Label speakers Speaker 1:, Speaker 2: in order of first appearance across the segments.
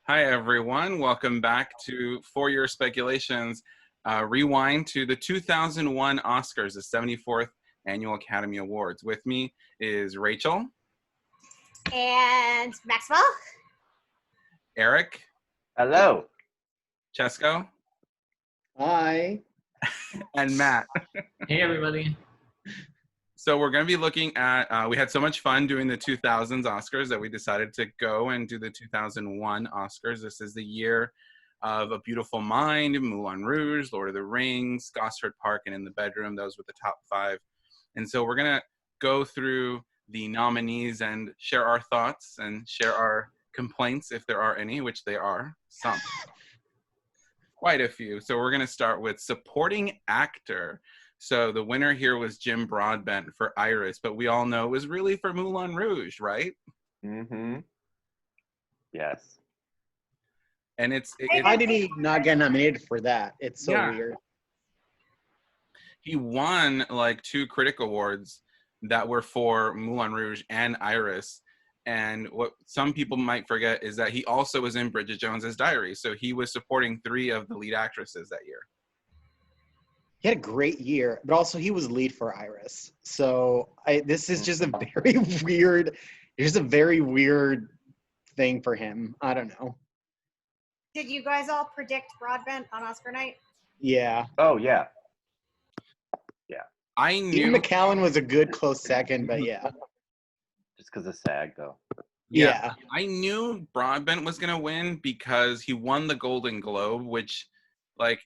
Speaker 1: Hi, everyone. Welcome back to For Your Speculations. Rewind to the 2001 Oscars, the 74th Annual Academy Awards. With me is Rachel.
Speaker 2: And Maxwell.
Speaker 1: Erik.
Speaker 3: Hello.
Speaker 1: Cesco.
Speaker 4: Hi.
Speaker 1: And Matt.
Speaker 5: Hey, everybody.
Speaker 1: So we're going to be looking at, we had so much fun doing the 2000s Oscars that we decided to go and do the 2001 Oscars. This is the year of A Beautiful Mind, Moulin Rouge, Lord of the Rings, Gosford Park, and In the Bedroom. Those were the top 5. And so we're going to go through the nominees and share our thoughts and share our complaints, if there are any, which there are some. Quite a few. So we're going to start with Supporting Actor. So the winner here was Jim Broadbent for Iris, but we all know it was really for Moulin Rouge, right?
Speaker 3: Mm-hmm. Yes.
Speaker 1: And
Speaker 4: Why did he not get nominated for that? It's so weird.
Speaker 1: He won like 2 critic awards that were for Moulin Rouge and Iris. And what some people might forget is that he also was in Bridget Jones's Diary. So he was supporting 3 of the lead actresses that year.
Speaker 4: He had a great year, but also he was lead for Iris. So this is just a very weird thing for him. I don't know.
Speaker 2: Did you guys all predict Broadbent on Oscar night?
Speaker 4: Yeah.
Speaker 3: Oh, yeah. Yeah.
Speaker 1: I knew
Speaker 4: Ian Mckellen was a good close second, but yeah.
Speaker 3: Just because of SAG, though.
Speaker 4: Yeah.
Speaker 1: I knew Broadbent was going to win because he won the Golden Globe, which, like,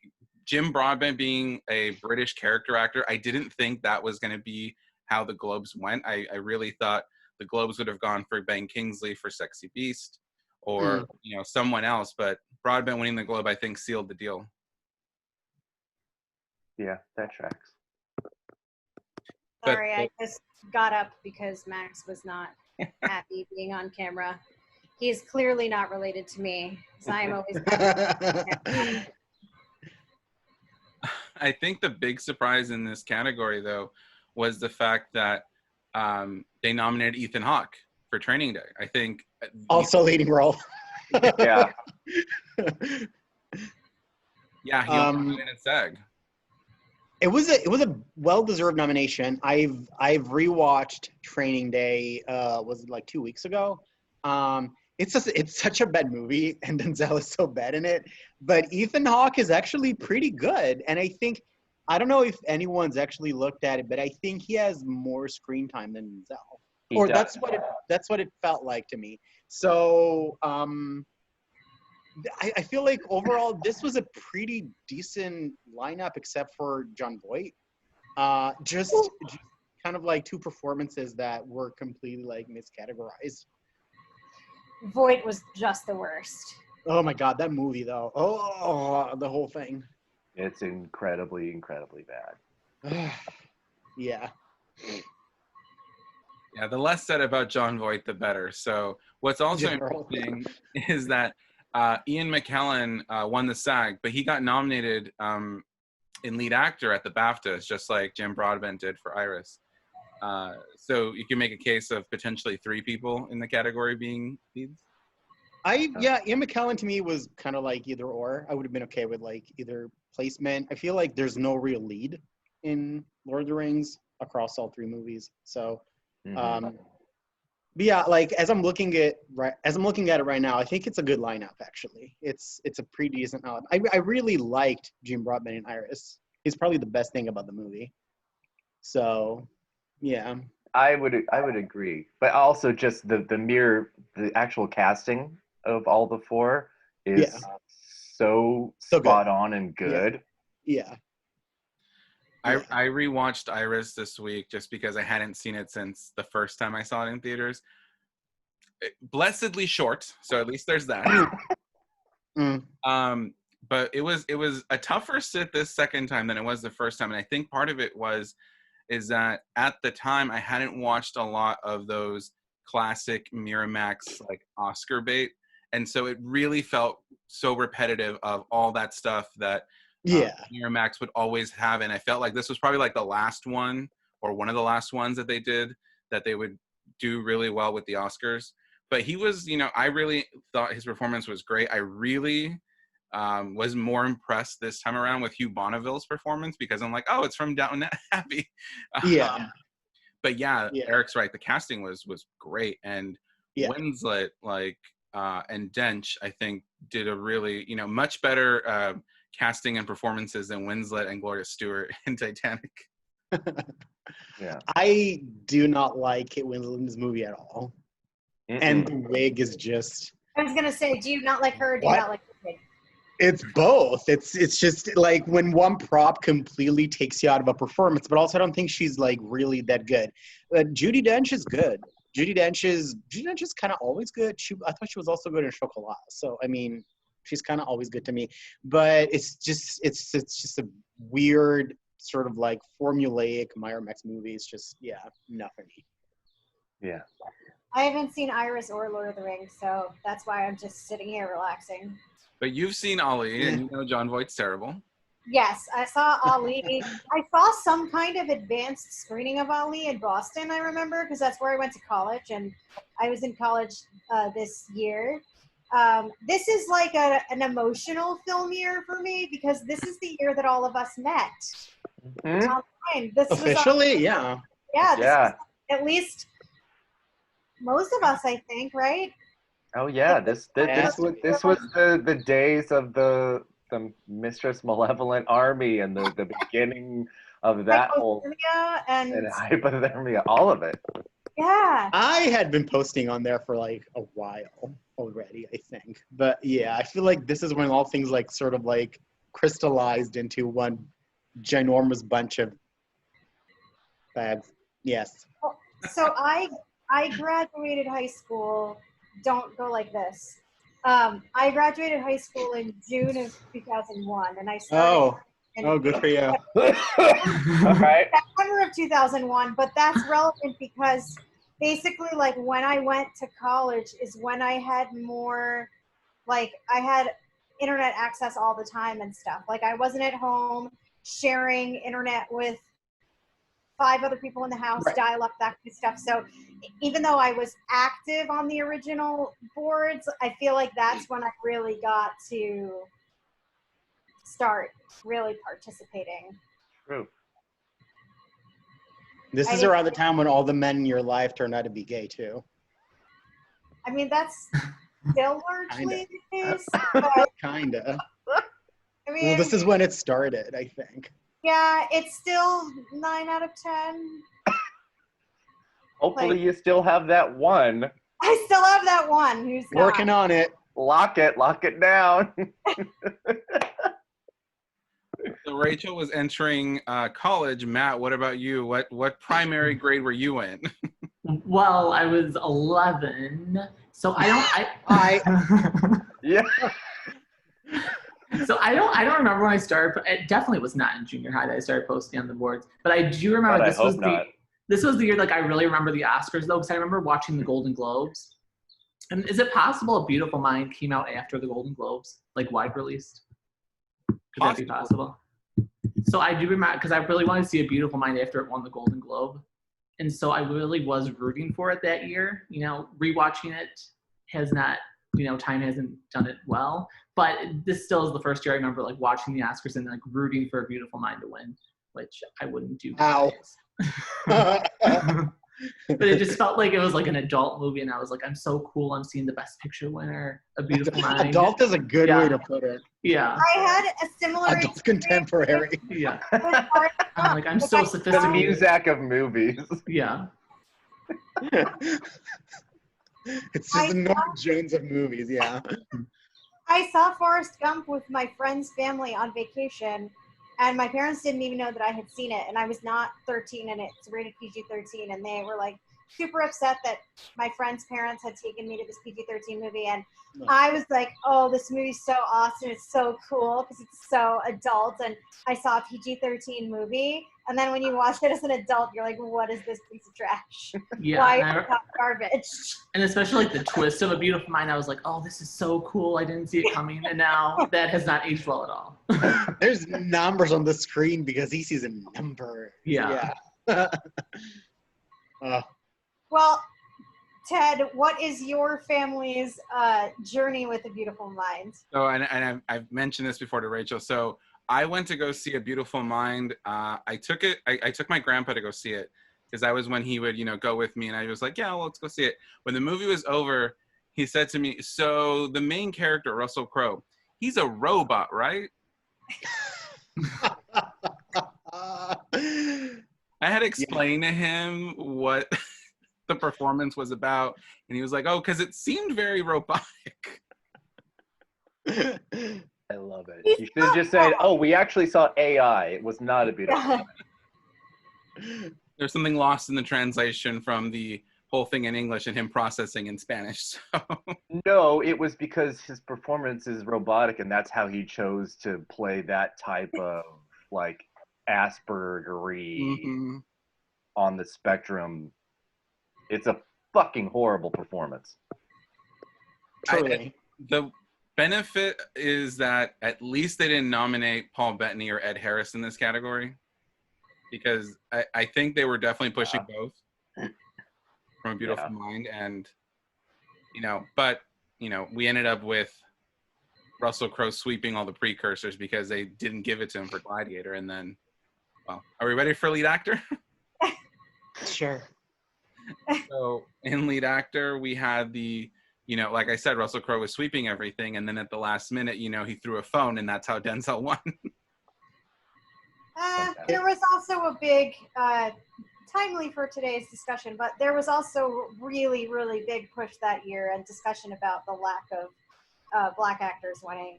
Speaker 1: Jim Broadbent being a British character actor, I didn't think that was going to be how the Globes went. I really thought the Globes would have gone for Ben Kingsley for Sexy Beast or, someone else. But Broadbent winning the Globe, I think, sealed the deal.
Speaker 3: Yeah, that tracks.
Speaker 2: Sorry, I just got up because Max was not happy being on camera. He is clearly not related to me, so I am always happy.
Speaker 1: I think the big surprise in this category, though, was the fact that they nominated Ethan Hawke for Training Day. I think
Speaker 4: also leading role.
Speaker 3: Yeah.
Speaker 1: Yeah, he only won in SAG.
Speaker 4: It was a well-deserved nomination. I've rewatched Training Day. Was it like 2 weeks ago? It's such a bad movie, and Denzel is so bad in it. But Ethan Hawke is actually pretty good, and I don't know if anyone's actually looked at it, but I think he has more screen time than Denzel, that's what it felt like to me. So I feel like overall this was a pretty decent lineup, except for Jon Voight. Just kind of like 2 performances that were completely like miscategorized.
Speaker 2: Voight was just the worst.
Speaker 4: Oh my God, that movie though. Oh, the whole thing.
Speaker 3: It's incredibly, incredibly bad.
Speaker 4: Yeah.
Speaker 1: Yeah, the less said about Jon Voight, the better. So what's also interesting is that Ian Mckellen won the SAG, but he got nominated in lead actor at the BAFTAs, just like Jim Broadbent did for Iris. So you can make a case of potentially 3 people in the category being leads.
Speaker 4: Ian Mckellen to me was kind of like either or. I would have been okay with like either placement. I feel like there's no real lead in Lord of the Rings across all 3 movies. So, but yeah, like as I'm looking at it right now, I think it's a good lineup. Actually, it's a pretty decent lineup. I really liked Jim Broadbent in Iris. He's probably the best thing about the movie. So, yeah.
Speaker 3: I would agree, but also just the actual casting of all the 4 is so spot on and good.
Speaker 4: Yeah.
Speaker 1: I rewatched Iris this week just because I hadn't seen it since the first time I saw it in theaters. Blessedly short, so at least there's that. But it was a tougher sit this second time than it was the first time, and I think part of it is that at the time I hadn't watched a lot of those classic Miramax like Oscar bait, and so it really felt so repetitive of all that stuff that Miramax would always have, and I felt like this was probably like the last one or one of the last ones that they did that they would do really well with the Oscars. but he was, I really thought his performance was great. I really was more impressed this time around with Hugh Bonneville's performance, because I'm like, oh, it's from Downton Abbey.
Speaker 4: Yeah.
Speaker 1: But yeah, Eric's right. The casting was great, and Winslet, and Dench, I think, did a really, much better casting and performances than Winslet and Gloria Stewart in Titanic.
Speaker 3: Yeah.
Speaker 4: I do not like Kate Winslet in this movie at all. And the wig is just...
Speaker 2: I was going to say, do you not like her or do you not like the wig?
Speaker 4: It's both. It's just like when one prop completely takes you out of a performance, but also I don't think she's like really that good. Judi Dench is good. Judi Dench is kind of always good. I thought she was also good in Chocolat. So I mean, she's kind of always good to me. But it's just a weird sort of like formulaic Miramax movie. It's just not for me.
Speaker 3: Yeah.
Speaker 2: I haven't seen Iris or Lord of the Rings, so that's why I'm just sitting here relaxing.
Speaker 1: But you've seen Ali, and you know John Voight's terrible.
Speaker 2: Yes, I saw Ali. I saw some kind of advanced screening of Ali in Boston, I remember, because that's where I went to college, and I was in college this year. This is like an emotional film year for me, because this is the year that all of us met. Online. This
Speaker 4: officially,
Speaker 2: was
Speaker 4: yeah.
Speaker 2: Yeah, this was, at least most of us, I think, right?
Speaker 3: Oh yeah, this was the days of the Mistress Malevolent Army and the beginning of that whole
Speaker 2: and
Speaker 3: hypothermia, all of it.
Speaker 2: Yeah.
Speaker 4: I had been posting on there for like a while already, I think. But yeah, I feel like this is when all things like sort of like crystallized into one ginormous bunch of fads. Yes.
Speaker 2: So I graduated high school. Don't go like this. I graduated high school in June of 2001, and I started.
Speaker 4: Good for you.
Speaker 3: All right.
Speaker 2: September of 2001, but that's relevant because basically, like, when I went to college is when I had more, like, I had internet access all the time and stuff. Like, I wasn't at home sharing internet with 5 other people in the house, dial-up, that kind of stuff. So even though I was active on the original boards, I feel like that's when I really got to start really participating.
Speaker 3: True.
Speaker 4: This is around the time when all the men in your life turned out to be gay, too.
Speaker 2: I mean, that's still largely the case.
Speaker 4: Kinda.
Speaker 2: I mean,
Speaker 4: well, this is when it started, I think.
Speaker 2: Yeah, it's still 9 out of 10.
Speaker 3: Hopefully you still have that one.
Speaker 2: I still have that one who's
Speaker 4: working on it.
Speaker 3: Lock it down.
Speaker 1: So Rachel was entering college. Matt, what about you? What primary grade were you in?
Speaker 5: Well, I was 11, so
Speaker 3: Yeah.
Speaker 5: So I don't remember when I started. It definitely was not in junior high that I started posting on the boards. But I do remember this was the year, like, I really remember the Oscars though, because I remember watching the Golden Globes. And is it possible A Beautiful Mind came out after the Golden Globes, like wide released? Could that be possible? So I do remember, because I really wanted to see A Beautiful Mind after it won the Golden Globe, and so I really was rooting for it that year. Rewatching it has not. Time hasn't done it well, but this still is the first year I remember like watching the Oscars and like rooting for A Beautiful Mind to win, which I wouldn't do.
Speaker 4: Ow.
Speaker 5: But it just felt like it was like an adult movie, and I was like, I'm so cool. I'm seeing the Best Picture winner, A Beautiful Mind.
Speaker 4: Adult is a good way to put it.
Speaker 5: Yeah.
Speaker 2: I had a similar
Speaker 4: adult contemporary.
Speaker 5: Yeah. I'm like, I'm so sophisticated.
Speaker 3: The Muzak of movies.
Speaker 5: Yeah.
Speaker 4: It's just the Norm Jones of movies, yeah.
Speaker 2: I saw Forrest Gump with my friend's family on vacation, and my parents didn't even know that I had seen it, and I was not 13, and it's rated PG-13, and they were like super upset that my friend's parents had taken me to this PG-13 movie, and I was like, oh, this movie's so awesome, it's so cool, because it's so adult, and I saw a PG-13 movie, and then when you watch it as an adult, you're like, what is this piece of trash?
Speaker 5: Yeah,
Speaker 2: why is it garbage?
Speaker 5: And especially like the twist of A Beautiful Mind, I was like, oh, this is so cool, I didn't see it coming, and now that has not aged well at all.
Speaker 4: There's numbers on the screen because he sees a number.
Speaker 5: Yeah.
Speaker 2: Well, Ted, what is your family's journey with A Beautiful Mind?
Speaker 1: So, and I've mentioned this before to Rachel. So I went to go see A Beautiful Mind. I took my grandpa to go see it because that was when he would, go with me. And I was like, yeah, well, let's go see it. When the movie was over, he said to me, so the main character, Russell Crowe, he's a robot, right? I had explained to him what the performance was about, and he was like, oh, because it seemed very robotic.
Speaker 3: I love it. You should have just said, oh, we actually saw AI. It was not A Beautiful Mind.
Speaker 1: There's something lost in the translation from the whole thing in English and him processing in Spanish. So.
Speaker 3: No, it was because his performance is robotic, and that's how he chose to play that type of, like, Aspergery on the spectrum. It's a fucking horrible performance.
Speaker 4: Truly.
Speaker 1: The benefit is that at least they didn't nominate Paul Bettany or Ed Harris in this category, because I think they were definitely pushing both from A Beautiful Mind, and but we ended up with Russell Crowe sweeping all the precursors because they didn't give it to him for Gladiator. And then, well, are we ready for lead actor?
Speaker 4: Sure.
Speaker 1: So in lead actor, we had the, like I said, Russell Crowe was sweeping everything. And then at the last minute, he threw a phone, and that's how Denzel won.
Speaker 2: There was also a big, timely for today's discussion, but there was also really, really big push that year and discussion about the lack of black actors winning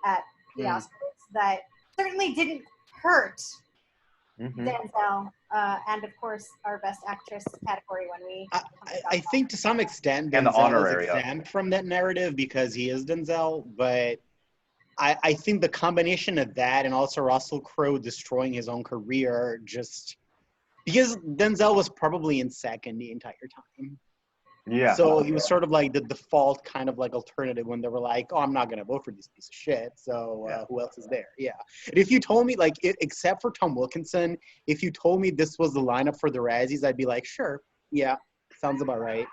Speaker 2: at the Oscars that certainly didn't hurt Denzel, and of course our Best Actress category when we.
Speaker 4: I think to some extent
Speaker 3: and
Speaker 4: Denzel is exempt from that narrative because he is Denzel, but I think the combination of that and also Russell Crowe destroying his own career just because Denzel was probably in second the entire time.
Speaker 3: Yeah.
Speaker 4: So he was sort of like the default kind of like alternative when they were like, oh, I'm not going to vote for this piece of shit. So who else is there? Yeah. And if you told me, like, except for Tom Wilkinson, if you told me this was the lineup for the Razzies, I'd be like, sure. Yeah. Sounds about right.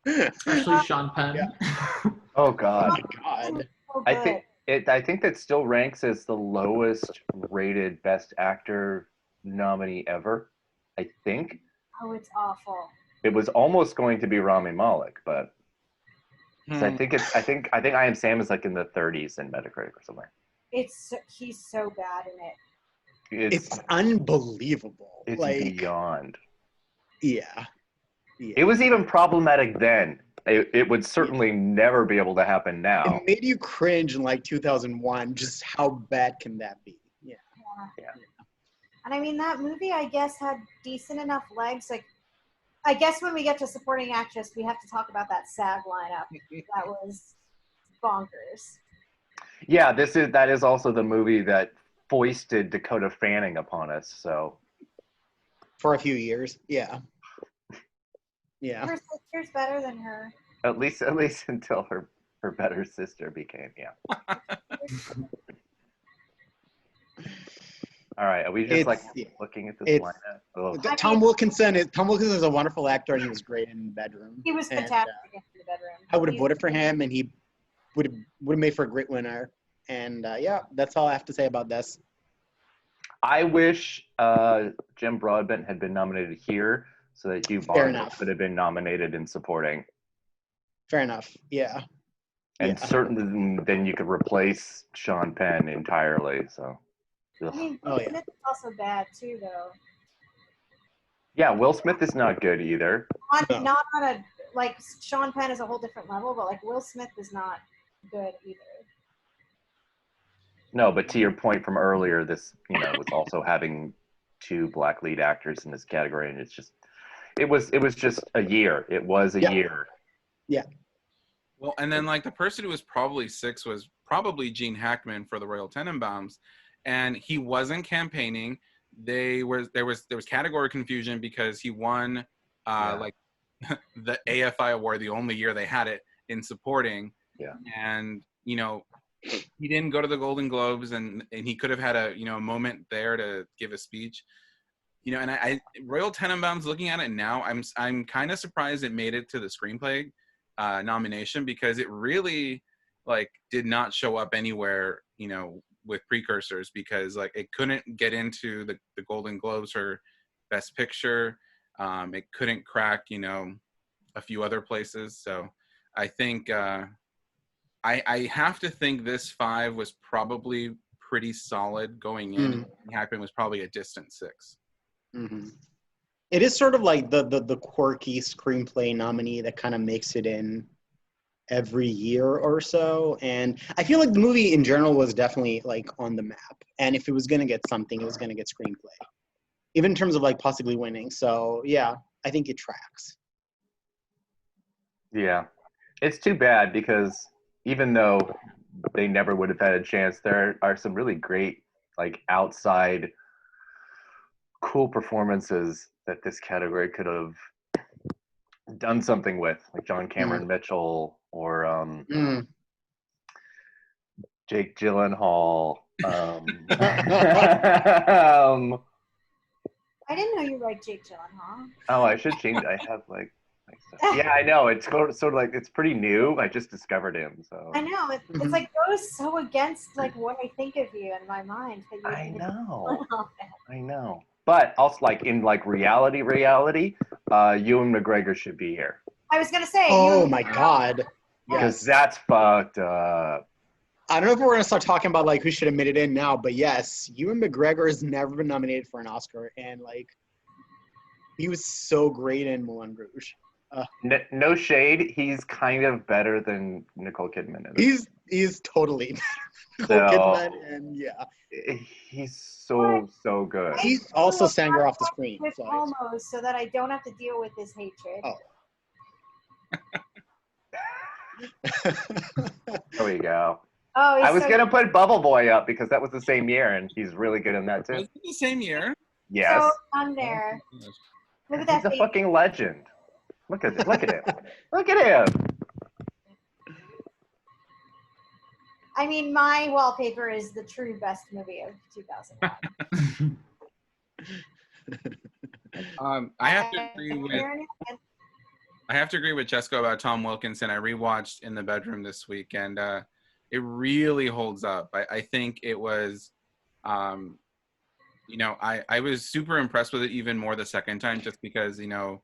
Speaker 5: Especially Sean Penn.
Speaker 3: Yeah. Oh, God.
Speaker 4: Oh, my God.
Speaker 3: I think that still ranks as the lowest rated Best Actor nominee ever. I think.
Speaker 2: Oh, it's awful.
Speaker 3: It was almost going to be Rami Malek, but so I think I Am Sam is like in the 30s in Metacritic or something.
Speaker 2: He's so bad in it.
Speaker 4: It's unbelievable.
Speaker 3: It's
Speaker 4: like,
Speaker 3: beyond.
Speaker 4: Yeah.
Speaker 3: It was even problematic then. It would certainly never be able to happen now.
Speaker 4: It made you cringe in like 2001. Just how bad can that be? Yeah.
Speaker 2: And I mean, that movie, I guess, had decent enough legs. Like, I guess when we get to supporting actress, we have to talk about that SAG lineup. That was bonkers.
Speaker 3: Yeah, that is also the movie that foisted Dakota Fanning upon us. So
Speaker 4: for a few years, yeah.
Speaker 2: Her sister's better than her.
Speaker 3: At least until her better sister became, All right, are we just looking at this lineup? Oh.
Speaker 4: Tom Wilkinson is a wonderful actor, and he was great in Bedroom.
Speaker 2: He was fantastic in the Bedroom.
Speaker 4: I would have voted for him, and he would have made for a great winner. And that's all I have to say about this.
Speaker 3: I wish Jim Broadbent had been nominated here, so that Hugh Barlow could have been nominated in supporting.
Speaker 4: Fair enough. Yeah.
Speaker 3: And certainly, then you could replace Sean Penn entirely. So.
Speaker 2: I mean, Will Smith is also bad too, though.
Speaker 3: Yeah, Will Smith is not good either.
Speaker 2: Not on a like Sean Penn is a whole different level, but like Will Smith is not good either.
Speaker 3: No, but to your point from earlier, this was also having two black lead actors in this category, and it was just a year. It was a year.
Speaker 4: Yeah.
Speaker 1: Well, and then like the person who was probably six was probably Gene Hackman for the Royal Tenenbaums. And he wasn't campaigning. There was category confusion because he won like the AFI award the only year they had it in supporting.
Speaker 3: Yeah.
Speaker 1: And he didn't go to the Golden Globes, and he could have had a a moment there to give a speech. you know, and I Royal Tenenbaums, looking at it now, I'm kind of surprised it made it to the screenplay nomination, because it really like did not show up anywhere, you know, with precursors, because like it couldn't get into the Golden Globes for Best Picture. It couldn't crack, you know, a few other places. So I think I have to think this 5 was probably pretty solid going in. Hackman was probably a distant 6.
Speaker 4: Mm-hmm. It is sort of like the quirky screenplay nominee that kind of makes it in every year or so. And I feel like the movie in general was definitely like on the map. And if it was going to get something, it was going to get screenplay, even in terms of like possibly winning. So yeah, I think it tracks.
Speaker 3: Yeah. It's too bad because even though they never would have had a chance, there are some really great, like, outside cool performances that this category could have done something with, like John Cameron Mitchell or Jake Gyllenhaal.
Speaker 2: I didn't know you liked Jake Gyllenhaal.
Speaker 3: Oh, I should change. I have like yeah, I know. It's sort of like, it's pretty new. I just discovered him, so.
Speaker 2: I know. It's like goes so against like what I think of you in my mind. That you
Speaker 3: I know. But also, like, in like reality, Ewan McGregor should be here.
Speaker 2: I was gonna say.
Speaker 4: Oh my God.
Speaker 3: Because that's fucked up.
Speaker 4: I don't know if we're gonna start talking about like who should have made it in now, but yes, Ewan McGregor has never been nominated for an Oscar, and like he was so great in Moulin Rouge.
Speaker 3: No shade, he's kind of better than Nicole Kidman.
Speaker 4: He's totally Nicole Kidman, and yeah,
Speaker 3: he's so good.
Speaker 4: He also sang her off the screen.
Speaker 2: Almost, so that I don't have to deal with this hatred.
Speaker 3: There we go.
Speaker 2: Oh,
Speaker 3: I was gonna put Bubble Boy up because that was the same year, and he's really good in that too.
Speaker 1: Was it the same year?
Speaker 3: Yes.
Speaker 2: So on there. Look at that.
Speaker 3: He's a fucking legend. Look at him. Look at him.
Speaker 2: I mean, my wallpaper is the true best movie of 2001.
Speaker 1: I have to agree with Cesco about Tom Wilkinson. I rewatched In the Bedroom this week, and it really holds up. I think it was, you know, I was super impressed with it even more the second time, just because, you know,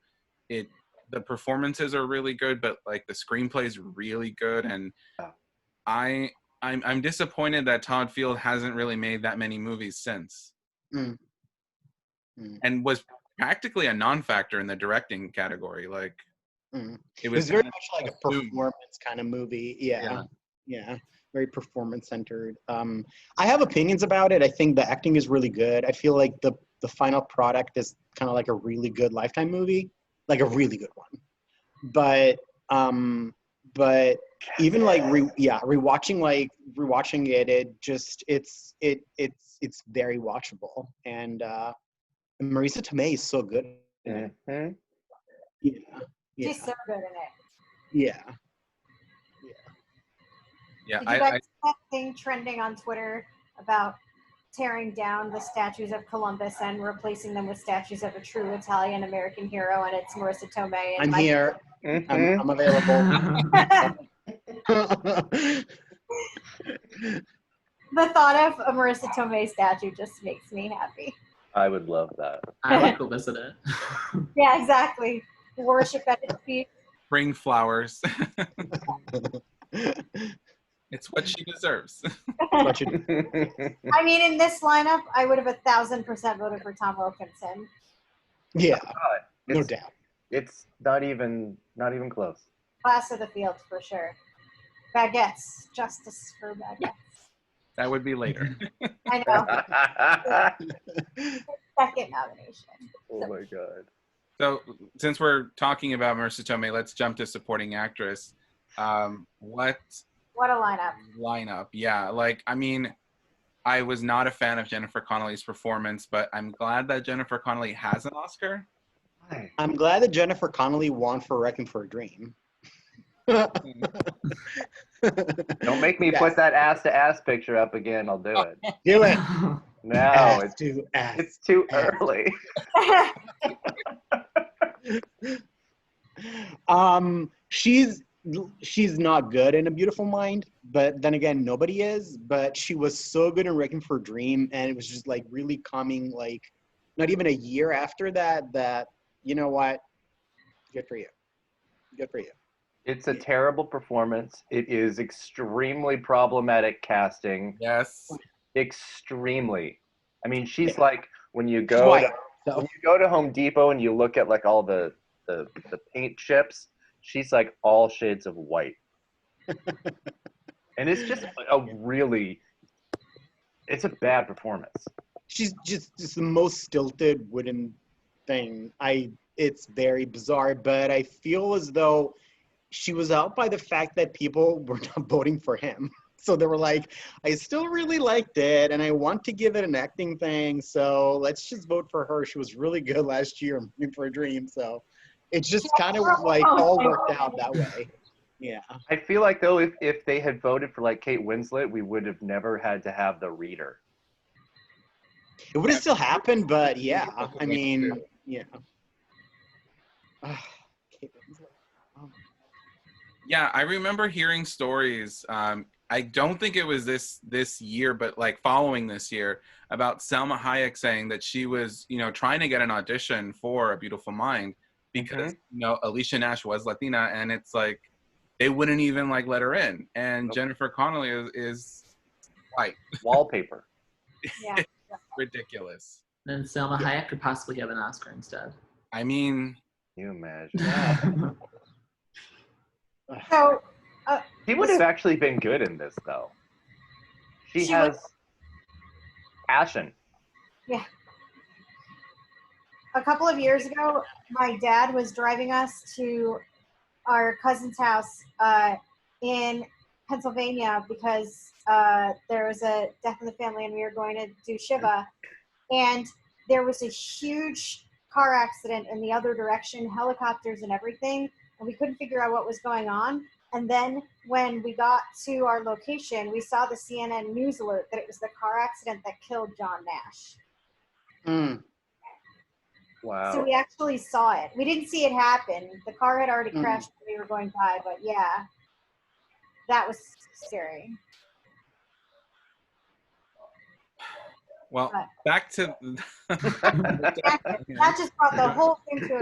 Speaker 1: the performances are really good, but like the screenplay is really good, and I'm disappointed that Todd Field hasn't really made that many movies since, and was practically a non-factor in the directing category. Like it was
Speaker 4: very much like a performance kind of movie. Yeah. Very performance centered. I have opinions about it. I think the acting is really good. I feel like the final product is kind of like a really good Lifetime movie, like a really good one. But even like rewatching it, it's very watchable. And Marisa Tomei is so good in it.
Speaker 2: She's so good in it.
Speaker 1: Yeah.
Speaker 2: Did you guys see that thing trending on Twitter about tearing down the statues of Columbus and replacing them with statues of a true Italian American hero? And it's Marisa Tomei. And
Speaker 4: I'm here. I'm available.
Speaker 2: The thought of a Marisa Tomei statue just makes me happy.
Speaker 3: I would love that.
Speaker 5: I would go visit it.
Speaker 2: Yeah, exactly. Worship at its feet.
Speaker 1: Bring flowers. It's what she deserves.
Speaker 2: I mean, in this lineup, I would have 1,000% voted for Tom Wilkinson.
Speaker 4: Yeah, no doubt.
Speaker 3: It's not even close.
Speaker 2: Class of the field for sure. Baguettes, justice for baguettes.
Speaker 1: That would be later.
Speaker 2: I know. Second nomination.
Speaker 3: Oh my God.
Speaker 1: So since we're talking about Marisa Tomei, let's jump to supporting actress.
Speaker 2: What a lineup.
Speaker 1: Yeah. Like, I mean, I was not a fan of Jennifer Connelly's performance, but I'm glad that Jennifer Connelly has an Oscar.
Speaker 4: I'm glad that Jennifer Connelly won for Wrecking for a Dream.
Speaker 3: Don't make me put that ass-to-ass picture up again. I'll do it.
Speaker 4: Do it.
Speaker 3: No,
Speaker 4: It's
Speaker 3: too early.
Speaker 4: She's not good in A Beautiful Mind, but then again, nobody is. But she was so good in Requiem for a Dream, and it was just like really coming, like not even a year after that. That, you know what? Good for you. Good for you.
Speaker 3: It's a terrible performance. It is extremely problematic casting.
Speaker 1: Yes.
Speaker 3: Extremely. I mean, she's like when you go to Home Depot and you look at like all the paint chips, she's like all shades of white. And it's just it's a bad performance.
Speaker 4: She's just the most stilted wooden thing. It's very bizarre, but I feel as though she was out by the fact that people were not voting for him. So they were like, I still really liked it, and I want to give it an acting thing, so let's just vote for her. She was really good last year for a Dream, so it's just kind of like all worked out that way. Yeah.
Speaker 3: I feel like, though, if they had voted for, like, Kate Winslet, we would have never had to have the reader.
Speaker 4: It would have still happened, but yeah, I mean, yeah. Kate Winslet. Oh.
Speaker 1: Yeah, I remember hearing stories. I don't think it was this year, but like following this year, about Salma Hayek saying that she was, trying to get an audition for A Beautiful Mind because Alicia Nash was Latina, and it's like they wouldn't even like let her in. And Jennifer Connelly is white.
Speaker 3: Wallpaper.
Speaker 2: Yeah.
Speaker 1: Ridiculous.
Speaker 5: Then Salma Hayek could possibly have an Oscar instead.
Speaker 1: I mean,
Speaker 3: can you imagine?
Speaker 2: So
Speaker 3: she would have actually been good in this, though. She has passion.
Speaker 2: Yeah. A couple of years ago, my dad was driving us to our cousin's house in Pennsylvania because there was a death in the family and we were going to do Shiva. And there was a huge car accident in the other direction, helicopters and everything, and we couldn't figure out what was going on. And then when we got to our location, we saw the CNN news alert that it was the car accident that killed John Nash.
Speaker 4: Mm.
Speaker 3: Wow.
Speaker 2: So we actually saw it. We didn't see it happen. The car had already crashed when we were going by, but yeah, that was scary.
Speaker 1: Well, back to
Speaker 2: that just brought the whole thing to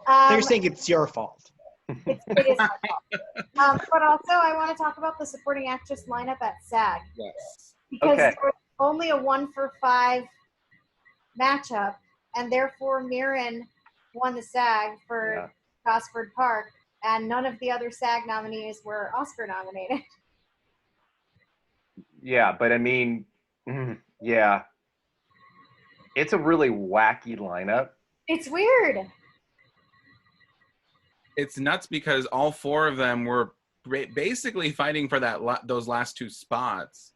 Speaker 2: a
Speaker 4: They're saying it's your fault.
Speaker 2: It is my fault. But also, I want to talk about the supporting actress lineup at SAG.
Speaker 1: Yes.
Speaker 2: Because there was only a 1-for-5 matchup, and therefore Mirren won the SAG for Gosford Park, and none of the other SAG nominees were Oscar nominated.
Speaker 3: Yeah, but I mean, yeah. It's a really wacky lineup.
Speaker 2: It's weird.
Speaker 1: It's nuts because all four of them were basically fighting for those last two spots,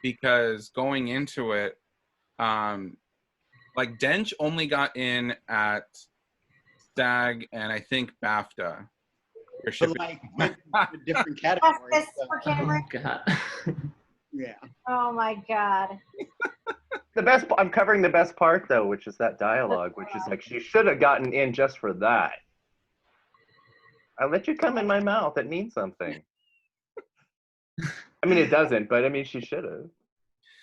Speaker 1: because going into it, like Dench only got in at SAG and I think BAFTA.
Speaker 4: But like with different categories.
Speaker 2: For Cameron.
Speaker 5: Oh, God.
Speaker 4: Yeah.
Speaker 2: Oh my God.
Speaker 3: I'm covering the best part, though, which is that dialogue, which is like, she should have gotten in just for that. I let you come in my mouth. It means something. I mean, it doesn't, but I mean, she should have.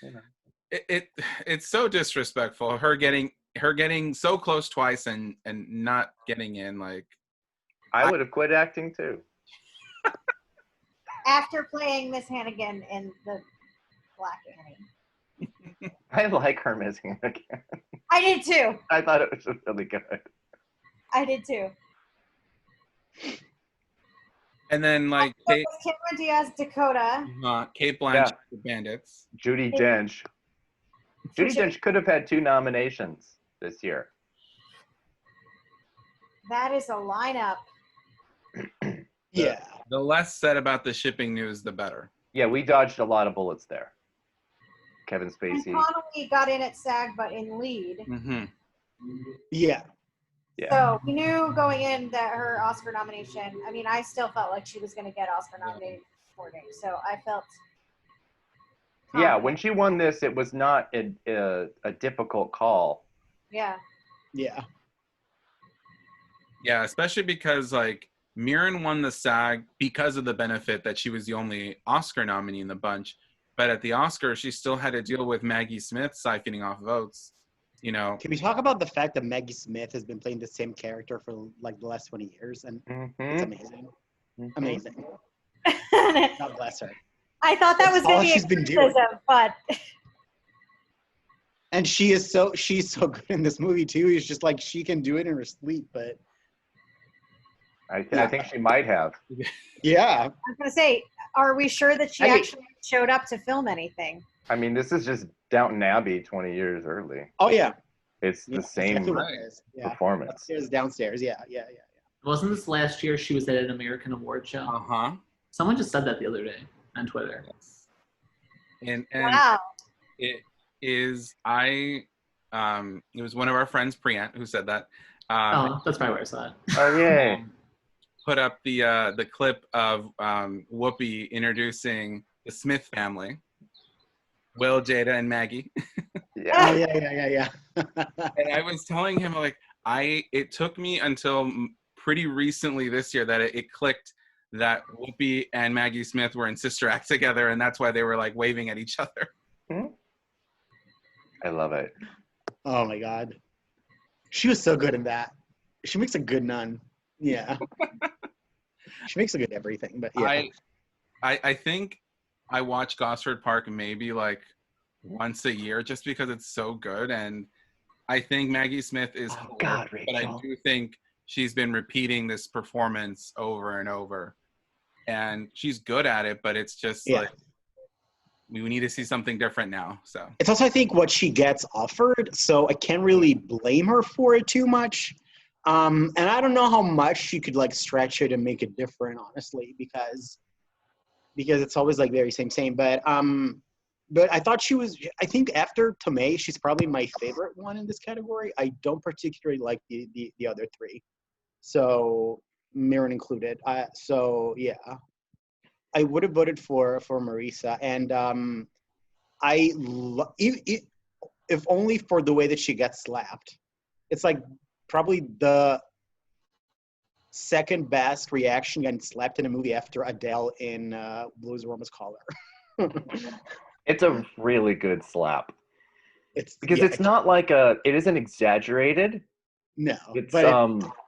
Speaker 3: You know.
Speaker 1: It's so disrespectful. Her getting so close twice and not getting in. Like,
Speaker 3: I would have quit acting too.
Speaker 2: After playing Miss Hannigan in the Black Annie.
Speaker 3: I like her Miss Hannigan.
Speaker 2: I did too.
Speaker 3: I thought it was really good.
Speaker 2: I did too.
Speaker 1: And then like Cameron
Speaker 2: Diaz, Dakota.
Speaker 1: Cate Blanchett, The Bandits.
Speaker 3: Judi Dench. Judi Dench could have had 2 nominations this year.
Speaker 2: That is a lineup.
Speaker 4: Yeah.
Speaker 1: The less said about the shipping news, the better.
Speaker 3: Yeah, we dodged a lot of bullets there. Kevin Spacey.
Speaker 2: And Connolly got in at SAG, but in lead.
Speaker 1: Mm-hmm.
Speaker 4: Yeah.
Speaker 3: Yeah.
Speaker 2: So we knew going in that her Oscar nomination, I mean, I still felt like she was going to get Oscar nominated for it. So I felt
Speaker 3: Yeah, when she won this, it was not a difficult call.
Speaker 2: Yeah.
Speaker 4: Yeah.
Speaker 1: Yeah, especially because like Mirren won the SAG because of the benefit that she was the only Oscar nominee in the bunch. But at the Oscars, she still had to deal with Maggie Smith siphoning off votes. You know,
Speaker 4: Can we talk about the fact that Maggie Smith has been playing the same character for like the last 20 years, and it's amazing, amazing. God bless her.
Speaker 2: I thought that was going to be a criticism, but.
Speaker 4: And she's so good in this movie too. It's just like she can do it in her sleep, but
Speaker 3: I think she might have.
Speaker 4: Yeah.
Speaker 2: I was going to say, are we sure that she actually showed up to film anything?
Speaker 3: I mean, this is just Downton Abbey 20 years early.
Speaker 4: Oh yeah.
Speaker 3: It's the same performance.
Speaker 4: Upstairs, downstairs. Yeah.
Speaker 5: Wasn't this last year she was at an American award show?
Speaker 1: Uh-huh.
Speaker 5: Someone just said that the other day on Twitter.
Speaker 1: Yes. And
Speaker 2: wow.
Speaker 1: It is it was one of our friends, Priyant, who said that.
Speaker 5: That's probably where I saw it.
Speaker 3: Oh yeah.
Speaker 1: Put up the clip of Whoopi introducing the Smith family, Will, Jada, and Maggie.
Speaker 4: Yeah. Oh, yeah.
Speaker 1: And I was telling him like it took me until pretty recently this year that it clicked that Whoopi and Maggie Smith were in Sister Act together, and that's why they were like waving at each other.
Speaker 3: I love it.
Speaker 4: Oh my God, she was so good in that. She makes a good nun. Yeah. She makes a good everything. But yeah,
Speaker 1: I think I watch Gosford Park maybe like once a year just because it's so good, and I think Maggie Smith is
Speaker 3: God, Rachel.
Speaker 1: but I do think she's been repeating this performance over and over, and she's good at it, but it's just like we need to see something different now. So
Speaker 4: it's also, I think, what she gets offered, so I can't really blame her for it too much. And I don't know how much she could like stretch it and make it different, honestly, because it's always like very same. But I thought I think after Tomei, she's probably my favorite one in this category. I don't particularly like the other three, so Mirren included. So yeah, I would have voted for Marisa, and if only for the way that she gets slapped. It's like probably the second best reaction getting slapped in a movie after Adele in Blues Roma's Collar.
Speaker 3: It's a really good slap.
Speaker 4: It's
Speaker 3: not like it isn't exaggerated.
Speaker 4: No,
Speaker 3: it's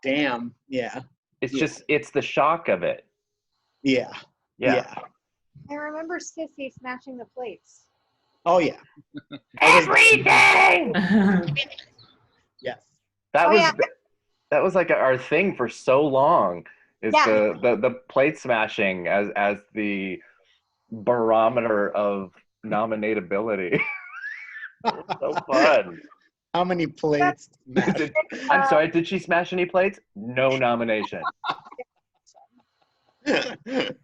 Speaker 4: damn, yeah.
Speaker 3: It's the shock of it.
Speaker 4: Yeah.
Speaker 2: I remember Sissy smashing the plates.
Speaker 4: Oh yeah.
Speaker 3: Everything.
Speaker 4: Yes.
Speaker 3: That was like our thing for so long. Is the plate smashing as the barometer of nominatability. So fun.
Speaker 4: How many plates?
Speaker 3: I'm sorry, did she smash any plates? No nomination. Amazing.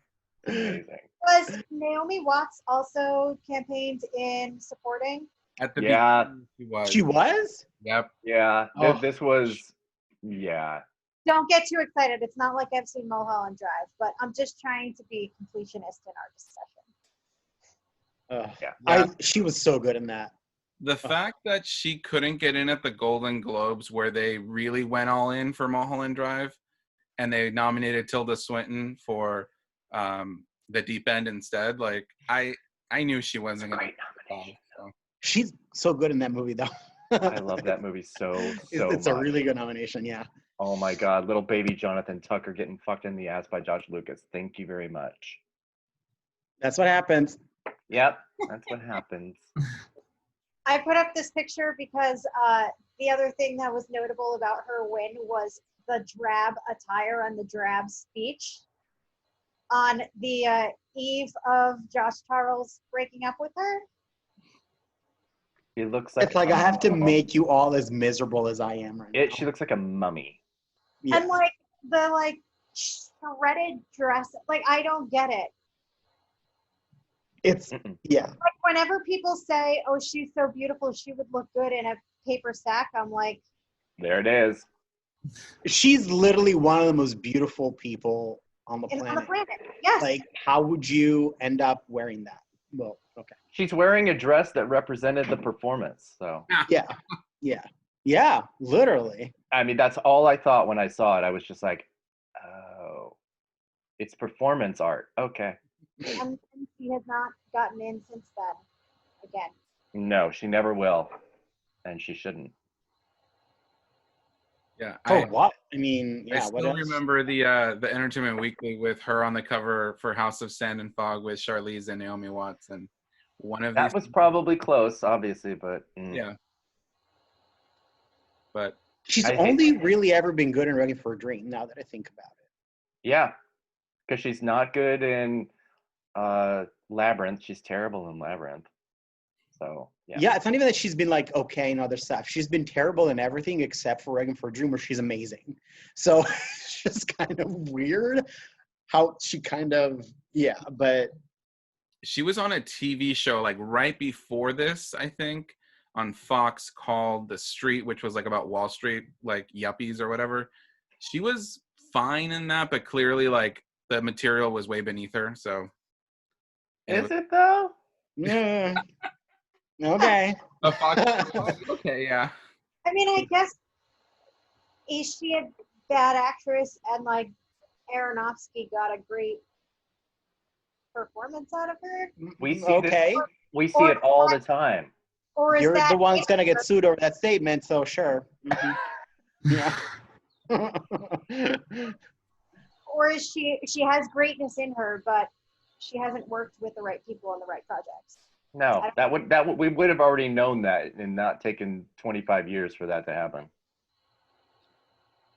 Speaker 2: Was Naomi Watts also campaigned in supporting?
Speaker 1: At the beginning,
Speaker 4: she was?
Speaker 1: Yep.
Speaker 3: Yeah.
Speaker 4: Oh.
Speaker 3: This was, yeah.
Speaker 2: Don't get too excited. It's not like I've seen Mulholland Drive, but I'm just trying to be completionist in our discussion.
Speaker 4: She was so good in that.
Speaker 1: The fact that she couldn't get in at the Golden Globes, where they really went all in for Mulholland Drive, and they nominated Tilda Swinton for The Deep End instead. Like I knew she wasn't going to. So.
Speaker 4: She's so good in that movie, though.
Speaker 3: I love that movie so
Speaker 4: It's
Speaker 3: much.
Speaker 4: a really good nomination, yeah.
Speaker 3: Oh my God, little baby Jonathan Tucker getting fucked in the ass by Josh Lucas. Thank you very much.
Speaker 4: That's what happens.
Speaker 3: Yep, that's what happens.
Speaker 2: I put up this picture because the other thing that was notable about her win was the drab attire and the drab speech on the eve of Josh Charles breaking up with her.
Speaker 3: It looks like
Speaker 4: it's like I have to make you all as miserable as I am right now.
Speaker 3: She looks like a mummy.
Speaker 2: Yeah. And like the shredded dress, like I don't get it.
Speaker 4: It's yeah.
Speaker 2: Like whenever people say, "Oh, she's so beautiful, she would look good in a paper sack," I'm like,
Speaker 3: there it is.
Speaker 4: She's literally one of the most beautiful people on the
Speaker 2: On the
Speaker 4: planet.
Speaker 2: planet. Yes.
Speaker 4: Like, how would you end up wearing that? Well, okay.
Speaker 3: She's wearing a dress that represented the performance. So
Speaker 4: Yeah, literally.
Speaker 3: I mean, that's all I thought when I saw it. I was just like, oh, it's performance art. Okay.
Speaker 2: And she has not gotten in since then. Again.
Speaker 3: No, she never will, and she shouldn't.
Speaker 1: Yeah.
Speaker 4: For what? I mean,
Speaker 1: I
Speaker 4: yeah. What
Speaker 1: still
Speaker 4: else?
Speaker 1: remember the Entertainment Weekly with her on the cover for House of Sand and Fog with Charlize and Naomi Watts, and one of
Speaker 3: That
Speaker 1: these.
Speaker 3: was probably close, obviously, but
Speaker 1: Yeah. But
Speaker 4: She's
Speaker 3: I hate-
Speaker 4: only really ever been good in Ready for a Dream. Now that I think about it.
Speaker 3: yeah, because she's not good in Labyrinth. She's terrible in Labyrinth. So
Speaker 4: Yeah, it's not even that she's been like okay in other stuff. She's been terrible in everything except for Ready for a Dream, where she's amazing. So it's just kind of weird how she kind of but
Speaker 1: she was on a TV show like right before this, I think, on Fox called The Street, which was like about Wall Street, like yuppies or whatever. She was fine in that, but clearly like the material was way beneath her. So
Speaker 3: is it though?
Speaker 4: yeah. Okay.
Speaker 1: a Fox okay, yeah.
Speaker 2: I mean, I guess is she a bad actress, and like Aronofsky got a great performance out of her?
Speaker 3: We see
Speaker 4: okay.
Speaker 3: this. We see it all the time.
Speaker 2: Or is
Speaker 4: You're
Speaker 2: that
Speaker 4: the one that's gonna get sued over that statement, so sure. Yeah.
Speaker 2: Or is she has greatness in her, but she hasn't worked with the right people on the right projects?
Speaker 3: No, we would have already known that, and not taken 25 years for that to happen.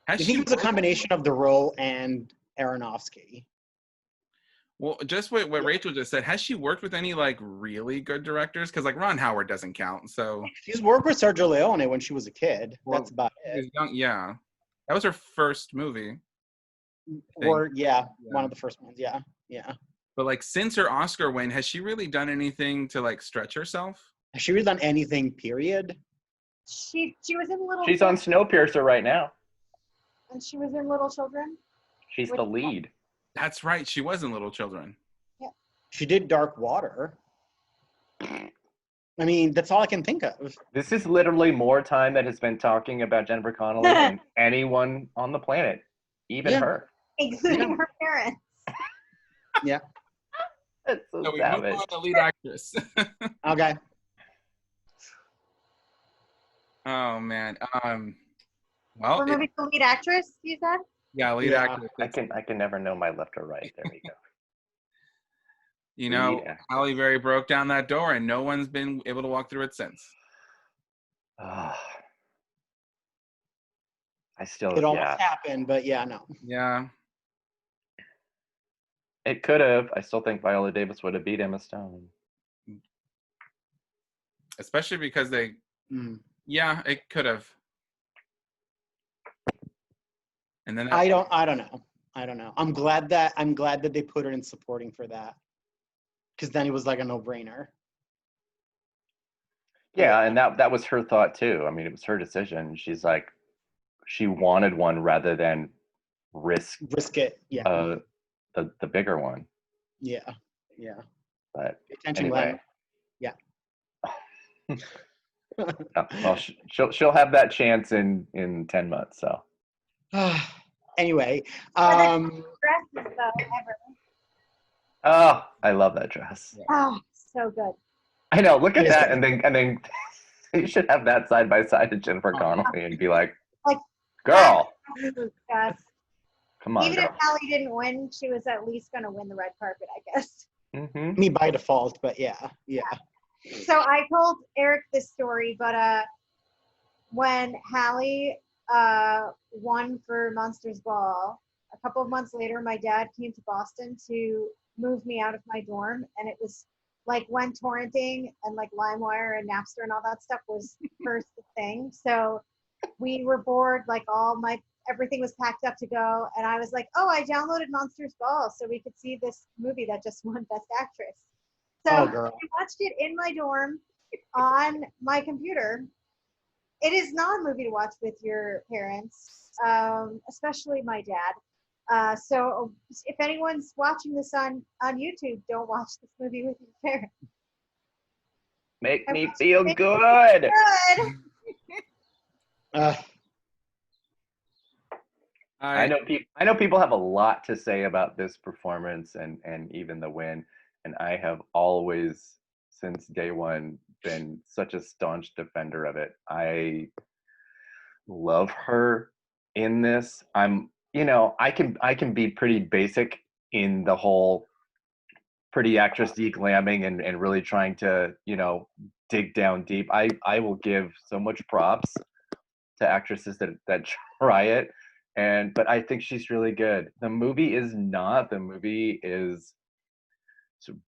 Speaker 4: I think it was a combination of the role and Aronofsky.
Speaker 1: Well, just what Rachel just said, has she worked with any like really good directors? Because like Ron Howard doesn't count. So
Speaker 4: She's worked with Sergio Leone when she was a kid.
Speaker 1: Well,
Speaker 4: That's about it.
Speaker 1: young, yeah, that was her first movie.
Speaker 4: Or one of the first ones. Yeah.
Speaker 1: But like since her Oscar win, has she really done anything to like stretch herself?
Speaker 4: Has she really done anything? Period.
Speaker 2: She was in Little.
Speaker 3: She's on Snowpiercer right now.
Speaker 2: And she was in Little Children.
Speaker 3: She's the lead.
Speaker 1: That's right. She was in Little Children.
Speaker 2: Yeah.
Speaker 4: She did Dark Water. I mean, that's all I can think of.
Speaker 3: This is literally more time that has been talking about Jennifer Connelly than anyone on the planet, even her.
Speaker 2: Including her parents.
Speaker 4: Yeah.
Speaker 3: That's so
Speaker 1: So we
Speaker 3: savage.
Speaker 1: move on to lead actress.
Speaker 4: Okay.
Speaker 1: Oh man. Well,
Speaker 2: For movie the lead actress, you said?
Speaker 1: yeah, lead actress.
Speaker 3: I can never know my left or right. There we go.
Speaker 1: You know,
Speaker 3: Lead actress.
Speaker 1: Halle Berry broke down that door, and no one's been able to walk through it since.
Speaker 3: I still,
Speaker 4: It almost happened, but no.
Speaker 1: Yeah.
Speaker 3: It could have. I still think Viola Davis would have beat Emma Stone.
Speaker 1: Especially because they, yeah, it could have. And then
Speaker 4: I don't know. I'm glad that they put her in supporting for that, because then it was like a no-brainer.
Speaker 3: Yeah, and that was her thought too. I mean, it was her decision. She's like, she wanted one rather than risk
Speaker 4: it. Yeah.
Speaker 3: The bigger one.
Speaker 4: Yeah.
Speaker 3: But
Speaker 4: Attention,
Speaker 3: anyway.
Speaker 4: Glenn.
Speaker 3: Yeah. Well, she'll have that chance in 10 months. So.
Speaker 4: Anyway.
Speaker 2: Dresses though, ever.
Speaker 3: Oh, I love that dress.
Speaker 1: Yeah.
Speaker 2: Oh, so good.
Speaker 3: I know. Look at that, and then you should have that side by side to Jennifer Connelly and be like, girl, come on,
Speaker 2: even
Speaker 3: girl.
Speaker 2: if Halle didn't win, she was at least going to win the red carpet, I guess.
Speaker 3: Mm-hmm.
Speaker 4: Me by default, but yeah.
Speaker 2: So I told Erik this story, but when Halle won for Monsters Ball, a couple of months later, my dad came to Boston to move me out of my dorm, and it was like when torrenting and like LimeWire and Napster and all that stuff was first thing. So we were bored, like everything was packed up to go, and I was like, oh, I downloaded Monsters Ball so we could see this movie that just won Best Actress. So I watched it in my dorm on my computer, it is not a movie to watch with your parents, especially my dad. So if anyone's watching this on YouTube, don't watch this movie with your parents.
Speaker 3: Make me feel good. I know people have a lot to say about this performance and even the win, and I have always, since day one, been such a staunch defender of it. I love her in this. I can be pretty basic in the whole pretty actress declamming and really trying to, dig down deep. I will give so much props to actresses that try it. But I think she's really good. The movie is not. The movie is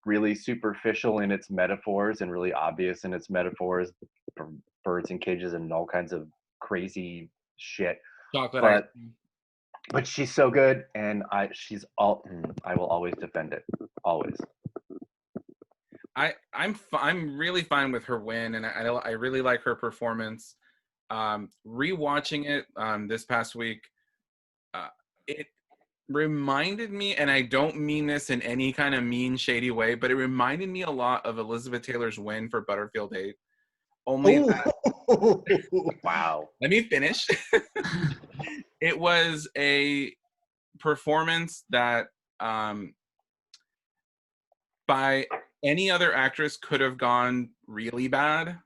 Speaker 3: really superficial in its metaphors and really obvious in its metaphors for birds in cages and all kinds of crazy shit.
Speaker 1: Chocolate.
Speaker 3: But she's so good, and I will always defend it. Always.
Speaker 1: I'm really fine with her win, and I really like her performance. Rewatching it this past week, it reminded me, and I don't mean this in any kind of mean, shady way, but it reminded me a lot of Elizabeth Taylor's win for Butterfield 8.
Speaker 3: Wow.
Speaker 1: Let me finish. It was a performance that by any other actress could have gone really bad,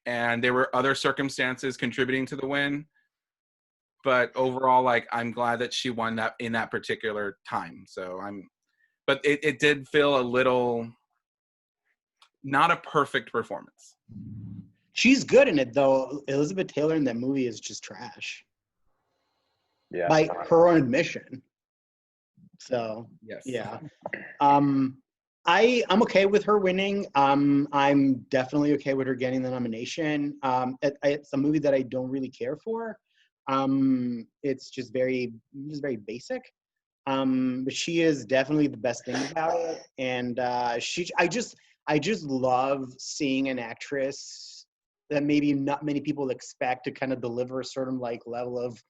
Speaker 1: and there were other circumstances contributing to the win. But overall, I'm glad that she won that in that particular time. But it did feel a little not a perfect performance.
Speaker 4: She's good in it though. Elizabeth Taylor in that movie is just trash.
Speaker 3: Yeah.
Speaker 4: By her own admission. So
Speaker 1: yes.
Speaker 4: Yeah. I'm okay with her winning. I'm definitely okay with her getting the nomination. It's a movie that I don't really care for. It's just very basic. But she is definitely the best thing about it. And I just love seeing an actress that maybe not many people expect to kind of deliver a certain level of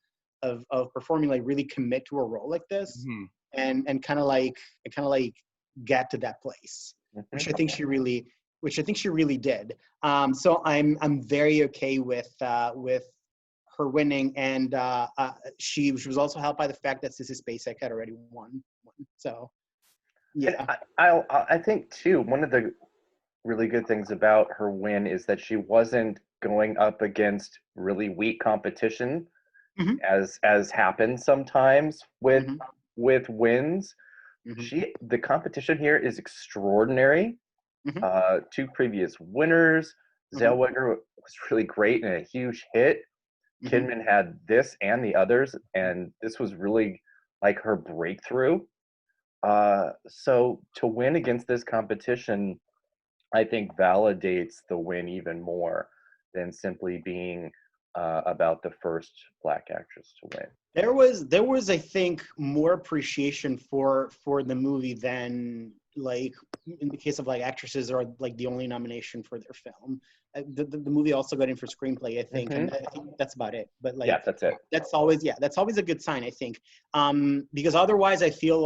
Speaker 4: performing, really commit to a role like this, and kind of get to that place, which I think she really did. So I'm very okay with her winning, and she was also helped by the fact that Sissy Spacek had already won. So yeah,
Speaker 3: and I think too, one of the really good things about her win is that she wasn't going up against really weak competition, as happens sometimes with wins. The competition here is extraordinary. 2 previous winners. Zellweger was really great and a huge hit. Kidman had this and the others, and this was really her breakthrough. So to win against this competition, I think validates the win even more than simply being about the first Black actress to win.
Speaker 4: There was I think more appreciation for the movie than in the case of actresses are the only nomination for their film. The movie also got in for screenplay, I think, and I think that's about it. But
Speaker 3: yeah, that's it.
Speaker 4: That's always a good sign, I think, because otherwise I feel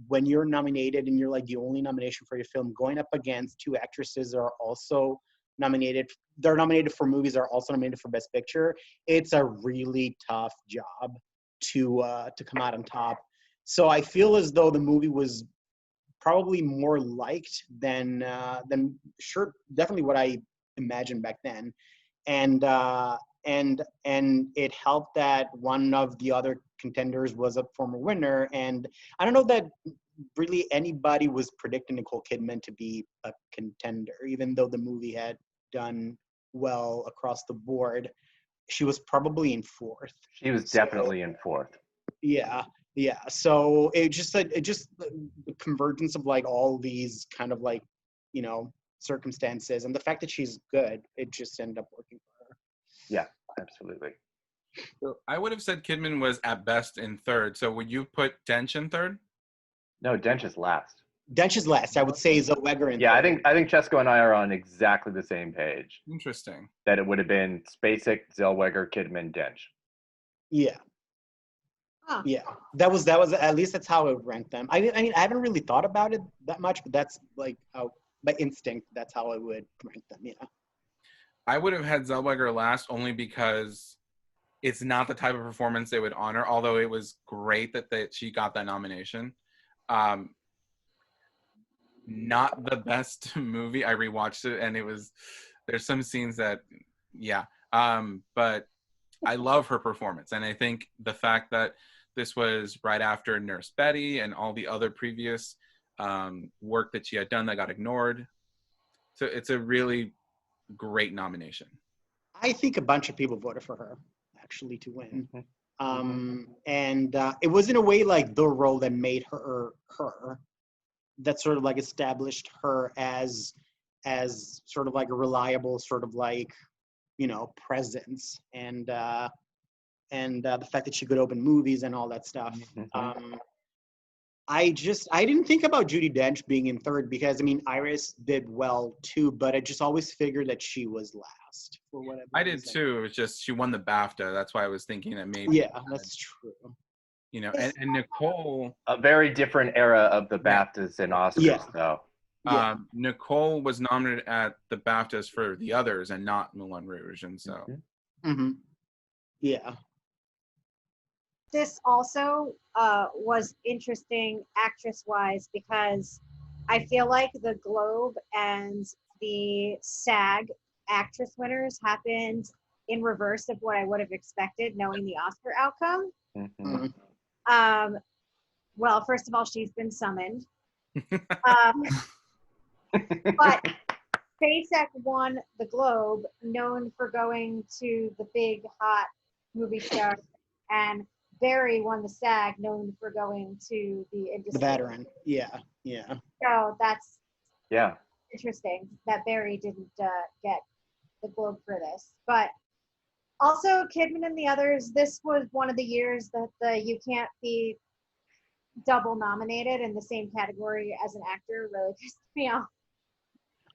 Speaker 4: when you're nominated and you're the only nomination for your film, going up against 2 actresses that are also nominated, they're nominated for movies, are also nominated for Best Picture. It's a really tough job to come out on top. So I feel as though the movie was probably more liked than definitely what I imagined back then, and it helped that one of the other contenders was a former winner, and I don't know that really anybody was predicting Nicole Kidman to be a contender, even though the movie had done well across the board. She was probably in 4th.
Speaker 3: She was definitely in 4th.
Speaker 4: Yeah. So it just the convergence of all these kind of circumstances, and the fact that she's good, it just ended up working for her.
Speaker 3: Yeah, absolutely.
Speaker 1: So I would have said Kidman was at best in 3rd. So would you put Dench in 3rd?
Speaker 3: No, Dench is last.
Speaker 4: Dench is last. I would say Zellweger.
Speaker 3: Yeah, I think Cesco and I are on exactly the same page.
Speaker 1: Interesting.
Speaker 3: That it would have been Spacek, Zellweger, Kidman, Dench.
Speaker 4: Yeah.
Speaker 2: Huh.
Speaker 4: Yeah, that was at least that's how I would rank them. I mean, I haven't really thought about it that much, but that's like how by instinct that's how I would rank them. Yeah.
Speaker 1: I would have had Zellweger last only because it's not the type of performance they would honor. Although it was great that she got that nomination. Not the best movie. I rewatched it and there's some scenes that, yeah. But I love her performance, and I think the fact that this was right after Nurse Betty and all the other previous work that she had done that got ignored. So it's a really great nomination.
Speaker 4: I think a bunch of people voted for her actually to win. And it was in a way like the role that made her that sort of like established her as sort of like a reliable sort of like, you know, presence and the fact that she could open movies and all that stuff. I didn't think about Judi Dench being in third because, I mean, Iris did well too, but I just always figured that she was last for whatever
Speaker 1: I did too. It was just she won the BAFTA. That's why I was thinking that maybe.
Speaker 4: Yeah, that's true.
Speaker 1: You know, and Nicole.
Speaker 3: A very different era of the BAFTAs and Oscars, though.
Speaker 1: Nicole was nominated at the BAFTAs for The Others and not Moulin Rouge, and so.
Speaker 4: Yeah.
Speaker 2: This also was interesting actress-wise because I feel like the Globe and the SAG actress winners happened in reverse of what I would have expected knowing the Oscar outcome. Well, first of all, she's been summoned. But Spacek won the Globe, known for going to the big, hot movie star, and Barry won the SAG, known for going to the industry.
Speaker 4: The veteran, yeah.
Speaker 2: So that's interesting that Barry didn't get the Globe for this. But also, Kidman and the Others, this was one of the years that you can't be double nominated in the same category as an actor really pissed me off.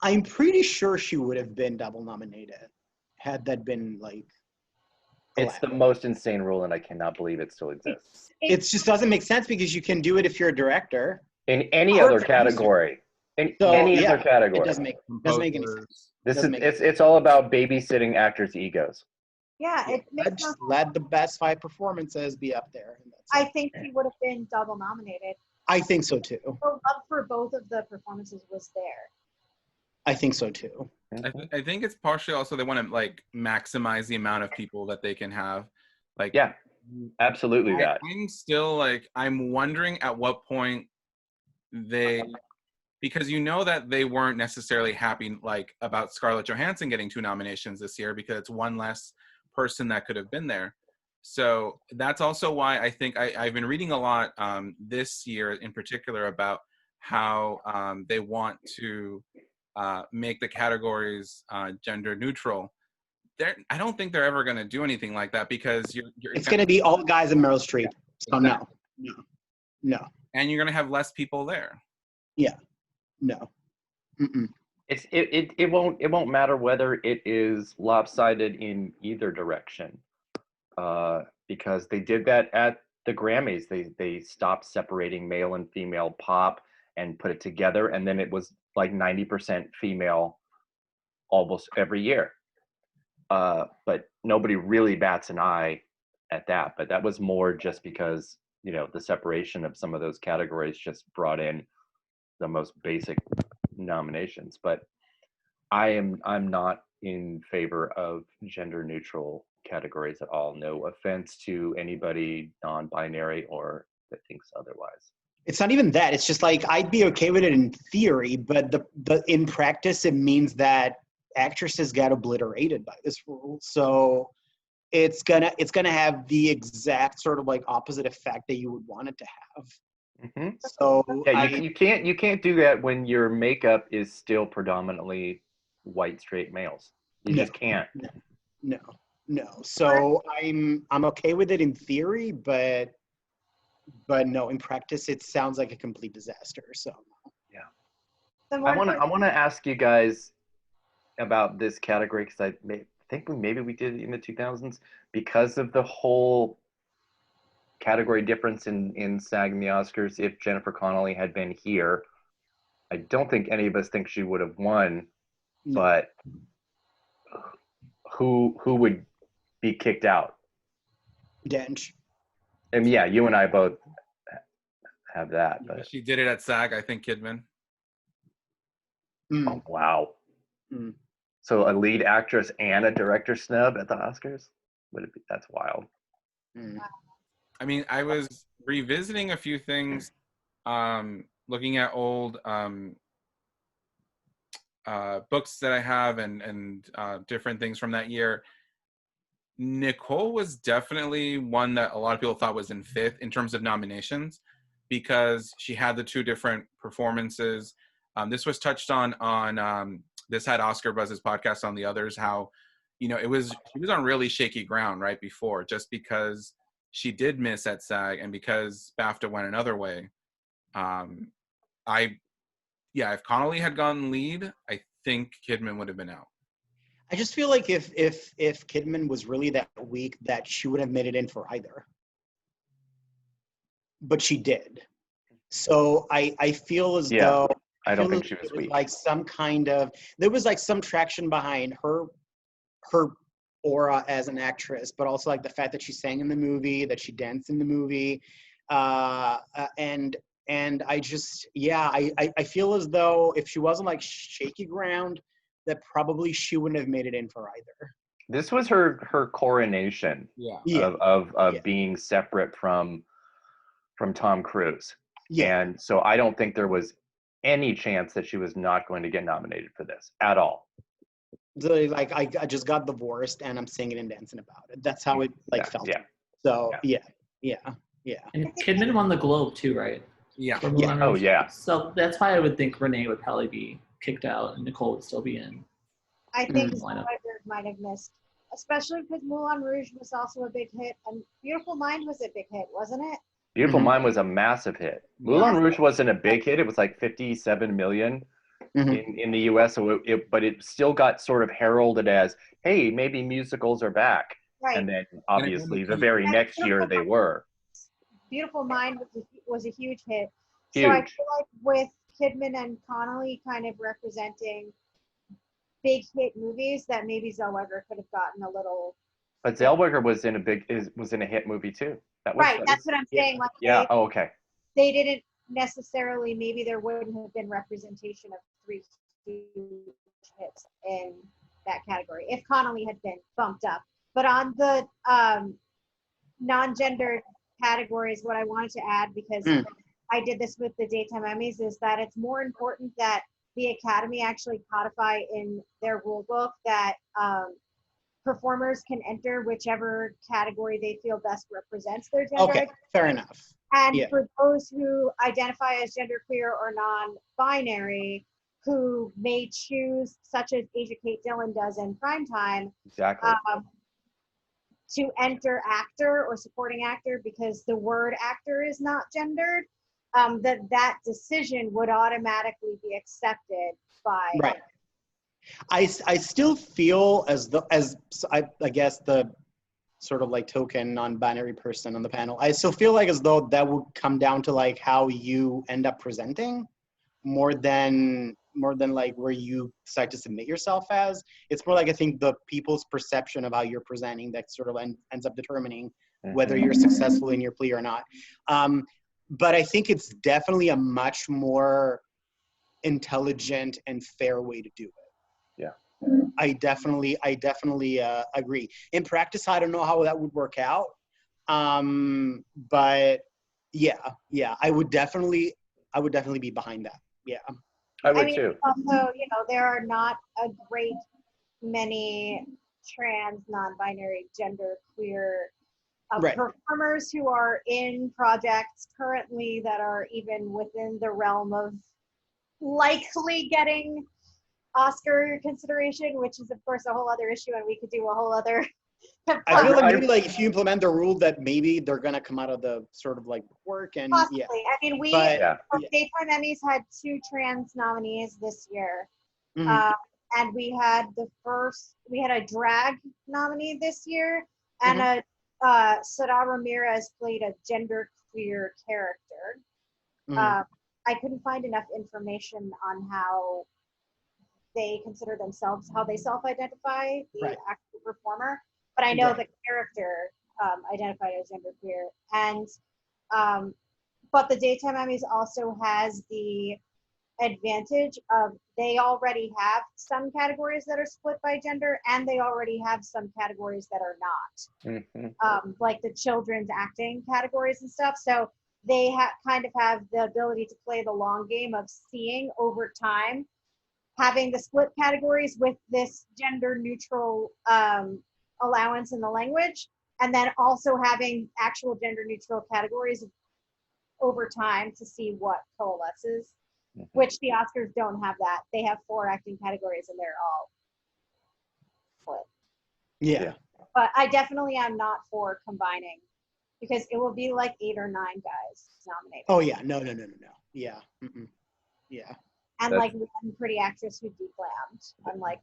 Speaker 4: I'm pretty sure she would have been double nominated had that been like.
Speaker 3: It's the most insane rule, and I cannot believe it still exists.
Speaker 4: It just doesn't make sense because you can do it if you're a director.
Speaker 3: In any other category. Other category.
Speaker 4: It doesn't make any sense.
Speaker 3: It's all about babysitting actors' egos.
Speaker 2: Yeah, it makes
Speaker 4: just let the best 5 performances be up there.
Speaker 2: I think she would have been double nominated.
Speaker 4: I think so too.
Speaker 2: The love for both of the performances was there.
Speaker 4: I think so too.
Speaker 1: I think it's partially also they want to like maximize the amount of people that they can have. Like,
Speaker 3: yeah, absolutely.
Speaker 1: I'm still like, I'm wondering at what point because you know that they weren't necessarily happy like about Scarlett Johansson getting 2 nominations this year because it's one less person that could have been there. So that's also why I think I've been reading a lot this year in particular about how they want to make the categories gender neutral. I don't think they're ever going to do anything like that because
Speaker 4: it's going to be all guys and Meryl Streep. So no.
Speaker 1: And you're going to have less people there.
Speaker 4: Yeah. No.
Speaker 3: It won't matter whether it is lopsided in either direction, because they did that at the Grammys. They stopped separating male and female pop and put it together, and then it was like 90% female almost every year. But nobody really bats an eye at that. But that was more just because, you know, the separation of some of those categories just brought in the most basic nominations. But I'm not in favor of gender neutral categories at all. No offense to anybody non-binary or that thinks otherwise.
Speaker 4: It's not even that. It's just like I'd be okay with it in theory, but the in practice it means that actresses got obliterated by this rule. So it's gonna have the exact sort of like opposite effect that you would want it to have. So
Speaker 3: yeah, you can't do that when your makeup is still predominantly white straight males. You just can't.
Speaker 4: No. So I'm okay with it in theory, but no, in practice it sounds like a complete disaster. So
Speaker 2: The
Speaker 3: I
Speaker 2: more
Speaker 3: want to ask you guys about this category because think maybe we did it in the 2000s because of the whole category difference in SAG and the Oscars. If Jennifer Connelly had been here, I don't think any of us think she would have won.
Speaker 4: No.
Speaker 3: But who would be kicked out?
Speaker 4: Dench.
Speaker 3: And yeah, you and I both have that. But
Speaker 1: she did it at SAG, I think Kidman.
Speaker 3: Oh, wow.
Speaker 4: Mm.
Speaker 3: So a lead actress and a director snub at the Oscars? Would it be? That's wild.
Speaker 4: Mm.
Speaker 1: I mean, I was revisiting a few things, looking at old books that I have and different things from that year. Nicole was definitely one that a lot of people thought was in fifth in terms of nominations because she had the two different performances. This was touched on This Had Oscar Buzz's podcast on The Others, how, she was on really shaky ground right before, just because she did miss at SAG and because BAFTA went another way. If Connelly had gone lead, I think Kidman would have been out.
Speaker 4: I just feel like if Kidman was really that weak, that she would have made it in for either. But she did. So I feel as though
Speaker 3: I don't think she was weak.
Speaker 4: Like there was like some traction behind her aura as an actress, but also like the fact that she sang in the movie, that she danced in the movie, and I just I feel as though if she wasn't like shaky ground, that probably she wouldn't have made it in for either.
Speaker 3: This was her coronation of being separate from Tom Cruise. Yeah. And so I don't think there was any chance that she was not going to get nominated for this at all.
Speaker 4: So, like I just got divorced and I'm singing and dancing about it. That's how it felt.
Speaker 3: Yeah.
Speaker 4: So yeah.
Speaker 5: And Kidman won the Globe too, right?
Speaker 1: Yeah.
Speaker 3: Oh yeah.
Speaker 5: So that's why I would think Renee would probably be kicked out and Nicole would still be in.
Speaker 2: I think Zoolander might have missed, especially because Moulin Rouge was also a big hit, and Beautiful Mind was a big hit, wasn't it?
Speaker 3: Beautiful Mind was a massive hit. Moulin Rouge wasn't a big hit. It was like 57 million in the U.S. So but it still got sort of heralded as, hey, maybe musicals are back. Right. And then obviously the very next year they were.
Speaker 2: Beautiful Mind was a huge hit.
Speaker 3: Huge.
Speaker 2: So I feel like with Kidman and Connelly kind of representing big hit movies, that maybe Zellweger could have gotten a little.
Speaker 3: But Zellweger was in a hit movie too.
Speaker 2: That's what I'm saying. Like
Speaker 3: okay.
Speaker 2: They didn't necessarily. Maybe there wouldn't have been representation of three huge hits in that category if Connelly had been bumped up. But on the non-gendered categories, what I wanted to add, because I did this with the Daytime Emmys, is that it's more important that the Academy actually codify in their rule book that performers can enter whichever category they feel best represents their gender.
Speaker 4: Okay, fair enough.
Speaker 2: And for those who identify as genderqueer or non-binary, who may choose, such as Asia Kate Dillon does in Primetime,
Speaker 3: exactly.
Speaker 2: To enter actor or supporting actor because the word actor is not gendered, that decision would automatically be accepted by.
Speaker 4: Right. I still feel I guess the sort of like token non-binary person on the panel, I still feel like as though that would come down to like how you end up presenting more than like where you decide to submit yourself as. It's more like I think the people's perception of how you're presenting that sort of ends up determining whether you're successful in your plea or not. But I think it's definitely a much more intelligent and fair way to do it.
Speaker 3: Yeah.
Speaker 4: I definitely agree. In practice, I don't know how that would work out. But yeah, I would definitely be behind that. Yeah.
Speaker 3: I would too.
Speaker 2: Also, there are not a great many trans, non-binary, genderqueer performers who are in projects currently that are even within the realm of likely getting Oscar consideration, which is of course a whole other issue, and we could do a whole other
Speaker 4: I feel like maybe like if you implement the rule that maybe they're gonna come out of the sort of like work and
Speaker 2: Possibly.
Speaker 4: yeah.
Speaker 2: I mean,
Speaker 4: But,
Speaker 2: Daytime Emmys had 2 trans nominees this year.
Speaker 4: Mhm.
Speaker 2: And we had a drag nominee this year, and Sara Ramirez played a genderqueer character. I couldn't find enough information on how they consider themselves, how they self-identify, the actual performer, but I know the character identified as genderqueer. And but the Daytime Emmys also has the advantage of they already have some categories that are split by gender, and they already have some categories that are not, like the children's acting categories and stuff. So they kind of have the ability to play the long game of seeing over time, having the split categories with this gender neutral allowance in the language, and then also having actual gender neutral categories over time to see what coalesces. Which the Oscars don't have that. They have 4 acting categories and they're all split.
Speaker 4: Yeah.
Speaker 2: But I definitely am not for combining, because it will be like 8 or 9 guys nominated.
Speaker 4: Oh yeah, no. Yeah. Yeah.
Speaker 2: And like one pretty actress who declammed. I'm like,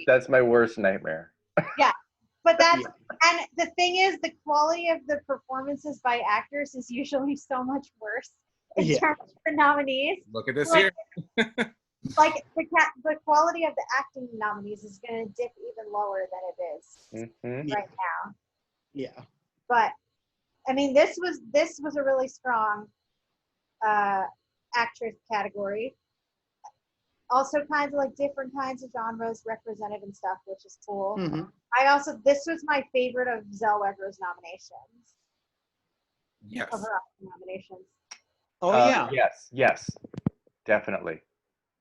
Speaker 3: that's my worst nightmare.
Speaker 2: Yeah. But and the thing is, the quality of the performances by actors is usually so much worse in terms of the nominees.
Speaker 1: Look at this here.
Speaker 2: Like the quality of the acting nominees is going to dip even lower than it is right now.
Speaker 4: Yeah.
Speaker 2: But I mean, this was a really strong actress category. Also, kinds of like different kinds of genres represented and stuff, which is cool. This was my favorite of Zellweger's nominations.
Speaker 1: Yes.
Speaker 2: Of her nominations.
Speaker 4: Oh yeah.
Speaker 3: Yes, definitely.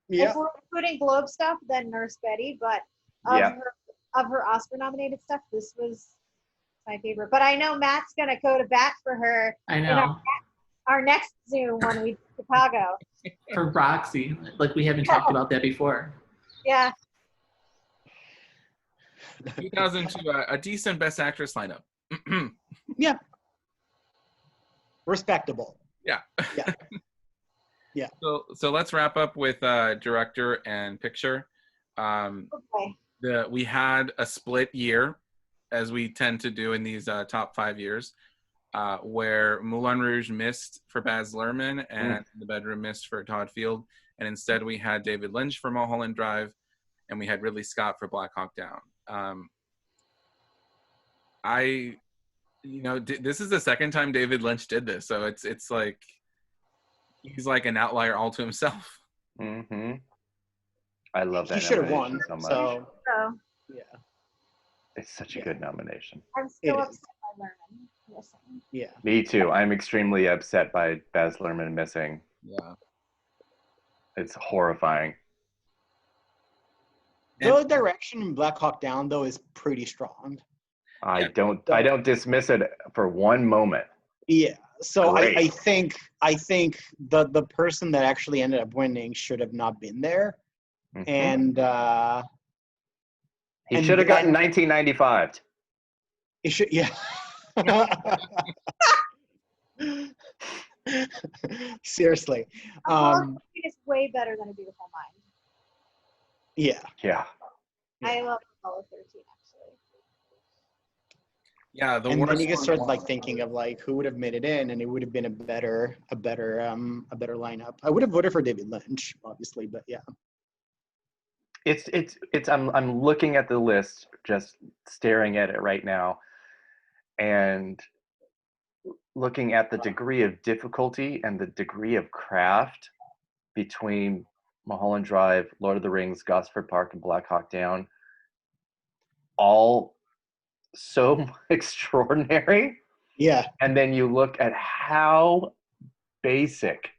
Speaker 2: Yeah. If we're including Globe stuff, then Nurse Betty, but of her Oscar nominated stuff, this was my favorite. But I know Matt's gonna go to bat for her.
Speaker 5: I know.
Speaker 2: Our next Zoom when we Chicago.
Speaker 5: For Roxy, like we haven't talked about that before.
Speaker 2: Yeah.
Speaker 1: 2002, a decent Best Actress lineup.
Speaker 4: Yeah. Respectable.
Speaker 1: Yeah.
Speaker 4: Yeah. Yeah.
Speaker 1: So let's wrap up with director and picture. We had a split year, as we tend to do in these top 5 years, where Moulin Rouge missed for Baz Luhrmann and The Bedroom missed for Todd Field, and instead we had David Lynch for Mulholland Drive, and we had Ridley Scott for Black Hawk Down. This is the second time David Lynch did this, so it's like he's like an outlier all to himself.
Speaker 3: I love that.
Speaker 4: He should have
Speaker 3: nomination
Speaker 4: won.
Speaker 3: so much.
Speaker 2: So
Speaker 4: Yeah.
Speaker 3: It's such a good nomination.
Speaker 2: I'm still upset by Luhrmann missing.
Speaker 4: Yeah.
Speaker 3: Me too. I'm extremely upset by Baz Luhrmann missing.
Speaker 1: Yeah.
Speaker 3: It's horrifying.
Speaker 4: The direction in Black Hawk Down though is pretty strong.
Speaker 3: I don't dismiss it for one moment.
Speaker 4: Yeah. So I think the person that actually ended up winning should have not been there. And
Speaker 3: he should have gotten 1995.
Speaker 4: It should, yeah. Seriously.
Speaker 2: It's way better than A Beautiful Mind.
Speaker 4: Yeah.
Speaker 3: Yeah.
Speaker 2: I love Apollo 13 actually.
Speaker 1: Yeah,
Speaker 4: and then you can start like thinking of like who would have made it in, and it would have been a better lineup. I would have voted for David Lynch, obviously, but yeah.
Speaker 3: It's I'm looking at the list, just staring at it right now, and looking at the degree of difficulty and the degree of craft between Mulholland Drive, Lord of the Rings, Gosford Park, and Black Hawk Down, all so extraordinary.
Speaker 4: Yeah.
Speaker 3: And then you look at how basic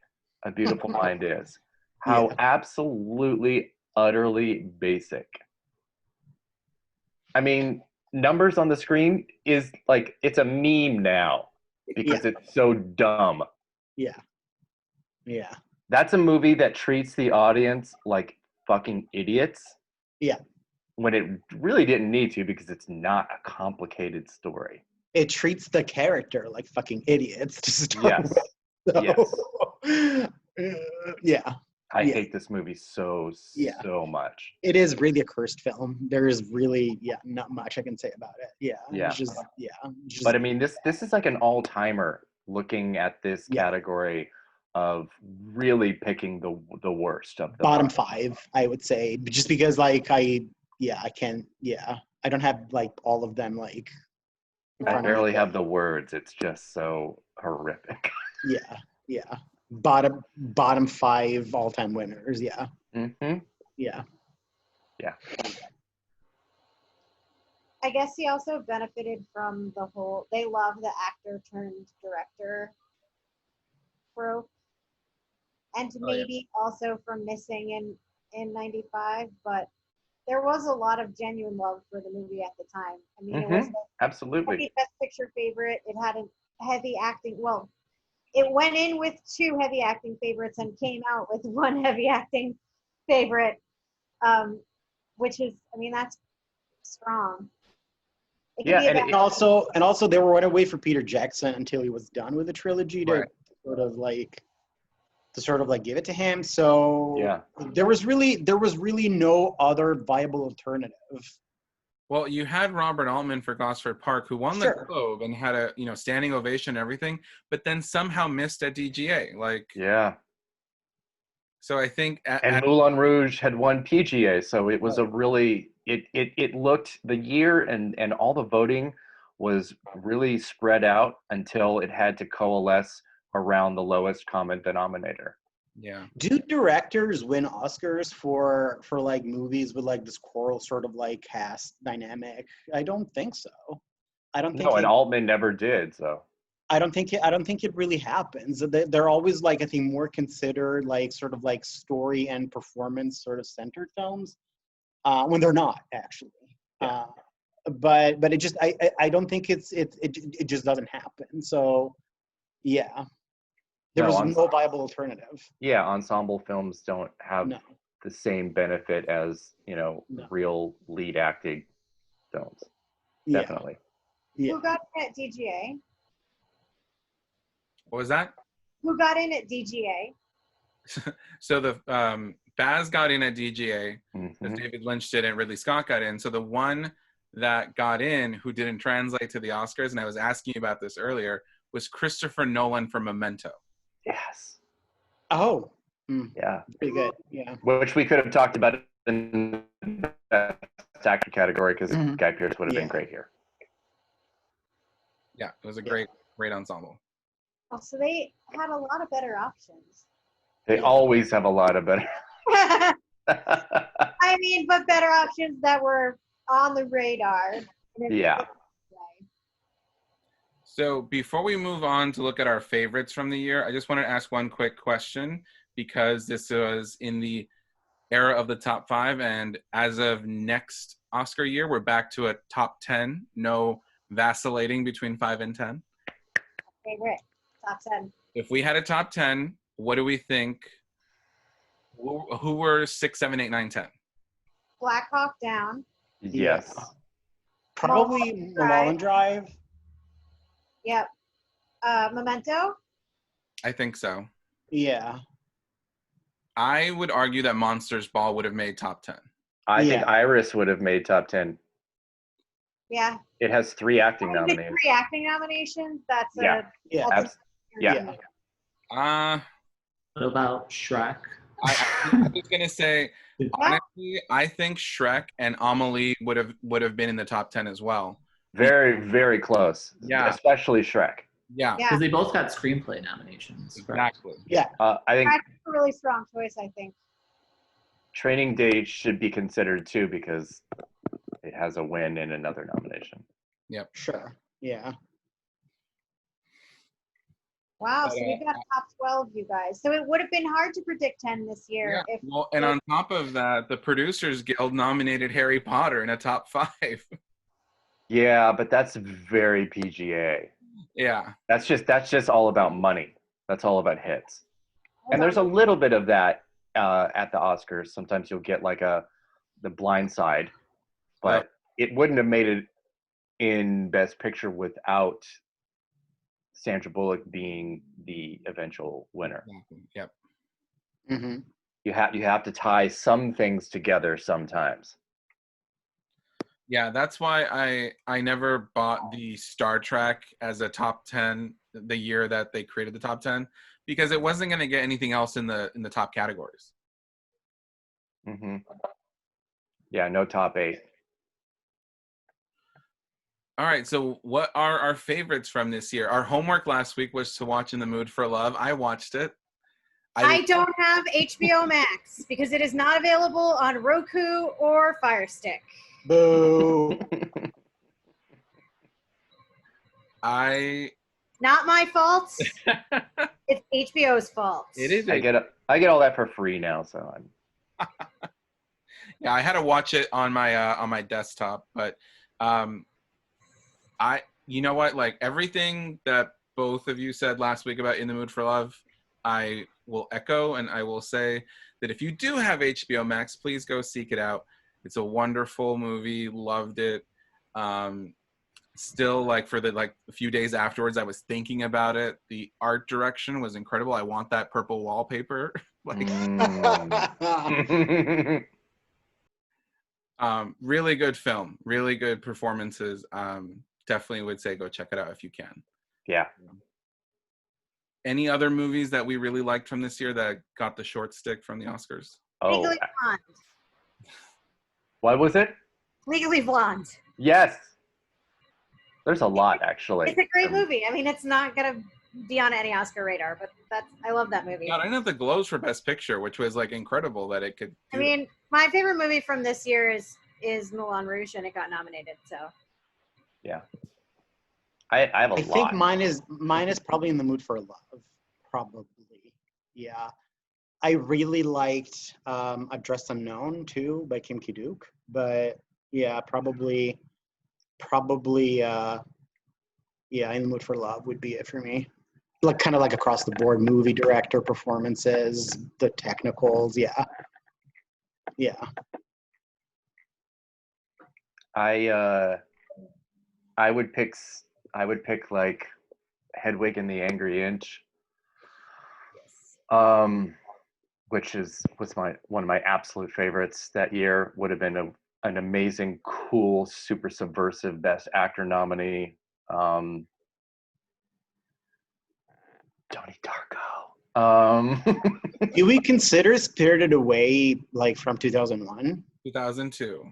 Speaker 3: A Beautiful Mind is. How absolutely, utterly basic. I mean, numbers on the screen is like, it's a meme now because it's so dumb.
Speaker 4: Yeah. Yeah.
Speaker 3: That's a movie that treats the audience like fucking idiots.
Speaker 4: Yeah.
Speaker 3: when it really didn't need to, because it's not a complicated story.
Speaker 4: It treats the character like fucking idiots to start
Speaker 3: Yes.
Speaker 4: with. So, yeah.
Speaker 3: I hate this movie so much.
Speaker 4: It is really a cursed film. There is really, not much I can say about it. Yeah.
Speaker 3: Yeah.
Speaker 4: It's just,
Speaker 3: But I mean, this is like an all-timer looking at this category of really picking the worst of the
Speaker 4: bottom 5, I would say, just because like I don't have like all of them like.
Speaker 3: I barely have the words. It's just so horrific.
Speaker 4: Yeah. Bottom 5 all-time winners. Yeah.
Speaker 3: Mm-hmm.
Speaker 4: Yeah.
Speaker 2: I guess he also benefited from the whole. They love the actor turned director trope, and maybe also from missing in '95, but there was a lot of genuine love for the movie at the time. I mean, it was
Speaker 3: absolutely
Speaker 2: Best Picture favorite. It had a heavy acting. Well, it went in with 2 heavy acting favorites and came out with 1 heavy acting favorite, which is, I mean, that's strong.
Speaker 4: And also they were running away for Peter Jackson until he was done with the trilogy to sort of like give it to him. So there was really no other viable alternative.
Speaker 1: Well, you had Robert Altman for Gosford Park, who won the Globe and had a standing ovation and everything, but then somehow missed at DGA. So I think
Speaker 3: and Moulin Rouge had won PGA, so it was a really it looked, the year and all the voting was really spread out until it had to coalesce around the lowest common denominator.
Speaker 1: Yeah.
Speaker 4: Do directors win Oscars for like movies with like this choral sort of like cast dynamic? I don't think so. And
Speaker 3: Altman never did, so.
Speaker 4: I don't think it really happens. They're always like, I think, more considered like sort of like story and performance sort of centered films, when they're not actually. But it just I don't think it just doesn't happen. So yeah, there was no viable alternative.
Speaker 3: Yeah, ensemble films don't have the same benefit as real lead acting films. Definitely.
Speaker 2: Yeah. Who got in at DGA?
Speaker 1: What was that?
Speaker 2: Who got in at DGA?
Speaker 1: So the Baz got in at DGA, because David Lynch did and Ridley Scott got in. So the one that got in who didn't translate to the Oscars, and I was asking you about this earlier, was Christopher Nolan for Memento.
Speaker 3: Yes.
Speaker 4: Oh.
Speaker 3: Yeah.
Speaker 4: Pretty good. Yeah.
Speaker 3: Which we could have talked about in the best actor category, because Guy Pearce would have been great here.
Speaker 1: Yeah, it was a great ensemble.
Speaker 2: Oh, so they had a lot of better options.
Speaker 3: They always have a lot of better.
Speaker 2: I mean, but better options that were on the radar.
Speaker 3: Yeah.
Speaker 1: So before we move on to look at our favorites from the year, I just want to ask one quick question, because this was in the era of the top 5, and as of next Oscar year, we're back to a top 10. No vacillating between 5 and 10.
Speaker 2: Favorite. Top 10.
Speaker 1: If we had a top 10, what do we think? Who were 6, 7, 8, 9, 10?
Speaker 2: Black Hawk Down.
Speaker 3: Yes.
Speaker 4: Probably Mulholland Drive.
Speaker 2: Yep. Memento.
Speaker 1: I think so.
Speaker 4: Yeah.
Speaker 3: I
Speaker 1: would argue that Monsters Ball would have made top 10.
Speaker 3: I think Iris would have made top 10.
Speaker 2: Yeah.
Speaker 3: It has 3 acting nominations.
Speaker 2: 3 acting nominations? That's
Speaker 5: what about Shrek?
Speaker 1: I was gonna say, honestly, I think Shrek and Amelie would have been in the top 10 as well.
Speaker 3: Very, very close.
Speaker 1: Yeah.
Speaker 3: Especially Shrek.
Speaker 1: Yeah.
Speaker 5: Because they both got screenplay nominations.
Speaker 1: Exactly.
Speaker 4: Yeah.
Speaker 3: I think
Speaker 2: Shrek's a really strong choice, I think.
Speaker 3: Training Day should be considered too, because it has a win and another nomination.
Speaker 1: Yep.
Speaker 4: Sure. Yeah.
Speaker 2: Wow, so we've got top 12, you guys. So it would have been hard to predict 10 this year.
Speaker 1: Yeah. And on top of that, the Producers Guild nominated Harry Potter in a top 5.
Speaker 3: Yeah, but that's very PGA.
Speaker 1: Yeah.
Speaker 3: That's just all about money. That's all about hits. And there's a little bit of that at the Oscars. Sometimes you'll get like The Blind Side, but it wouldn't have made it in Best Picture without Sandra Bullock being the eventual winner.
Speaker 1: Yep.
Speaker 4: Mm-hmm.
Speaker 3: You have to tie some things together sometimes.
Speaker 1: Yeah, that's why I never bought the Star Trek as a top 10 the year that they created the top 10, because it wasn't going to get anything else in the top categories.
Speaker 3: Mm-hmm. Yeah, no top 8.
Speaker 1: All right, so what are our favorites from this year? Our homework last week was to watch In the Mood for Love. I watched it.
Speaker 2: I don't have HBO Max because it is not available on Roku or Fire Stick.
Speaker 4: Boo.
Speaker 2: Not my fault. It's HBO's fault.
Speaker 1: It is.
Speaker 3: I get all that for free now, so I'm.
Speaker 1: Yeah, I had to watch it on my desktop, but you know what? Like everything that both of you said last week about In the Mood for Love, I will echo, and I will say that if you do have HBO Max, please go seek it out. It's a wonderful movie. Loved it. Still, like for the a few days afterwards, I was thinking about it. The art direction was incredible. I want that purple wallpaper. Really good film. Really good performances. Definitely would say go check it out if you can.
Speaker 3: Yeah.
Speaker 1: Any other movies that we really liked from this year that got the short stick from the Oscars?
Speaker 2: Legally Blonde.
Speaker 3: What was it?
Speaker 2: Legally Blonde.
Speaker 3: Yes. There's a lot, actually.
Speaker 2: It's a great movie. I mean, it's not gonna be on any Oscar radar, but I love that movie.
Speaker 1: God, I didn't have the Globes for Best Picture, which was incredible that it could.
Speaker 2: I mean, my favorite movie from this year is Moulin Rouge, and it got nominated. So.
Speaker 3: Yeah. I have a lot.
Speaker 4: I think mine is probably In the Mood for Love. Probably. Yeah. I really liked A Dress Unknown too by Kim Ki-duk, but yeah, probably In the Mood for Love would be it for me. Like kind of like across the board, movie director, performances, the technicals, yeah.
Speaker 3: I would pick like Hedwig and the Angry Inch. Which was one of my absolute favorites that year. Would have been an amazing, cool, super subversive Best Actor nominee. Donnie Darko.
Speaker 4: Do we consider Spirited Away from 2001?
Speaker 1: 2002.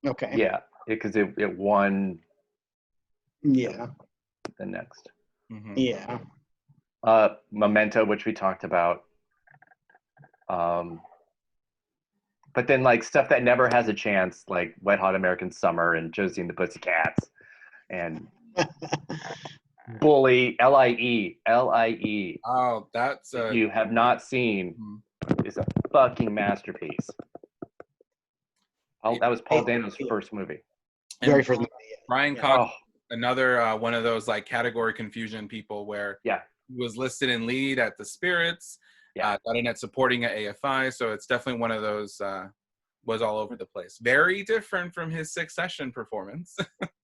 Speaker 4: Okay.
Speaker 3: Yeah, because it won.
Speaker 4: Yeah.
Speaker 3: The next.
Speaker 1: Mm-hmm.
Speaker 4: Yeah.
Speaker 3: Memento, which we talked about. But then stuff that never has a chance, like Wet Hot American Summer and Josie and the Pussycats and Bully, L.I.E.
Speaker 1: Oh, that's
Speaker 3: you have not seen is a fucking masterpiece. That was Paul Dano's first movie.
Speaker 4: Very first movie.
Speaker 1: Brian Cox, another one of those category confusion people where he was listed in lead at the Spirits. Got in at supporting at AFI, so it's definitely one of those was all over the place. Very different from his Succession performance.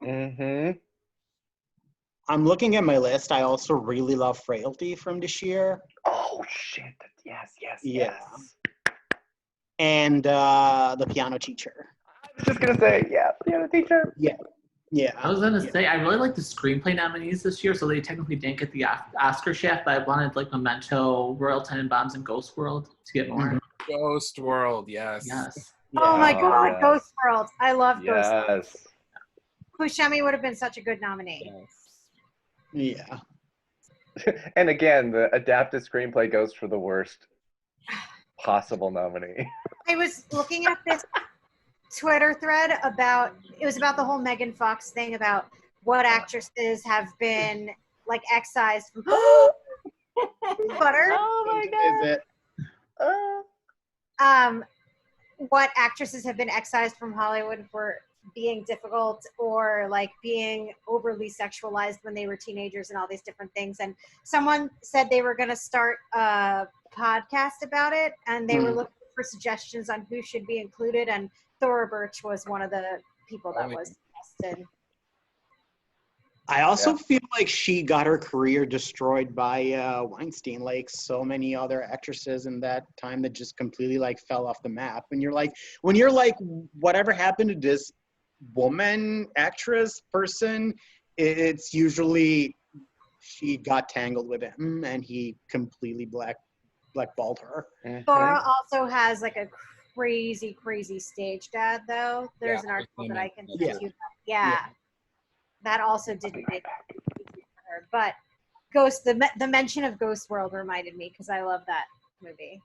Speaker 3: Mm-hmm.
Speaker 4: I'm looking at my list. I also really love Frailty from this year.
Speaker 3: Oh shit! Yes.
Speaker 4: And The Piano Teacher.
Speaker 3: I was just gonna say, Piano Teacher.
Speaker 4: Yeah.
Speaker 5: I was gonna say I really like the screenplay nominees this year, so they technically didn't get the Oscar shift, but I wanted Memento, Royal Tenenbaums, and Ghost World to get more.
Speaker 1: Ghost World, yes.
Speaker 2: Oh my God, Ghost World! I love Ghost World.
Speaker 3: Yes.
Speaker 2: Buscemi would have been such a good nominee.
Speaker 4: Yeah.
Speaker 3: And again, the adapted screenplay goes for the worst possible nominee.
Speaker 2: I was looking at this Twitter thread about the whole Megan Fox thing about what actresses have been excised from Butter.
Speaker 4: Oh my God.
Speaker 2: What actresses have been excised from Hollywood for being difficult or being overly sexualized when they were teenagers and all these different things. And someone said they were going to start a podcast about it, and they were looking for suggestions on who should be included. And Thora Birch was one of the people that was tested.
Speaker 4: I also feel like she got her career destroyed by Weinstein, like so many other actresses in that time that just completely like fell off the map. And when you're like, whatever happened to this woman, actress, person, it's usually she got tangled with him and he completely blackballed her.
Speaker 2: Thora also has like a crazy stage dad though. There's an article that I can send you. Yeah. That also didn't make it easy for her. But the mention of Ghost World reminded me because I love that movie.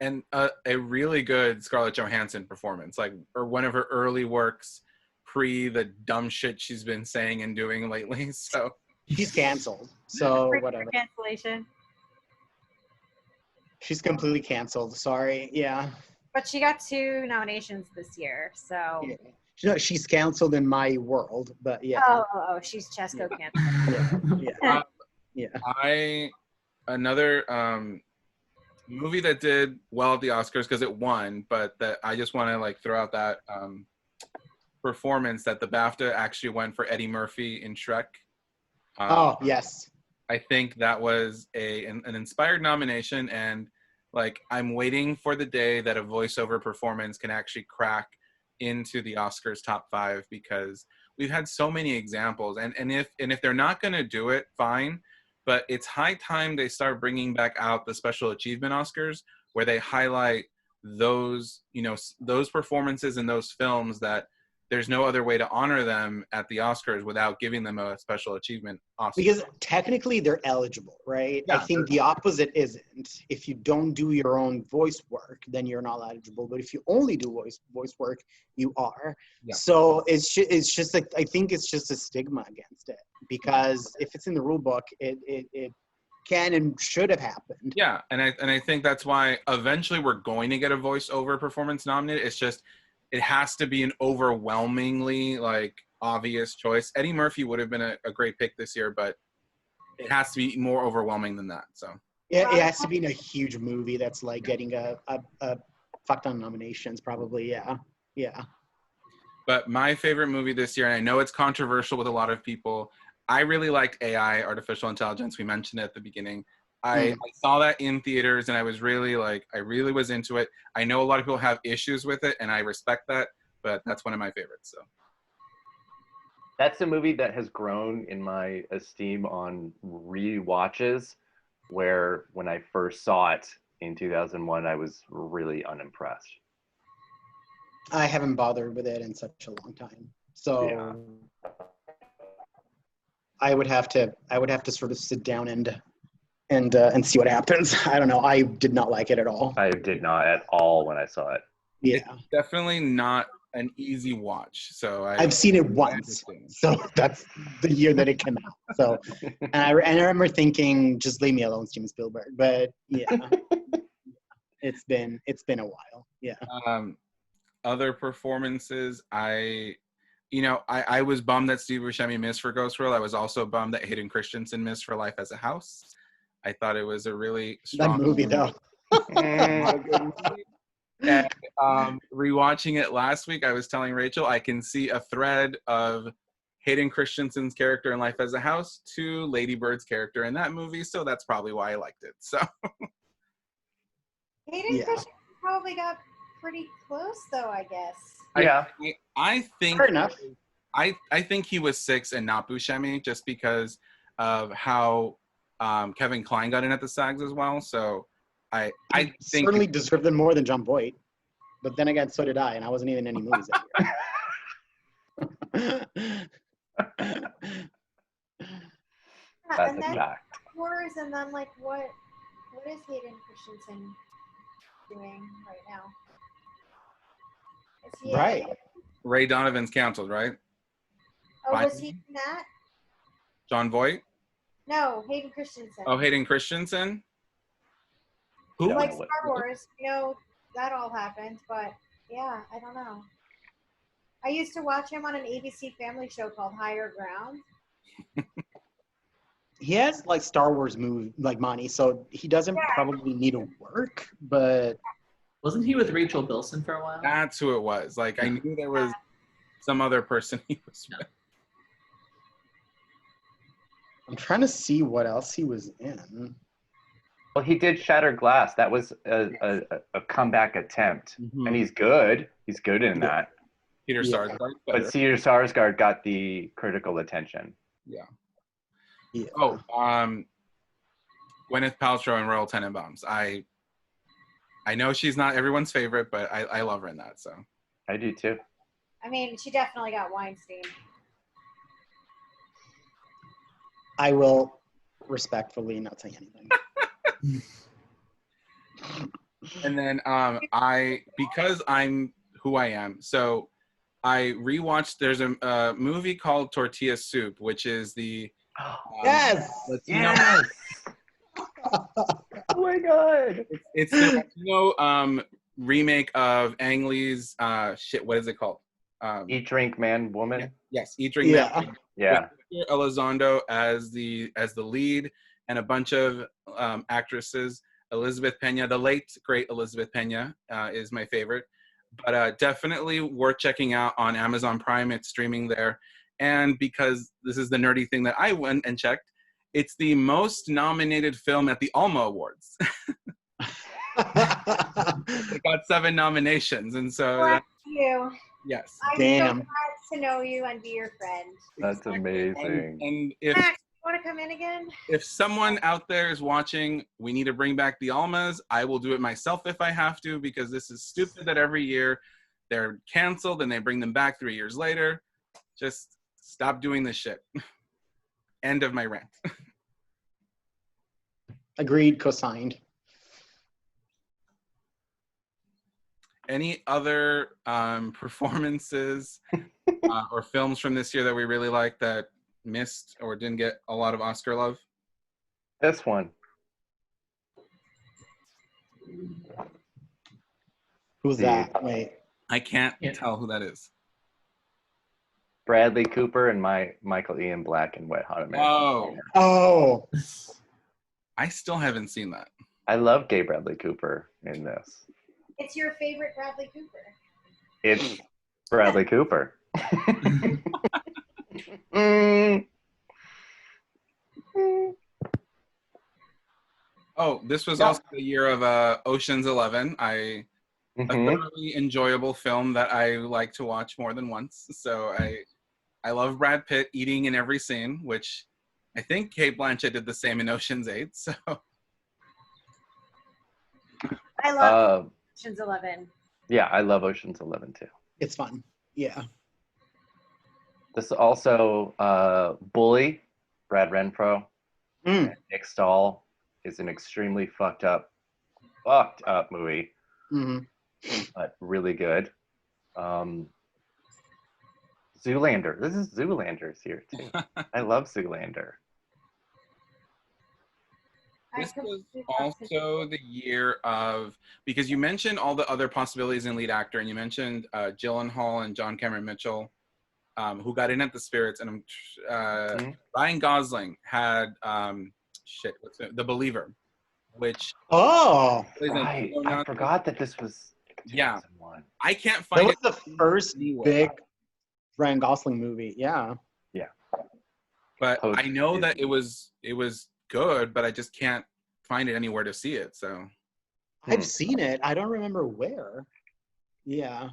Speaker 1: And a really good Scarlett Johansson performance, like or one of her early works pre the dumb shit she's been saying and doing lately. So
Speaker 4: she's canceled. So whatever.
Speaker 2: Cancellation.
Speaker 4: She's completely canceled. Sorry. Yeah.
Speaker 2: But she got 2 nominations this year. So.
Speaker 4: Yeah. No, she's canceled in my world, but yeah.
Speaker 2: Oh, she's Cesco canceled.
Speaker 1: Yeah. Another movie that did well at the Oscars because it won, but that I just want to like throw out that performance that the BAFTA actually went for Eddie Murphy in Shrek.
Speaker 4: Yes.
Speaker 1: I think that was an inspired nomination, and like I'm waiting for the day that a voiceover performance can actually crack into the Oscars top 5 because we've had so many examples, and if they're not going to do it, fine, but it's high time they start bringing back out the special achievement Oscars where they highlight those performances in those films that there's no other way to honor them at the Oscars without giving them a special achievement Oscar. Because
Speaker 4: technically they're eligible, right?
Speaker 1: Yeah,
Speaker 4: I think the opposite isn't. If you don't do your own voice work, then you're not eligible. But if you only do voice work, you are. Yeah. So it's just like, I think it's just a stigma against it because if it's in the rule book, it can and should have happened.
Speaker 1: Yeah, and I think that's why eventually we're going to get a voiceover performance nominated. It's just it has to be an overwhelmingly like obvious choice. Eddie Murphy would have been a great pick this year, but it has to be more overwhelming than that. So
Speaker 4: yeah, it has to be in a huge movie that's like getting a fuck ton of nominations, probably. Yeah. But
Speaker 1: my favorite movie this year, and I know it's controversial with a lot of people, I really liked AI, artificial intelligence. We mentioned it at the beginning. I saw that in theaters and I really was into it. I know a lot of people have issues with it and I respect that, but that's one of my favorites. So
Speaker 3: that's a movie that has grown in my esteem on rewatches, where when I first saw it in 2001, I was really unimpressed.
Speaker 4: I haven't bothered with it in such a long time. So I would have to sort of sit down and see what happens. I don't know. I did not like it at all.
Speaker 3: I did not at all when I saw it.
Speaker 4: Yeah.
Speaker 1: It's definitely not an easy watch. So
Speaker 4: I've seen it once. So that's the year that it came out. So and I remember thinking, just leave me alone, Steven Spielberg. But yeah. it's been a while. Yeah.
Speaker 1: Other performances, I was bummed that Steve Buscemi missed for Ghost World. I was also bummed that Hayden Christensen missed for Life as a House. I thought it was a really strong
Speaker 4: movie, though.
Speaker 1: And rewatching it last week, I was telling Rachel I can see a thread of Hayden Christensen's character in Life as a House to Lady Bird's character in that movie, so that's probably why I liked it. So
Speaker 2: Hayden Christensen probably got pretty close, though, I guess.
Speaker 3: Yeah,
Speaker 1: I think
Speaker 4: fair enough.
Speaker 1: I think he was 6 and not Buscemi just because of how Kevin Kline got in at the SAGs as well. So I think
Speaker 4: certainly deserved them more than John Voight. But then again, so did I, and I wasn't even in any movies that year.
Speaker 3: That's a fact.
Speaker 2: Wars, and then like what is Hayden Christensen doing right now? Is he
Speaker 4: right.
Speaker 1: Ray Donovan's canceled, right?
Speaker 2: Oh, was he in that?
Speaker 1: John Voight?
Speaker 2: No, Hayden Christensen.
Speaker 1: Oh, Hayden Christensen? Who?
Speaker 2: Like Star Wars, that all happened, but yeah, I don't know. I used to watch him on an ABC family show called Higher Ground.
Speaker 4: He has like Star Wars movie like money, so he doesn't probably need to work, but
Speaker 5: Wasn't he with Rachel Bilson for a while?
Speaker 1: That's who it was. Like, I knew there was some other person he was with.
Speaker 4: I'm trying to see what else he was in.
Speaker 3: Well, he did Shatter Glass. That was a comeback attempt, and he's good. He's good in that.
Speaker 1: Peter Sarsgaard.
Speaker 3: But Peter Sarsgaard got the critical attention.
Speaker 1: Yeah.
Speaker 4: Yeah.
Speaker 1: Oh, Gwyneth Paltrow and Royal Tenenbaums. I know she's not everyone's favorite, but I love her in that. So
Speaker 3: I do too.
Speaker 2: I mean, she definitely got Weinstein.
Speaker 4: I will respectfully not say anything.
Speaker 1: And then because I'm who I am, so I rewatched. There's a movie called Tortilla Soup, which is the
Speaker 4: Yes.
Speaker 1: Latino.
Speaker 3: Yes. Oh my god!
Speaker 1: It's the Latino remake of Ang Lee's what is it called?
Speaker 3: Eat, Drink, Man, Woman.
Speaker 1: Yes, Eat, Drink, Man.
Speaker 3: Yeah.
Speaker 1: With Elizondo as the lead, and a bunch of actresses. Elizabeth Pena, the late great Elizabeth Pena, is my favorite, but definitely worth checking out on Amazon Prime. It's streaming there, and because this is the nerdy thing that I went and checked, it's the most nominated film at the Alma Awards. It got 7 nominations, and so
Speaker 2: Thank you.
Speaker 1: yes.
Speaker 2: I'm
Speaker 4: Damn.
Speaker 2: so glad to know you and be your friend.
Speaker 3: That's amazing.
Speaker 1: And if
Speaker 2: Max, you want to come in again?
Speaker 1: if someone out there is watching, we need to bring back the Almas. I will do it myself if I have to, because this is stupid that every year they're canceled and they bring them back 3 years later. Just stop doing this shit. End of my rant.
Speaker 4: Agreed, co-signed.
Speaker 1: Any other performances or films from this year that we really liked that missed or didn't get a lot of Oscar love?
Speaker 3: This one.
Speaker 4: Who's that? Wait.
Speaker 1: I can't tell who that is.
Speaker 3: Bradley Cooper and Michael Ian Black in Wet Hot American.
Speaker 4: Oh.
Speaker 1: I still haven't seen that.
Speaker 3: I love gay Bradley Cooper in this.
Speaker 2: It's your favorite Bradley Cooper.
Speaker 3: It's Bradley Cooper.
Speaker 1: Oh, this was also the year of Ocean's 11. A thoroughly enjoyable film that I like to watch more than once. So I love Brad Pitt eating in every scene, which I think Cate Blanchett did the same in Ocean's 8. So
Speaker 2: I love Ocean's 11.
Speaker 3: Yeah, I love Ocean's 11 too.
Speaker 4: It's fun. Yeah.
Speaker 3: This is also Bully, Brad Renfro, and Nick Stahl is an extremely fucked up movie, but really good. Zoolander. This is Zoolander's here too. I love Zoolander.
Speaker 1: This was also the year of, because you mentioned all the other possibilities in lead actor, and you mentioned Gyllenhaal and John Cameron Mitchell, who got in at the Spirits, and Ryan Gosling had The Believer, which
Speaker 3: right. I forgot that this was 2001.
Speaker 1: I can't find
Speaker 4: it. That was the first big Ryan Gosling movie. Yeah.
Speaker 1: But I know that it was good, but I just can't find it anywhere to see it. So
Speaker 4: I've seen it. I don't remember where. Yeah.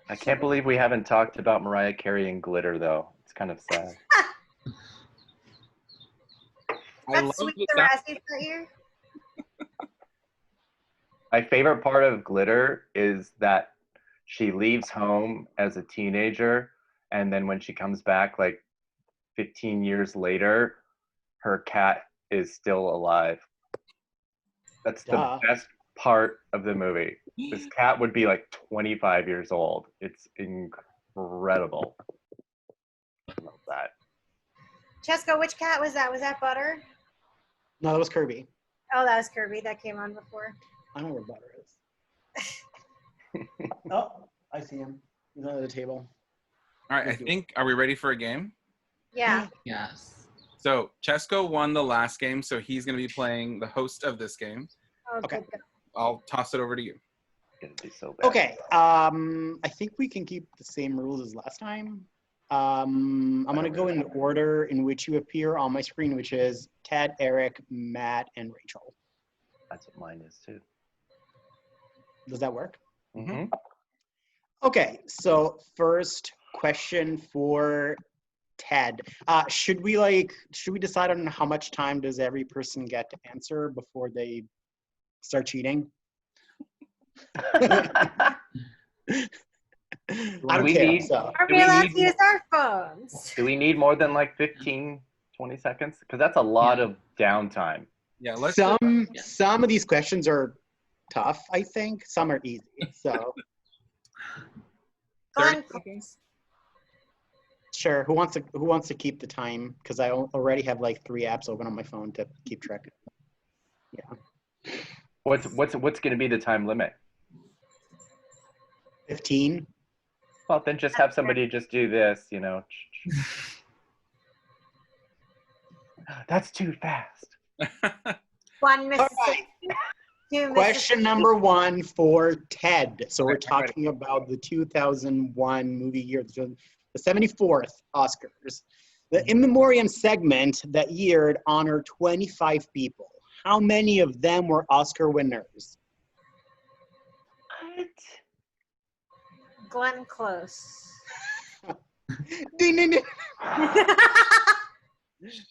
Speaker 3: I can't believe we haven't talked about Mariah Carey and Glitter, though. It's kind of sad.
Speaker 2: That's sweet the Razzies that year.
Speaker 3: My favorite part of Glitter is that she leaves home as a teenager, and then when she comes back, like 15 years later, her cat is still alive. That's the best part of the movie. This cat would be like 25 years old. It's incredible. I love that.
Speaker 2: Cesco, which cat was that? Was that Butter?
Speaker 4: No, that was Kirby.
Speaker 2: Oh, that was Kirby. That came on before.
Speaker 4: I don't know where Butter is. Oh, I see him. He's under the table.
Speaker 1: All right, are we ready for a game?
Speaker 2: Yeah.
Speaker 5: Yes.
Speaker 1: So Cesco won the last game, so he's going to be playing the host of this game.
Speaker 4: Okay.
Speaker 2: Good.
Speaker 1: I'll toss it over to you.
Speaker 3: It's gonna be so bad.
Speaker 4: Okay. I think we can keep the same rules as last time. I'm gonna go in the order in which you appear on my screen, which is Ted, Erik, Matt, and Rachel.
Speaker 3: That's what mine is too.
Speaker 4: Does that work?
Speaker 3: Mm-hmm.
Speaker 4: Okay, so first question for Ted. Should we decide on how much time does every person get to answer before they start cheating? I don't care. So.
Speaker 2: Are we allowed to use our phones?
Speaker 3: Do we need more than like 15, 20 seconds? Because that's a lot of downtime.
Speaker 1: Yeah, let's
Speaker 4: some of these questions are tough, I think. Some are easy. So
Speaker 1: 30 seconds.
Speaker 4: Sure. Who wants to keep the time? Because I already have like 3 apps open on my phone to keep track. Yeah.
Speaker 3: What's going to be the time limit?
Speaker 4: 15.
Speaker 3: Well, then just have somebody just do this, you know. That's too fast.
Speaker 2: 1 Mississippi.
Speaker 4: Right.
Speaker 2: 2
Speaker 4: Question number 1 for Ted. So we're talking about the 2001 movie year, the 74th Oscars. The In Memoriam segment that year honored 25 people. How many of them were Oscar winners?
Speaker 3: What?
Speaker 2: Glenn Close.
Speaker 4: Ding, ding, ding.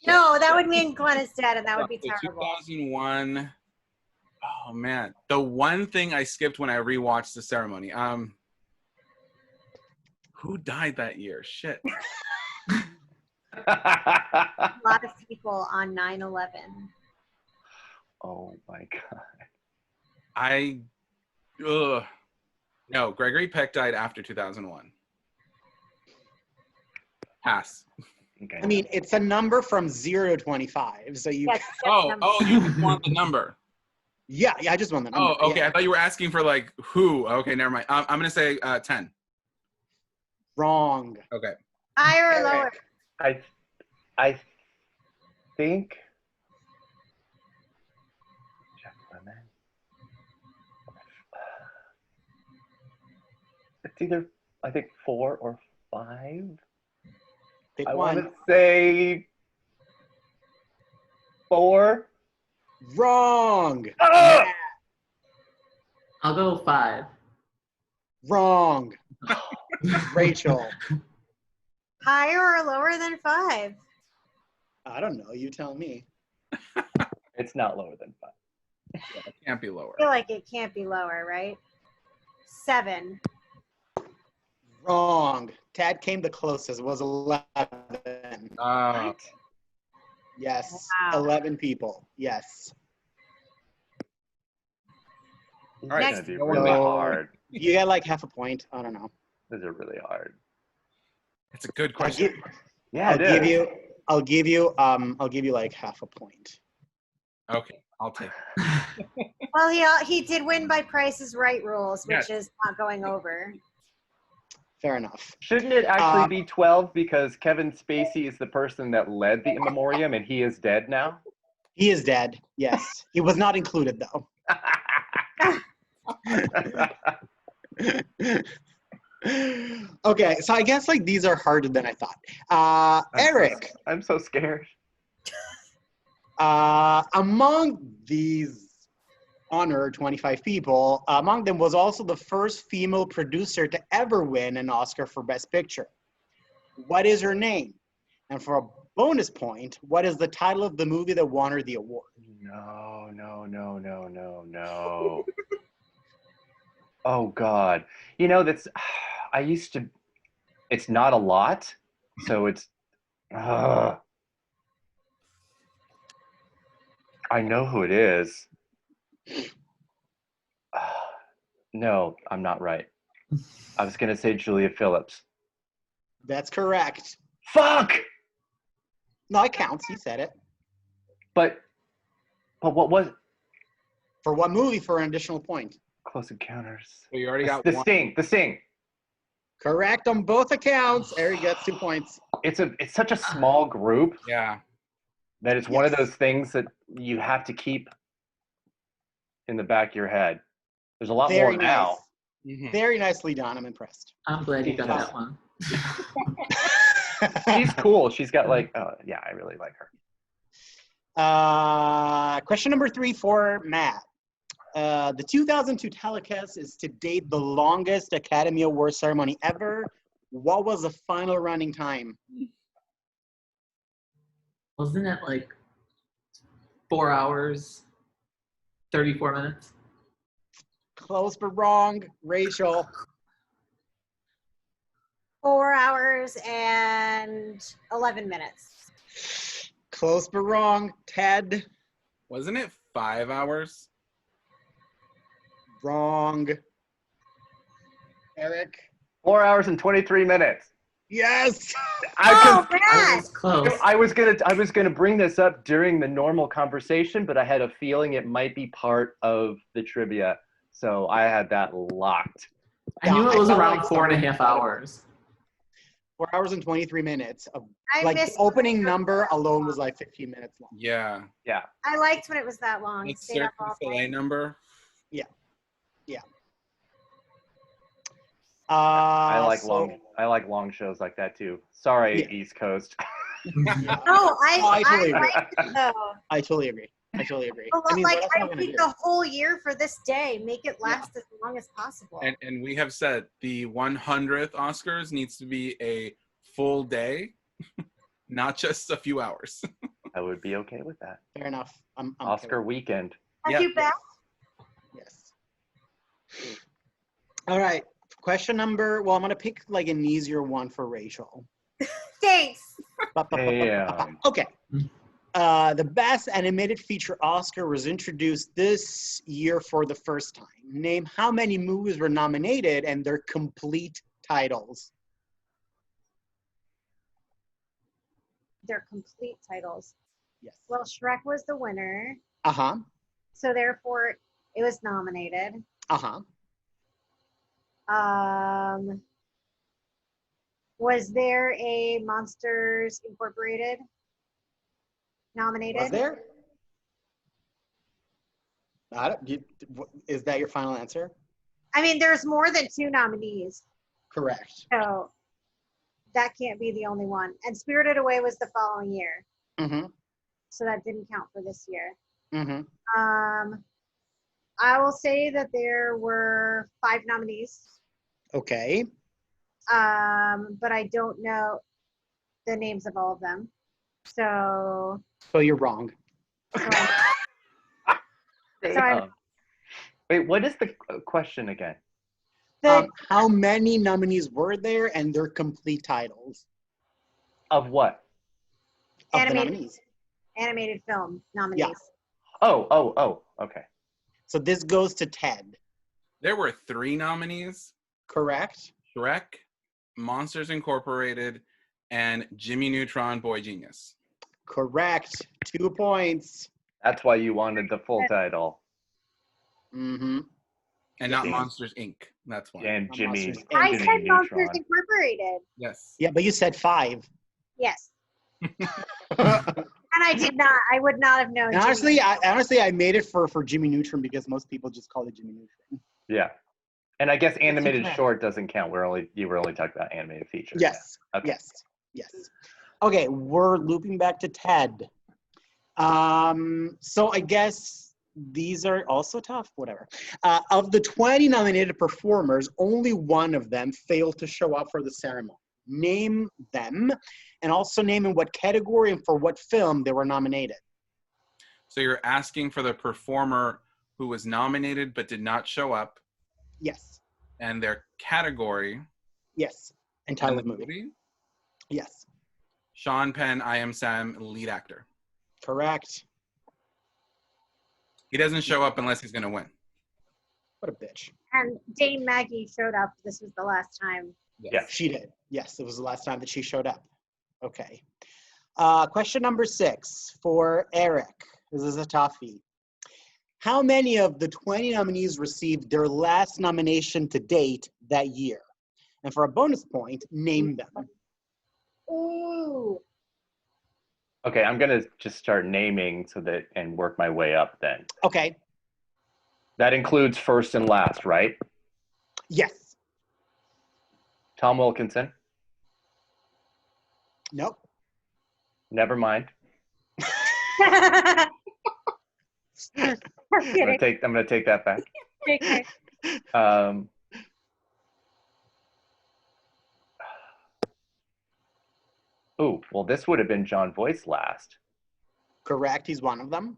Speaker 2: No, that would mean Glenn is dead, and that would be terrible.
Speaker 1: 2001. Oh man, the one thing I skipped when I rewatched the ceremony. Who died that year? Shit.
Speaker 2: A lot of people on 9/11.
Speaker 3: Oh my god.
Speaker 1: No, Gregory Peck died after 2001. Pass.
Speaker 3: Okay.
Speaker 4: I mean, it's a number from 0 to 25, so you.
Speaker 2: Yes,
Speaker 1: you just want the number.
Speaker 4: Yeah, I just want the number.
Speaker 1: Oh, okay.
Speaker 4: Yeah.
Speaker 1: I thought you were asking for like who. Okay, never mind. I'm gonna say 10.
Speaker 4: Wrong.
Speaker 1: Okay.
Speaker 2: Higher or lower?
Speaker 3: I think. It's either, I think, 4 or 5.
Speaker 4: Pick
Speaker 3: I
Speaker 4: one.
Speaker 3: want to say 4.
Speaker 4: Wrong.
Speaker 3: Oh!
Speaker 5: I'll go 5.
Speaker 4: Wrong. Rachel.
Speaker 2: Higher or lower than 5?
Speaker 4: I don't know. You tell me.
Speaker 3: It's not lower than 5.
Speaker 1: Yeah, it can't be lower.
Speaker 2: I feel like it can't be lower, right? 7.
Speaker 4: Wrong. Tad came the closest. It was 11. Yes.
Speaker 2: Wow.
Speaker 4: 11 people. Yes.
Speaker 3: These
Speaker 1: All
Speaker 3: are
Speaker 1: right.
Speaker 3: going to be
Speaker 1: So-
Speaker 3: really hard.
Speaker 4: You got like half a point. I don't know.
Speaker 3: These are really hard.
Speaker 1: It's a good question.
Speaker 3: Yeah,
Speaker 4: I'll give you like half a point.
Speaker 1: Okay, I'll take it.
Speaker 2: Well, he did win by Price is Right rules, which
Speaker 1: Yes.
Speaker 2: is not going over.
Speaker 4: Fair enough.
Speaker 3: Shouldn't it actually be 12 because Kevin Spacey is the person that led the In Memoriam and he is dead now?
Speaker 4: He is dead. Yes. He was not included though. Okay, so I guess like these are harder than I thought. Erik.
Speaker 3: I'm so scared.
Speaker 4: Among these honored 25 people, among them was also the first female producer to ever win an Oscar for Best Picture. What is her name? And for a bonus point, what is the title of the movie that won her the award?
Speaker 3: No. Oh God. You know, it's not a lot, so it's, I know who it is. No, I'm not right. I was going to say Julia Phillips.
Speaker 4: That's correct.
Speaker 3: Fuck!
Speaker 4: No, it counts. You said it.
Speaker 3: But what was
Speaker 4: For what movie for an additional point?
Speaker 3: Close Encounters?
Speaker 1: So you already got
Speaker 3: The
Speaker 1: one.
Speaker 3: Sting.
Speaker 4: Correct on both accounts. Erik gets 2 points.
Speaker 3: It's such a small group
Speaker 1: Yeah.
Speaker 3: that it's one of those things that you have to keep in the back of your head. There's a lot
Speaker 4: Very
Speaker 3: more now.
Speaker 4: nice.
Speaker 1: Mhm.
Speaker 4: Very nicely done. I'm impressed.
Speaker 5: I'm glad you got that one.
Speaker 3: She's cool. She's got like, yeah, I really like her.
Speaker 4: Question number 3 for Matt. The 2002 telecast is to date the longest Academy Award ceremony ever. What was the final running time?
Speaker 5: Wasn't it like 4 hours, 34 minutes?
Speaker 4: Close but wrong. Rachel.
Speaker 2: 4 hours and 11 minutes.
Speaker 4: Close but wrong. Ted.
Speaker 1: Wasn't it 5 hours?
Speaker 4: Wrong. Erik.
Speaker 3: 4 hours and 23 minutes.
Speaker 4: Yes.
Speaker 2: Oh,
Speaker 5: I
Speaker 2: Matt!
Speaker 5: was close.
Speaker 3: I was gonna bring this up during the normal conversation, but I had a feeling it might be part of the trivia, so I had that locked.
Speaker 5: I knew it was
Speaker 4: felt
Speaker 5: around
Speaker 4: like
Speaker 5: 4.5 hours.
Speaker 4: 4 hours and 23 minutes.
Speaker 2: I
Speaker 4: Like the
Speaker 2: missed
Speaker 4: opening number alone was like 15 minutes long.
Speaker 1: Yeah.
Speaker 3: Yeah.
Speaker 2: I liked when it was that long.
Speaker 1: It's
Speaker 2: Stayed up
Speaker 1: Cirque
Speaker 2: all
Speaker 1: du Soleil
Speaker 2: night.
Speaker 1: number.
Speaker 3: I like long shows like that too. Sorry,
Speaker 4: Yeah.
Speaker 3: East Coast.
Speaker 2: No,
Speaker 4: I totally
Speaker 2: I
Speaker 4: agree.
Speaker 2: liked it though.
Speaker 4: I totally agree.
Speaker 2: But
Speaker 4: I mean,
Speaker 2: like,
Speaker 4: what else am I
Speaker 2: I
Speaker 4: gonna
Speaker 2: need
Speaker 4: do?
Speaker 2: the whole year for this day. Make it last as long as possible.
Speaker 1: And we have said the 100th Oscars needs to be a full day, not just a few hours.
Speaker 3: I would be okay with that.
Speaker 4: Fair enough. I'm
Speaker 3: Oscar
Speaker 4: okay
Speaker 3: weekend.
Speaker 2: Have
Speaker 1: yeah.
Speaker 2: you back?
Speaker 4: with it. Yes. All right. Question number. Well, I'm gonna pick like an easier one for Rachel.
Speaker 2: Thanks.
Speaker 3: Damn.
Speaker 4: Okay. The Best Animated Feature Oscar was introduced this year for the first time. Name how many movies were nominated and their complete titles.
Speaker 2: Their complete titles.
Speaker 4: Yes.
Speaker 2: Well, Shrek was the winner,
Speaker 4: Uh-huh.
Speaker 2: so therefore it was nominated.
Speaker 4: Uh-huh.
Speaker 2: Was there a Monsters Incorporated nominated?
Speaker 4: Was there? Is that your final answer?
Speaker 2: I mean, there's more than 2 nominees,
Speaker 4: Correct.
Speaker 2: so that can't be the only one. And Spirited Away was the following year,
Speaker 4: Mm-hmm.
Speaker 2: so that didn't count for this year.
Speaker 4: Mm-hmm.
Speaker 2: I will say that there were 5 nominees,
Speaker 4: Okay.
Speaker 2: but I don't know the names of all of them. So,
Speaker 4: So you're wrong.
Speaker 3: Damn. Wait, what is the question again?
Speaker 4: How many nominees were there and their complete titles
Speaker 3: Of what?
Speaker 4: of
Speaker 2: Animated.
Speaker 4: the nominees?
Speaker 2: Animated film nominees.
Speaker 3: Oh, okay.
Speaker 4: So this goes to Ted,
Speaker 1: There were 3 nominees:
Speaker 4: correct?
Speaker 1: Shrek, Monsters Incorporated, and Jimmy Neutron Boy Genius.
Speaker 4: Correct. 2 points.
Speaker 3: That's why you wanted the full title.
Speaker 4: Mm-hmm.
Speaker 1: And not Monsters Inc. That's why.
Speaker 3: And Jimmy.
Speaker 4: Monsters.
Speaker 3: And
Speaker 2: I
Speaker 3: Jimmy
Speaker 2: said Monsters
Speaker 3: Neutron.
Speaker 2: Incorporated.
Speaker 1: Yes.
Speaker 4: Yeah, but you said 5.
Speaker 2: Yes. And I did not. I would not have known.
Speaker 4: And honestly, I made it for Jimmy Neutron because most people just call it Jimmy Neutron.
Speaker 3: Yeah. And I guess animated
Speaker 4: correct.
Speaker 3: short doesn't count. You were only talking about animated features.
Speaker 4: Yes.
Speaker 3: Okay.
Speaker 4: Yes. Okay, we're looping back to Ted. So I guess these are also tough. Whatever. Of the 20 nominated performers, only one of them failed to show up for the ceremony. Name them, and also name in what category and for what film they were nominated.
Speaker 1: So you're asking for the performer who was nominated but did not show up,
Speaker 4: Yes.
Speaker 1: and their category.
Speaker 4: Yes.
Speaker 1: And
Speaker 4: Entitled
Speaker 1: the
Speaker 4: movie. Yes.
Speaker 1: Sean Penn, I Am Sam, lead actor.
Speaker 4: Correct.
Speaker 1: He doesn't show up unless he's going to win.
Speaker 4: What a bitch.
Speaker 2: And Dame Maggie showed up. This was the last time.
Speaker 3: Yeah.
Speaker 4: She did. Yes, it was the last time that she showed up. Okay. Question number 6 for Erik. This is a toughie. How many of the 20 nominees received their last nomination to date that year? And for a bonus point, name them.
Speaker 2: Ooh.
Speaker 3: Okay, I'm gonna just start naming and work my way up then.
Speaker 4: Okay.
Speaker 3: That includes first and last, right?
Speaker 4: Yes.
Speaker 3: Tom Wilkinson.
Speaker 4: Nope.
Speaker 3: Never mind.
Speaker 2: I'm
Speaker 3: I'm
Speaker 2: kidding.
Speaker 3: gonna take that back.
Speaker 2: Okay.
Speaker 3: Oh, well, this would have been John Voight last.
Speaker 4: Correct. He's one of them.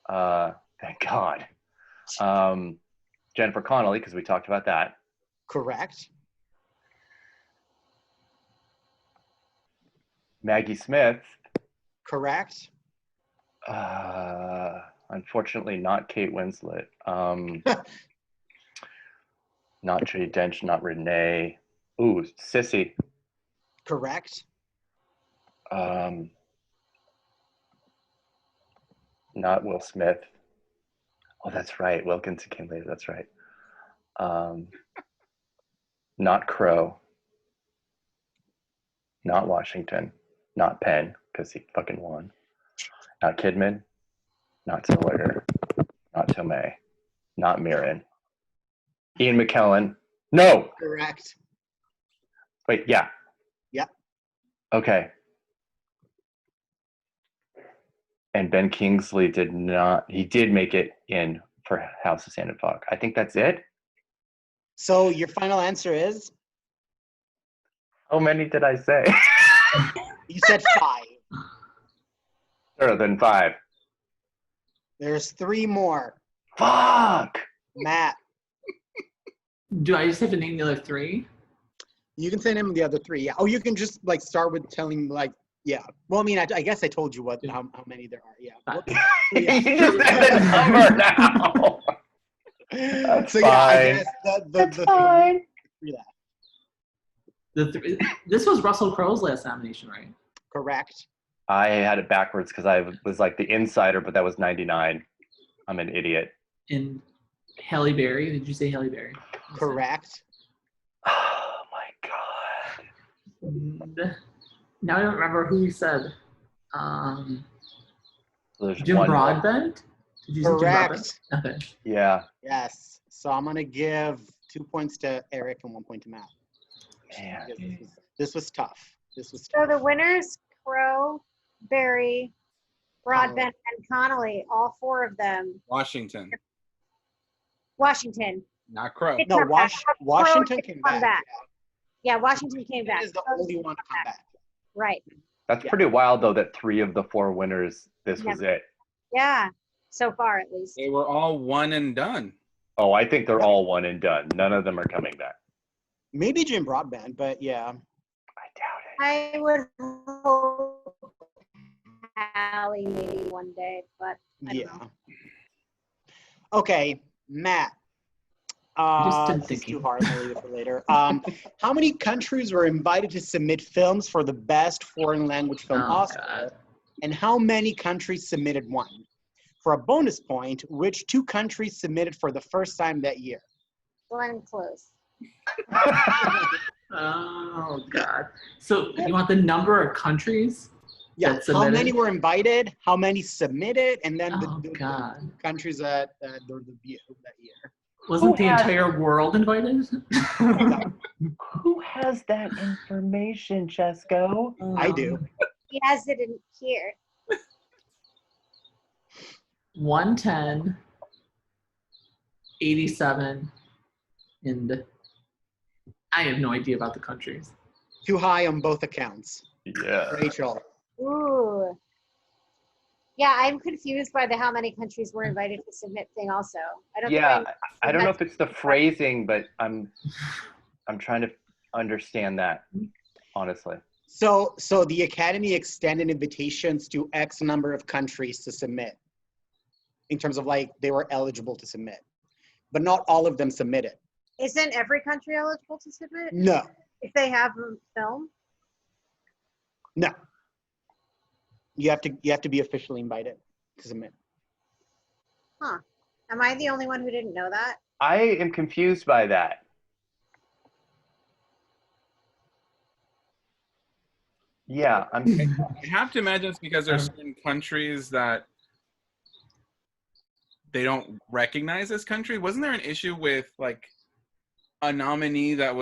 Speaker 3: Thank God. Jennifer Connelly, because we talked about that.
Speaker 4: Correct.
Speaker 3: Maggie Smith.
Speaker 4: Correct.
Speaker 3: Unfortunately, not Kate Winslet. Not Judi Dench, not Renee. Ooh, Sissy.
Speaker 4: Correct.
Speaker 3: Not Will Smith. Oh, that's right. Wilkinson came later. That's right. Not Crow. Not Washington. Not Penn, because he fucking won. Not Kidman. Not Zellweger. Not Tomei. Not Mirren. Ian McKellen. No!
Speaker 4: Correct.
Speaker 3: Wait, yeah.
Speaker 4: Yep.
Speaker 3: Okay. And Ben Kingsley did not, he did make it in for House of Sand and Fog. I think that's it.
Speaker 4: So your final answer is?
Speaker 3: How many did I say?
Speaker 4: You said 5.
Speaker 3: Better than 5.
Speaker 4: There's 3 more.
Speaker 3: Fuck!
Speaker 4: Matt,
Speaker 5: Do I just have to name the other 3?
Speaker 4: you can say name the other 3. Yeah. Oh, you can just like start with telling like, yeah. Well, I mean, I guess I told you how many there are. Yeah.
Speaker 3: You just said the number now. That's
Speaker 4: so
Speaker 3: fine.
Speaker 4: yeah, I guess
Speaker 3: That's fine.
Speaker 5: This was Russell Crowe's last nomination, right?
Speaker 4: Correct.
Speaker 3: I had it backwards because I was like the insider, but that was 99. I'm an idiot.
Speaker 5: And Halle Berry. Did you say Halle Berry?
Speaker 4: Correct.
Speaker 3: Oh my God.
Speaker 5: And now I don't remember who you said.
Speaker 3: There's
Speaker 5: Jim
Speaker 3: one more.
Speaker 5: Broadbent? Did you say Jim
Speaker 4: Correct.
Speaker 5: Broadbent? Okay.
Speaker 3: Yeah.
Speaker 4: Yes. So I'm gonna give 2 points to Erik and 1 point to Matt.
Speaker 3: Man.
Speaker 4: This was tough.
Speaker 2: So the winners, Crow, Berry, Broadbent, and Connolly, all 4 of them.
Speaker 1: Washington,
Speaker 2: Washington.
Speaker 1: not Crow.
Speaker 2: Did
Speaker 4: No,
Speaker 2: come back.
Speaker 4: Washington
Speaker 2: Crow did
Speaker 4: came
Speaker 2: come
Speaker 4: back.
Speaker 2: Yeah, Washington came
Speaker 4: That
Speaker 2: back.
Speaker 4: is the only one to come back.
Speaker 2: Right.
Speaker 3: That's
Speaker 4: Yeah.
Speaker 3: pretty wild, though, that 3 of the 4 winners, this was it.
Speaker 2: Yeah. So far, at least.
Speaker 1: They were all one and done.
Speaker 3: Oh, I think they're all one and done. None of them are coming back.
Speaker 4: Maybe Jim Broadbent, but yeah.
Speaker 3: I doubt it.
Speaker 2: I would hope Allie maybe one day, but I don't know.
Speaker 4: Okay, Matt.
Speaker 5: Just didn't
Speaker 4: This is
Speaker 5: thinking.
Speaker 4: too hard. I'll leave it for later. How many countries were invited to submit films for the Best Foreign Language Film Oscar?
Speaker 5: God.
Speaker 4: And how many countries submitted one? For a bonus point, which 2 countries submitted for the first time that year?
Speaker 2: Glenn Close.
Speaker 5: Oh, God. So you want the number of countries?
Speaker 4: Yeah,
Speaker 5: that
Speaker 4: how
Speaker 5: submitted?
Speaker 4: many were invited? How many submitted? And then
Speaker 5: Oh,
Speaker 4: the
Speaker 5: God.
Speaker 4: countries that were the view that year.
Speaker 5: Wasn't the entire world invited?
Speaker 3: Who has that information, Cesco?
Speaker 4: I do.
Speaker 2: He has it in here.
Speaker 5: 110, 87, and I have no idea about the countries.
Speaker 4: Too high on both accounts.
Speaker 3: Yeah.
Speaker 4: Rachel.
Speaker 2: Ooh. Yeah, I'm confused by the how many countries were invited to submit thing also. I don't
Speaker 3: Yeah,
Speaker 2: think
Speaker 3: I don't know if it's the phrasing, but I'm trying to understand that, honestly.
Speaker 4: So the Academy extended invitations to X number of countries to submit in terms of like they were eligible to submit, but not all of them submitted.
Speaker 2: Isn't every country eligible to submit
Speaker 4: No,
Speaker 2: if they have a film?
Speaker 4: no. You have to be officially invited to submit.
Speaker 2: Huh. Am I the only one who didn't know that?
Speaker 3: I am confused by that. Yeah,
Speaker 1: I have to imagine it's because there are certain countries that they don't recognize this country. Wasn't there an issue with like a nominee that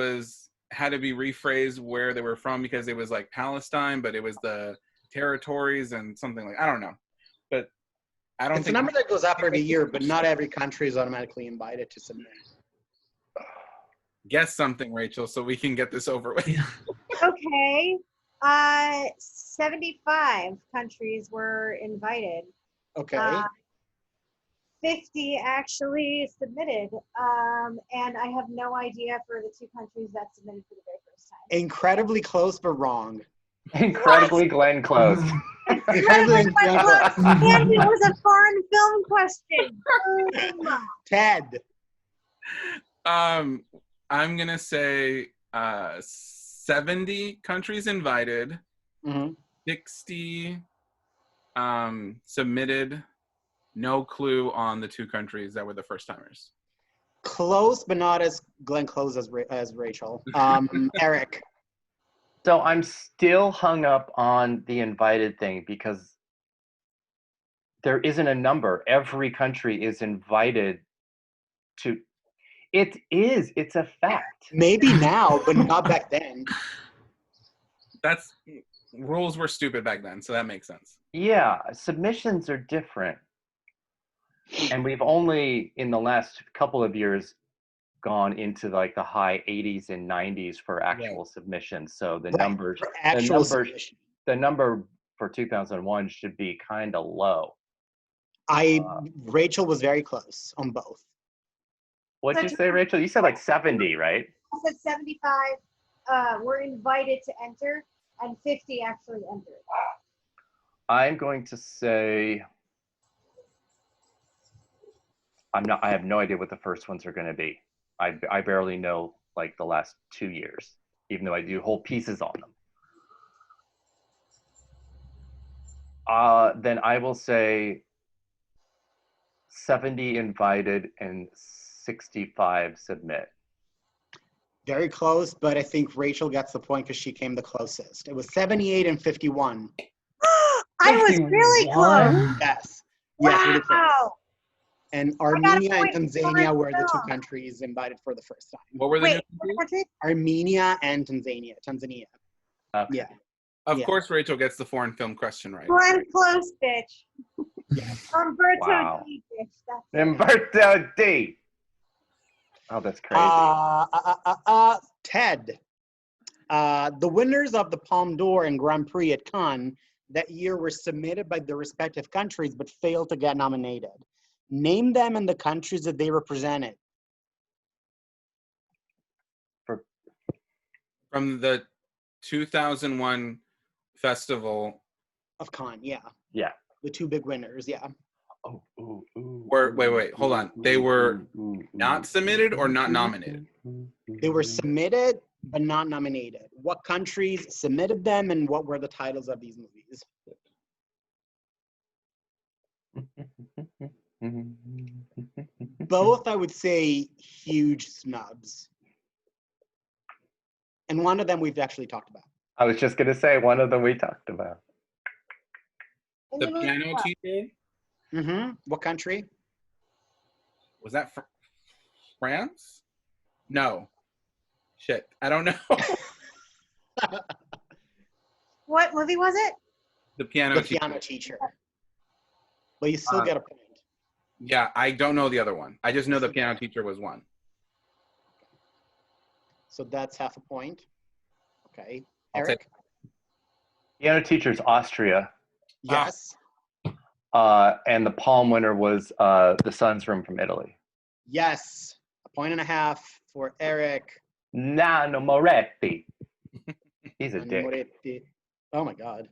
Speaker 1: had to be rephrased where they were from because it was like Palestine, but it was the territories and something like, I don't know. But I don't think
Speaker 4: it's a number that goes up every year, but not every country is automatically invited to submit.
Speaker 1: Guess something, Rachel, so we can get this over with.
Speaker 2: Okay. 75 countries were invited.
Speaker 4: Okay.
Speaker 2: 50 actually submitted. And I have no idea for the 2 countries that submitted for the very first time.
Speaker 4: Incredibly close, but wrong.
Speaker 3: Incredibly Glenn close.
Speaker 2: Incredibly close. And it was a foreign film question.
Speaker 4: Ted.
Speaker 1: I'm gonna say 70 countries invited, 60 submitted. No clue on the 2 countries that were the first timers.
Speaker 4: Close, but not as Glenn close as Rachel. Erik.
Speaker 3: So I'm still hung up on the invited thing because there isn't a number. Every country is invited to. It's a fact.
Speaker 4: Maybe now, but not back then.
Speaker 1: Rules were stupid back then, so that makes sense.
Speaker 3: Yeah, submissions are different. And we've only, in the last couple of years, gone into like the high 80s and 90s for actual submissions. So the number for 2001 should be kind of low.
Speaker 4: Rachel was very close on both.
Speaker 3: What'd you say, Rachel? You said like 70, right?
Speaker 2: I said 75 were invited to enter, and 50 actually entered.
Speaker 3: I'm going to say I have no idea what the first ones are going to be. I barely know like the last 2 years, even though I do whole pieces on them. Then I will say 70 invited and 65 submit.
Speaker 4: Very close, but I think Rachel gets the point because she came the closest. It was 78 and 51.
Speaker 2: I was really close.
Speaker 4: Yes.
Speaker 2: Wow.
Speaker 4: Yes, really close. And Armenia and Tanzania were the 2 countries invited for the first time.
Speaker 1: What were the
Speaker 2: countries?
Speaker 4: Armenia and Tanzania.
Speaker 3: Okay.
Speaker 4: Yeah.
Speaker 1: Of course, Rachel gets the foreign film question right.
Speaker 2: Glenn close, bitch.
Speaker 4: Yes.
Speaker 2: Umberto D, bitch.
Speaker 3: Umberto D. Oh, that's crazy.
Speaker 4: Ted. The winners of the Palme d'Or and Grand Prix at Cannes that year were submitted by their respective countries but failed to get nominated. Name them and the countries that they represented.
Speaker 1: From the 2001 festival
Speaker 4: of Cannes, yeah.
Speaker 3: Yeah.
Speaker 4: The 2 big winners, yeah.
Speaker 1: Wait, hold on. They were not submitted or not nominated?
Speaker 4: They were submitted but not nominated. What countries submitted them and what were the titles of these movies? Both, I would say, huge snubs. And one of them we've actually talked about.
Speaker 3: I was just going to say one of them we talked about.
Speaker 1: The Piano Teacher?
Speaker 4: What country?
Speaker 1: Was that France? No. Shit. I don't know.
Speaker 2: What movie was it?
Speaker 1: The Piano
Speaker 4: Teacher. But you still get a point.
Speaker 1: Yeah, I don't know the other one. I just know the Piano Teacher was one.
Speaker 4: So that's half a point. Okay. Erik?
Speaker 3: Piano Teacher's Austria.
Speaker 4: Yes.
Speaker 3: And the Palme winner was The Sun's Room from Italy.
Speaker 4: Yes. 1.5 points for Erik.
Speaker 3: Nano Moretti. He's a dick.
Speaker 4: Moretti. Oh my God.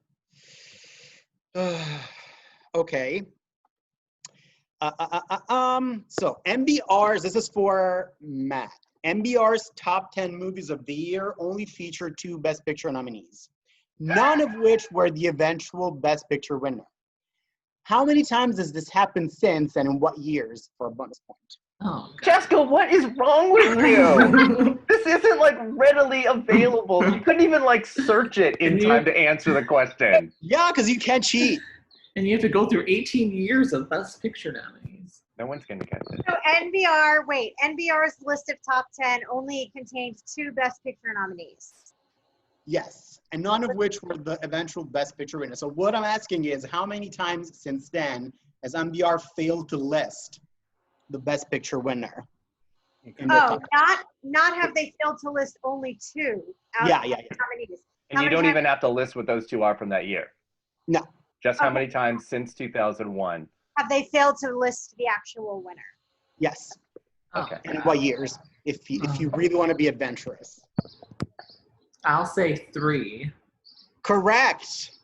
Speaker 4: Okay. So MBR's, this is for Matt. MBR's top 10 movies of the year only featured 2 Best Picture nominees, none of which were the eventual Best Picture winner. How many times has this happened since, and in what years, for a bonus point?
Speaker 5: Oh,
Speaker 3: Cesco, what is wrong with you? This isn't like readily available. You couldn't even like search it in time to answer the question.
Speaker 4: Yeah, because you can't cheat.
Speaker 5: And you have to go through 18 years of Best Picture nominees.
Speaker 3: No one's going to catch it.
Speaker 2: So NBR's list of top 10 only contained 2 Best Picture nominees.
Speaker 4: Yes, and none of which were the eventual Best Picture winner. So what I'm asking is, how many times since then has MBR failed to list the Best Picture winner?
Speaker 2: Oh, not have they failed to list only 2 out of the nominees.
Speaker 3: And you don't even have to list what those 2 are from that year.
Speaker 4: No.
Speaker 3: Just how many times since 2001
Speaker 2: have they failed to list the actual winner?
Speaker 4: Yes.
Speaker 3: Okay.
Speaker 4: And what years? If you really want to be adventurous.
Speaker 5: I'll say 3.
Speaker 4: Correct.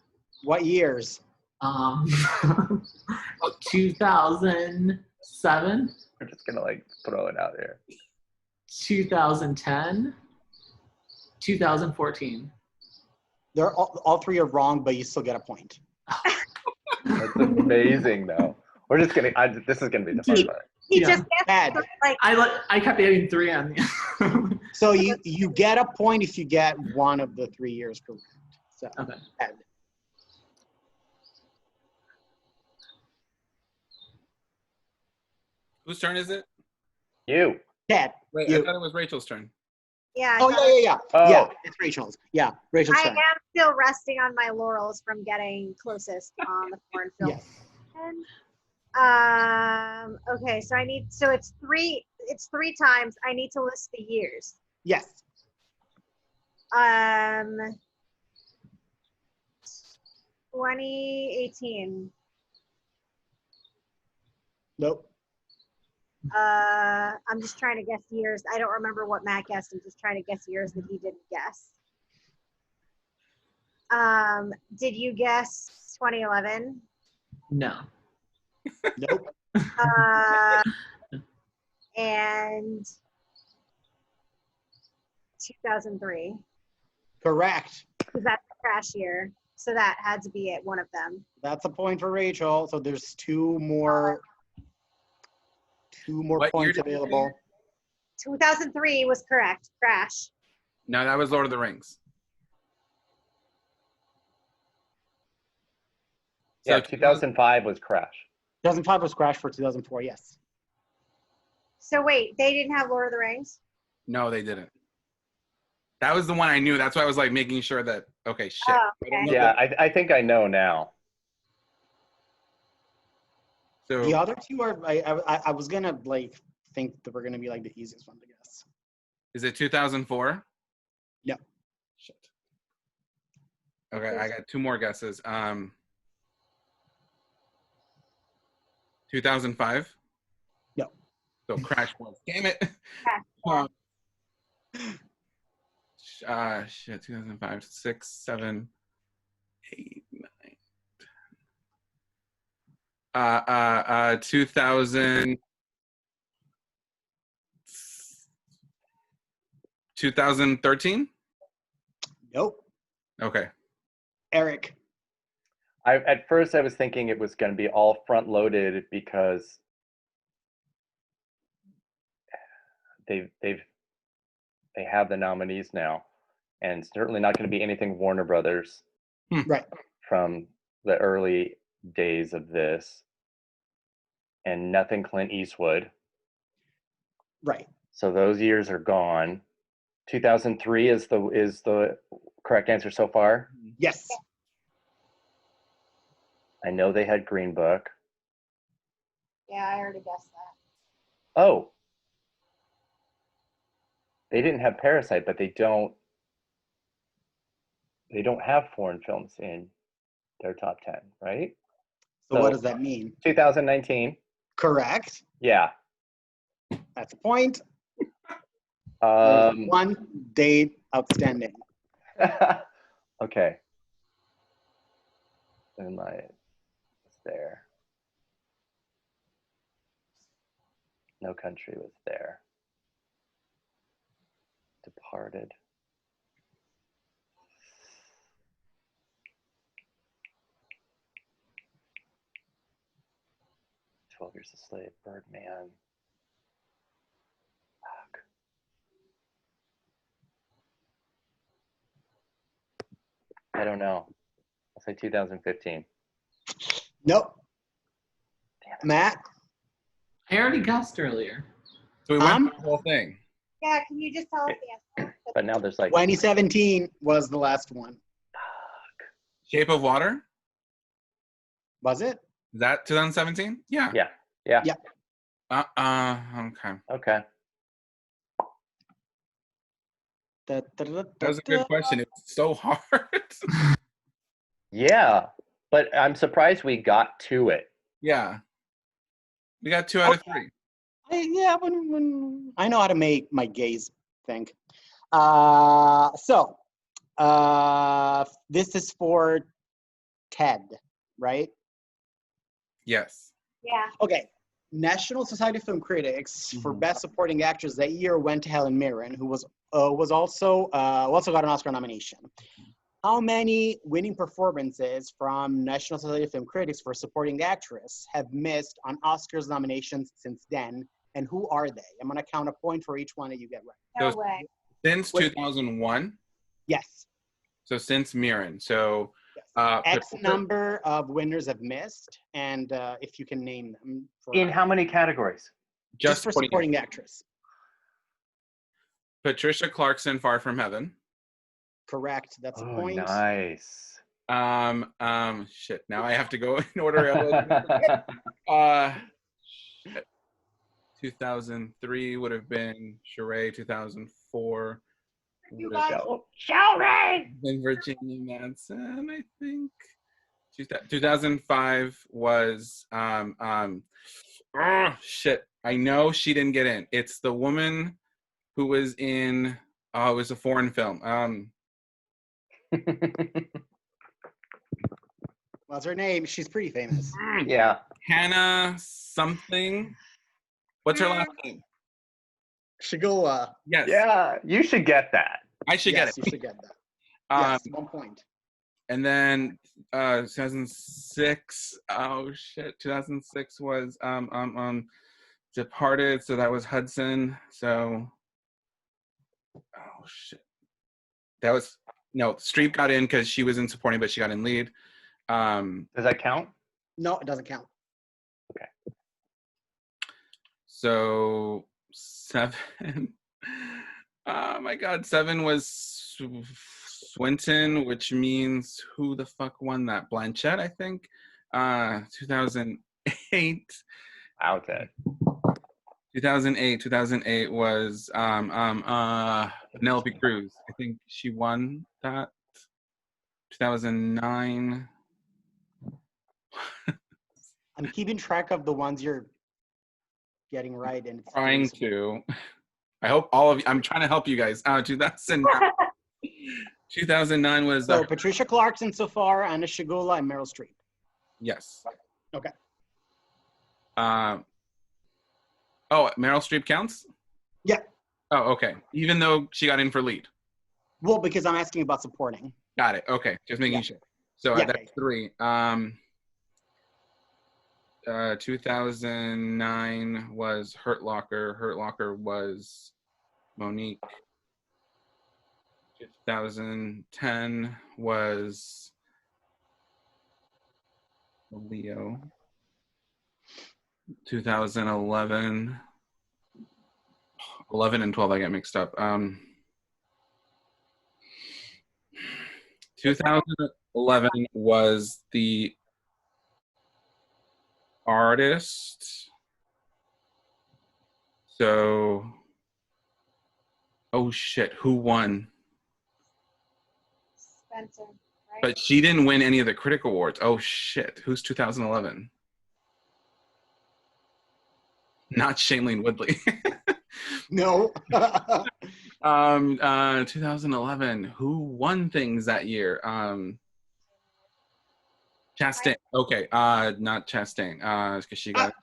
Speaker 4: What years?
Speaker 5: 2007.
Speaker 3: We're just gonna like throw it out there.
Speaker 5: 2010. 2014.
Speaker 4: They're all 3 are wrong, but you still get a point.
Speaker 3: That's amazing, though. We're just gonna. This is gonna be the fun part.
Speaker 2: He just gets like.
Speaker 5: I kept adding 3 on the.
Speaker 4: So you get a point if you get one of the 3 years correct. So
Speaker 5: okay.
Speaker 4: Ed.
Speaker 1: Whose turn is it?
Speaker 3: You.
Speaker 4: Ted.
Speaker 1: Wait,
Speaker 4: you.
Speaker 1: I thought it was Rachel's turn.
Speaker 2: Yeah.
Speaker 4: Yeah.
Speaker 3: Oh.
Speaker 4: Yeah, it's Rachel's. Yeah, Rachel's
Speaker 2: I
Speaker 4: turn.
Speaker 2: am still resting on my laurels from getting closest on the foreign film.
Speaker 4: Yes.
Speaker 2: Okay, so it's 3 times. I need to list the years.
Speaker 4: Yes.
Speaker 2: 2018.
Speaker 4: Nope.
Speaker 2: I'm just trying to guess years. I don't remember what Matt guessed. I'm just trying to guess years that he didn't guess. Did you guess 2011?
Speaker 5: No.
Speaker 4: Nope.
Speaker 2: And 2003.
Speaker 4: Correct.
Speaker 2: Because that's the crash year. So that had to be one of them.
Speaker 4: That's a point for Rachel. So there's 2 more
Speaker 1: What
Speaker 4: points available.
Speaker 2: 2003 was correct. Crash.
Speaker 1: No, that was Lord of the Rings.
Speaker 3: Yeah, 2005 was Crash.
Speaker 4: 2005 was Crash for 2004, yes.
Speaker 2: So wait, they didn't have Lord of the Rings?
Speaker 1: No, they didn't. That was the one I knew. That's why I was like making sure that, okay, shit.
Speaker 2: Oh, okay.
Speaker 3: Yeah, I think I know now.
Speaker 1: So
Speaker 4: The other 2 are, I was going to like think that we're going to be like the easiest one to guess.
Speaker 1: is it 2004?
Speaker 4: No.
Speaker 1: Shit. Okay, I got 2 more guesses. 2005?
Speaker 4: No.
Speaker 1: So Crash was. Damn it. Shit, 2005, 6, 7, 8, 9. 2013?
Speaker 4: Nope.
Speaker 1: Okay.
Speaker 4: Erik.
Speaker 3: At first I was thinking it was going to be all front loaded because they have the nominees now, and certainly not going to be anything Warner Brothers
Speaker 4: Right.
Speaker 3: from the early days of this, and nothing Clint Eastwood.
Speaker 4: Right.
Speaker 3: So those years are gone. 2003 is the correct answer so far.
Speaker 4: Yes.
Speaker 3: I know they had Green Book.
Speaker 2: Yeah, I already guessed that.
Speaker 3: Oh. They didn't have Parasite, but they don't have foreign films in their top 10, right?
Speaker 4: So what does that mean?
Speaker 3: 2019.
Speaker 4: Correct.
Speaker 3: Yeah.
Speaker 4: That's a point. 1 date outstanding.
Speaker 3: Okay. Moonlight was there. No Country was there. Departed. "12 Years a Slave," Birdman. Fuck. I don't know. I'll say 2015.
Speaker 4: Nope.
Speaker 3: Damn it.
Speaker 4: Matt.
Speaker 5: I already guessed earlier.
Speaker 1: So we went through the whole thing.
Speaker 2: Yeah, can you just tell us the answer?
Speaker 3: But now there's like
Speaker 4: 2017 was the last one.
Speaker 1: Shape of Water?
Speaker 4: Was it?
Speaker 1: Is that 2017? Yeah.
Speaker 3: Yeah. Yeah.
Speaker 1: Okay.
Speaker 3: Okay.
Speaker 1: That was a good question. It's so hard.
Speaker 3: Yeah, but I'm surprised we got to it.
Speaker 1: Yeah. We got 2 out of 3.
Speaker 4: When I know how to make my gaze think. This is for Ted, right?
Speaker 1: Yes.
Speaker 2: Yeah.
Speaker 4: Okay. National Society of Film Critics for Best Supporting Actress that year went to Helen Mirren, who was also got an Oscar nomination. How many winning performances from National Society of Film Critics for Supporting Actress have missed on Oscars nominations since then, and who are they? I'm going to count a point for each one that you get right.
Speaker 2: No way.
Speaker 1: Since 2001?
Speaker 4: Yes.
Speaker 1: So since Mirren. So
Speaker 4: X number of winners have missed, and if you can name them.
Speaker 3: In how many categories?
Speaker 4: Just for supporting actress.
Speaker 1: Patricia Clarkson, Far From Heaven.
Speaker 4: Correct. That's a point.
Speaker 3: Nice.
Speaker 1: Shit. Now I have to go in order. 2003 would have been Sheree. 2004 would have been Virginia Madsen, I think. 2005 was shit. I know she didn't get in. It's the woman who was in it was a foreign film.
Speaker 4: What's her name? She's pretty famous.
Speaker 3: Yeah.
Speaker 1: Hannah something. What's her last name?
Speaker 4: Shigula.
Speaker 1: Yes.
Speaker 3: Yeah, you should get that.
Speaker 1: I should get it.
Speaker 4: You should get that. Yes, 1 point.
Speaker 1: And then 2006. Oh shit. 2006 was Departed. So that was Hudson. So oh shit. That was Streep got in because she was in supporting, but she got in lead.
Speaker 3: Does that count?
Speaker 4: No, it doesn't count.
Speaker 3: Okay.
Speaker 1: So 7. Oh my God, 7 was Swinton, which means who the fuck won that? Blanchett, I think. 2008.
Speaker 3: Out it.
Speaker 1: 2008 was Penelope Cruz. I think she won that. 2009.
Speaker 4: I'm keeping track of the ones you're getting right, and it's
Speaker 1: Trying to. I hope all of you. I'm trying to help you guys. 2009 was
Speaker 4: so Patricia Clarkson so far, Anna Shigula, and Meryl Streep.
Speaker 1: Yes.
Speaker 4: Okay.
Speaker 1: Meryl Streep counts?
Speaker 4: Yeah.
Speaker 1: Oh, okay. Even though she got in for lead.
Speaker 4: Well, because I'm asking about supporting.
Speaker 1: Got it. Okay. Just making sure. So that's 3. 2009 was Hurt Locker. Hurt Locker was Monique. 2010 was Leo. 2011. 11 and 12 I get mixed up. 2011 was The Artist. So, oh shit, who won?
Speaker 2: Spencer, right?
Speaker 1: But she didn't win any of the critic awards. Oh shit, who's 2011? Not Shailene Woodley.
Speaker 4: No.
Speaker 1: 2011. Who won things that year? Chastain. Okay. Not Chastain. Because she got.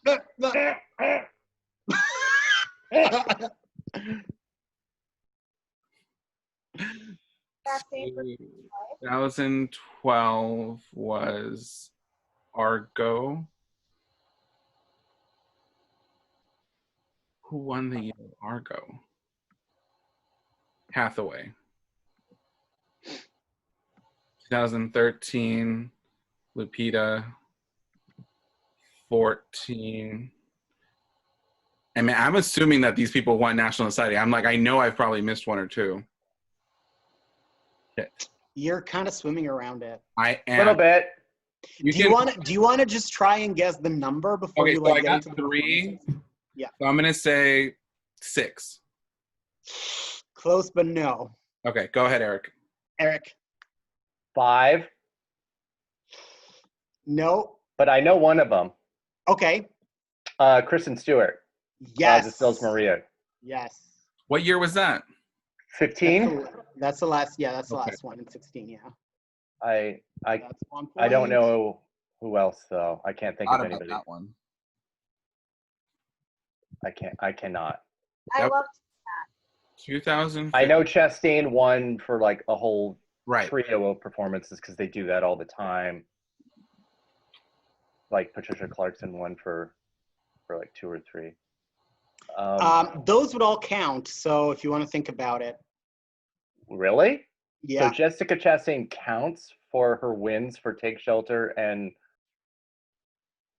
Speaker 1: 2012 was Argo. Who won the year of Argo? Hathaway. 2013, Lupita. 14. I mean, I'm assuming that these people won National Society. I'm like, I know I've probably missed one or two.
Speaker 4: You're kind of swimming around it.
Speaker 1: I am.
Speaker 3: A little bit.
Speaker 4: Do you want to just try and guess the number before you
Speaker 1: so I
Speaker 4: get
Speaker 1: got
Speaker 4: into the
Speaker 1: 3.
Speaker 4: Yeah.
Speaker 1: So I'm gonna say 6.
Speaker 4: Close, but no.
Speaker 1: Okay, go ahead, Erik.
Speaker 4: Erik.
Speaker 3: 5.
Speaker 4: No.
Speaker 3: But I know one of them.
Speaker 4: Okay.
Speaker 3: Kristen Stewart.
Speaker 4: Yes.
Speaker 3: Distills Maria.
Speaker 4: Yes.
Speaker 1: What year was that?
Speaker 3: 15.
Speaker 4: That's the last. Yeah, that's the last one in 16. Yeah.
Speaker 3: I
Speaker 4: That's 1 point.
Speaker 3: I don't know who else though. I can't think of
Speaker 1: About
Speaker 3: anybody.
Speaker 1: that one.
Speaker 3: I cannot.
Speaker 2: I
Speaker 1: Yep.
Speaker 2: loved
Speaker 1: 2000.
Speaker 3: I know Chastain won for like a whole
Speaker 1: Right.
Speaker 3: trio of performances because they do that all the time. Like Patricia Clarkson won for like 2 or 3.
Speaker 4: Those would all count. So if you want to think about it.
Speaker 3: Really?
Speaker 4: Yeah.
Speaker 3: So Jessica Chastain counts for her wins for Take Shelter and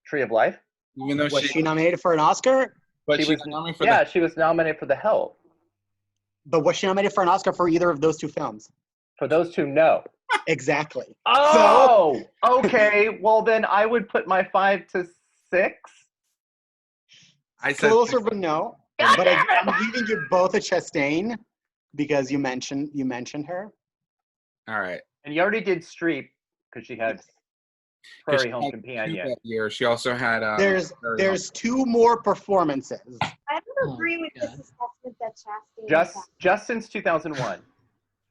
Speaker 3: Tree of Life?
Speaker 1: Even though
Speaker 4: Was she nominated for an Oscar?
Speaker 1: But
Speaker 3: she
Speaker 1: she
Speaker 3: was
Speaker 1: nominated for
Speaker 3: yeah, she was nominated for The Help.
Speaker 4: But was she nominated for an Oscar for either of those 2 films?
Speaker 3: For those 2, no.
Speaker 4: Exactly.
Speaker 3: Oh, okay. Well, then I would put my 5 to 6.
Speaker 1: I said
Speaker 4: Closer, but no. But I'm giving you both a Chastain because you mentioned her.
Speaker 1: All right.
Speaker 3: And you already did Streep because she had Prairie Home Companion.
Speaker 1: That year. She also had.
Speaker 4: There's 2 more performances.
Speaker 2: I don't agree with this assessment that Chastain.
Speaker 3: Just since 2001.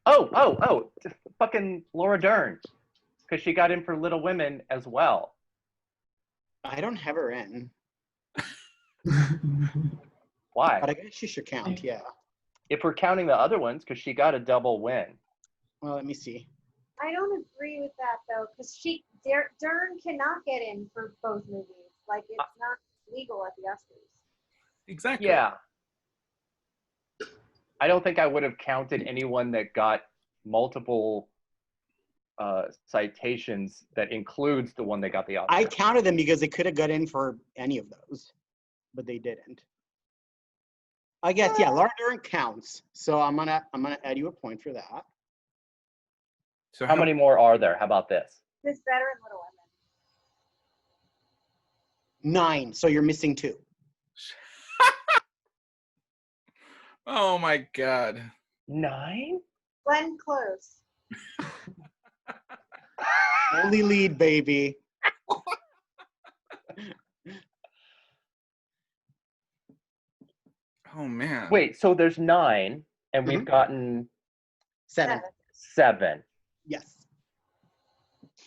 Speaker 3: Oh, fucking Laura Dern, because she got in for Little Women as well.
Speaker 4: I don't have her in.
Speaker 3: Why?
Speaker 4: But I guess she should count, yeah.
Speaker 3: If we're counting the other ones, because she got a double win.
Speaker 4: Well, let me see.
Speaker 2: I don't agree with that though, because Dern cannot get in for both movies. Like it's not legal at the Oscars.
Speaker 1: Exactly.
Speaker 3: Yeah. I don't think I would have counted anyone that got multiple citations that includes the one that got the Oscar.
Speaker 4: I counted them because they could have got in for any of those, but they didn't. I guess Laura Dern counts, so I'm gonna add you a point for that.
Speaker 1: So
Speaker 3: how many more are there? How about this?
Speaker 2: This better in Little Women.
Speaker 4: 9, so you're missing 2.
Speaker 1: Oh my God.
Speaker 3: 9?
Speaker 2: Glenn Close.
Speaker 4: Only lead, baby.
Speaker 1: Oh man.
Speaker 3: Wait, so there's 9, and we've gotten
Speaker 4: 7.
Speaker 3: 7.
Speaker 4: Yes.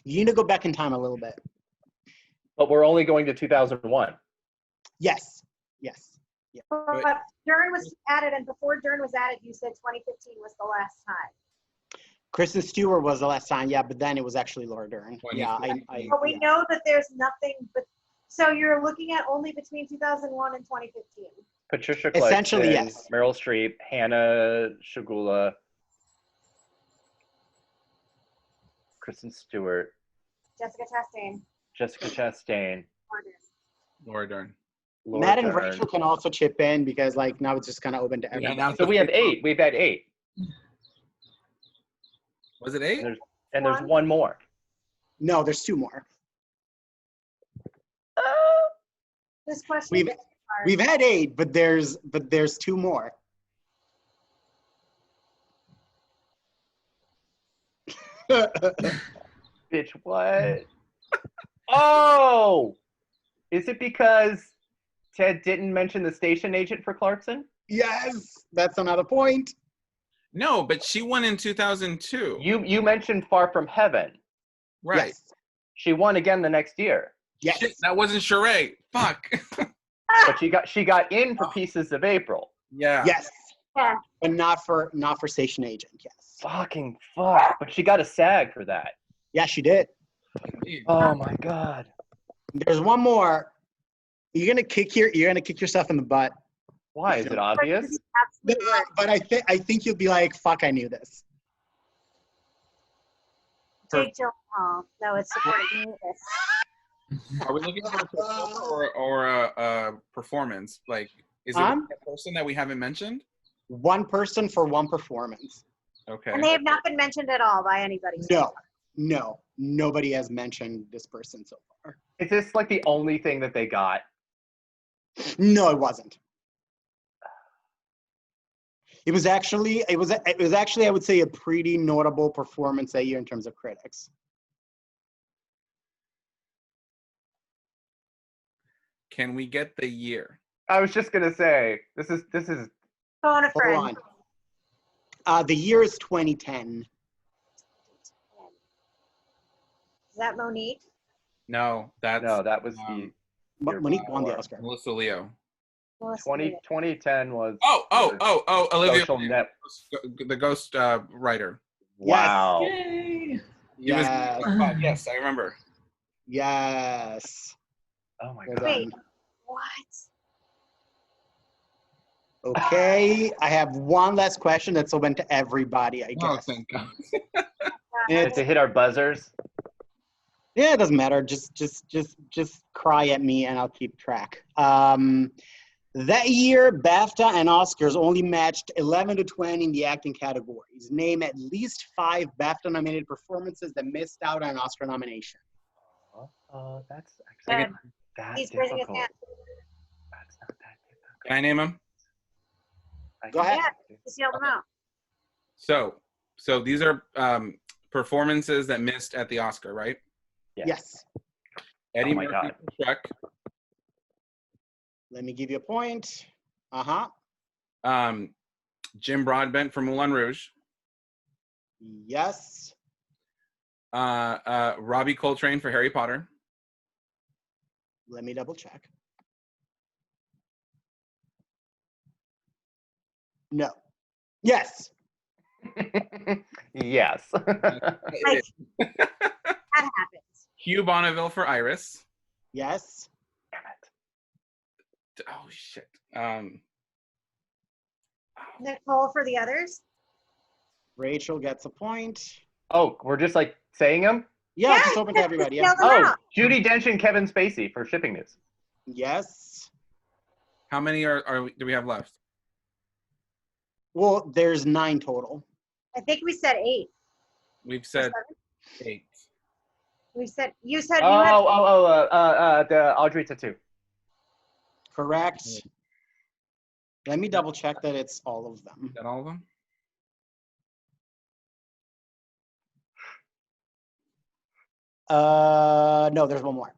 Speaker 4: You need to go back in time a little bit.
Speaker 3: But we're only going to 2001.
Speaker 4: Yes. Yeah.
Speaker 2: But Dern was added, and before Dern was added, you said 2015 was the last time.
Speaker 4: Kristen Stewart was the last time, yeah, but then it was actually Laura Dern. Yeah,
Speaker 2: But we know that there's nothing but. So you're looking at only between 2001 and 2015.
Speaker 3: Patricia Clarkson,
Speaker 4: essentially, yes.
Speaker 3: Meryl Streep, Hannah Shigula, Kristen Stewart,
Speaker 2: Jessica Chastain.
Speaker 1: Laura Dern.
Speaker 4: Matt and Rachel can also chip in because like now it's just kind of open to everyone.
Speaker 1: Yeah,
Speaker 3: so we have 8. We've had 8.
Speaker 1: Was it 8?
Speaker 3: And there's one more.
Speaker 4: No, there's 2 more.
Speaker 2: This question.
Speaker 4: We've had 8, but there's 2 more.
Speaker 3: Bitch, what? Oh! Is it because Ted didn't mention the station agent for Clarkson?
Speaker 4: Yes, that's another point.
Speaker 1: No, but she won in 2002.
Speaker 3: You mentioned Far From Heaven.
Speaker 1: Right.
Speaker 4: Yes.
Speaker 3: She won again the next year.
Speaker 4: Yes.
Speaker 1: Shit, that wasn't Sheree. Fuck.
Speaker 3: But she got in for Pieces of April.
Speaker 1: Yeah.
Speaker 4: Yes.
Speaker 2: Yeah.
Speaker 4: But not for Station Agent. Yes.
Speaker 3: Fucking fuck. But she got a SAG for that.
Speaker 4: Yeah, she did.
Speaker 3: Oh my God.
Speaker 4: There's one more. You're gonna kick yourself in the butt.
Speaker 3: Why? Is it obvious?
Speaker 4: But I think you'll be like, fuck, I knew this.
Speaker 2: Jake Gyllenhaal. No, it's supporting this.
Speaker 1: Are we looking for a or a performance? Like Is it a person that we haven't mentioned?
Speaker 4: One person for one performance.
Speaker 1: Okay.
Speaker 2: And they have not been mentioned at all by anybody.
Speaker 4: No. Nobody has mentioned this person so far.
Speaker 3: Is this like the only thing that they got?
Speaker 4: No, it wasn't. It was actually, I would say, a pretty notable performance that year in terms of critics.
Speaker 1: Can we get the year?
Speaker 3: I was just gonna say this is.
Speaker 2: Phone a friend.
Speaker 4: Hold on. The year is 2010.
Speaker 2: Is that Monique?
Speaker 1: No, that
Speaker 3: was the
Speaker 4: Monique won the Oscar.
Speaker 1: Melissa Leo.
Speaker 3: 2010 was.
Speaker 1: Olivia, the Ghost writer.
Speaker 3: Wow.
Speaker 5: Yay.
Speaker 1: Yes, I remember.
Speaker 4: Yes.
Speaker 3: Oh my
Speaker 4: Well
Speaker 3: god.
Speaker 2: Wait, what?
Speaker 4: Okay, I have one last question that's open to everybody, I guess.
Speaker 1: Oh, thank God.
Speaker 3: To hit our buzzers.
Speaker 4: Yeah, it doesn't matter. Just cry at me and I'll keep track. That year, BAFTA and Oscars only matched 11 to 20 in the acting categories. Name at least 5 BAFTA-nominated performances that missed out on an Oscar nomination.
Speaker 3: That's actually not that
Speaker 2: He's raising his
Speaker 3: difficult.
Speaker 2: hand.
Speaker 3: That's not that difficult.
Speaker 1: Can I name them?
Speaker 4: Go ahead.
Speaker 2: Yeah, just yell them out.
Speaker 1: So these are performances that missed at the Oscar, right?
Speaker 4: Yes.
Speaker 1: Eddie
Speaker 3: Oh my
Speaker 1: Murphy
Speaker 3: God.
Speaker 1: for Shrek.
Speaker 4: Let me give you a point.
Speaker 1: Jim Broadbent for Moulin Rouge.
Speaker 4: Yes.
Speaker 1: Robbie Coltrane for Harry Potter.
Speaker 4: Let me double check. No. Yes.
Speaker 3: Yes.
Speaker 2: Like, that happens.
Speaker 1: Hugh Bonneville for Iris.
Speaker 4: Yes.
Speaker 1: Oh shit.
Speaker 2: Nicole for the others.
Speaker 4: Rachel gets a point.
Speaker 3: Oh, we're just like saying them?
Speaker 4: Yeah, just open to everybody. Yeah.
Speaker 2: Yell them
Speaker 3: Oh,
Speaker 2: out.
Speaker 3: Judi Dench and Kevin Spacey for Shipping News.
Speaker 4: Yes.
Speaker 1: How many do we have left?
Speaker 4: Well, there's 9 total.
Speaker 2: I think we said 8.
Speaker 1: We've said 8.
Speaker 2: We said you said
Speaker 3: the Audrey Tautou.
Speaker 4: Correct. Let me double check that it's all of them.
Speaker 1: Is that all of them?
Speaker 4: No, there's one more.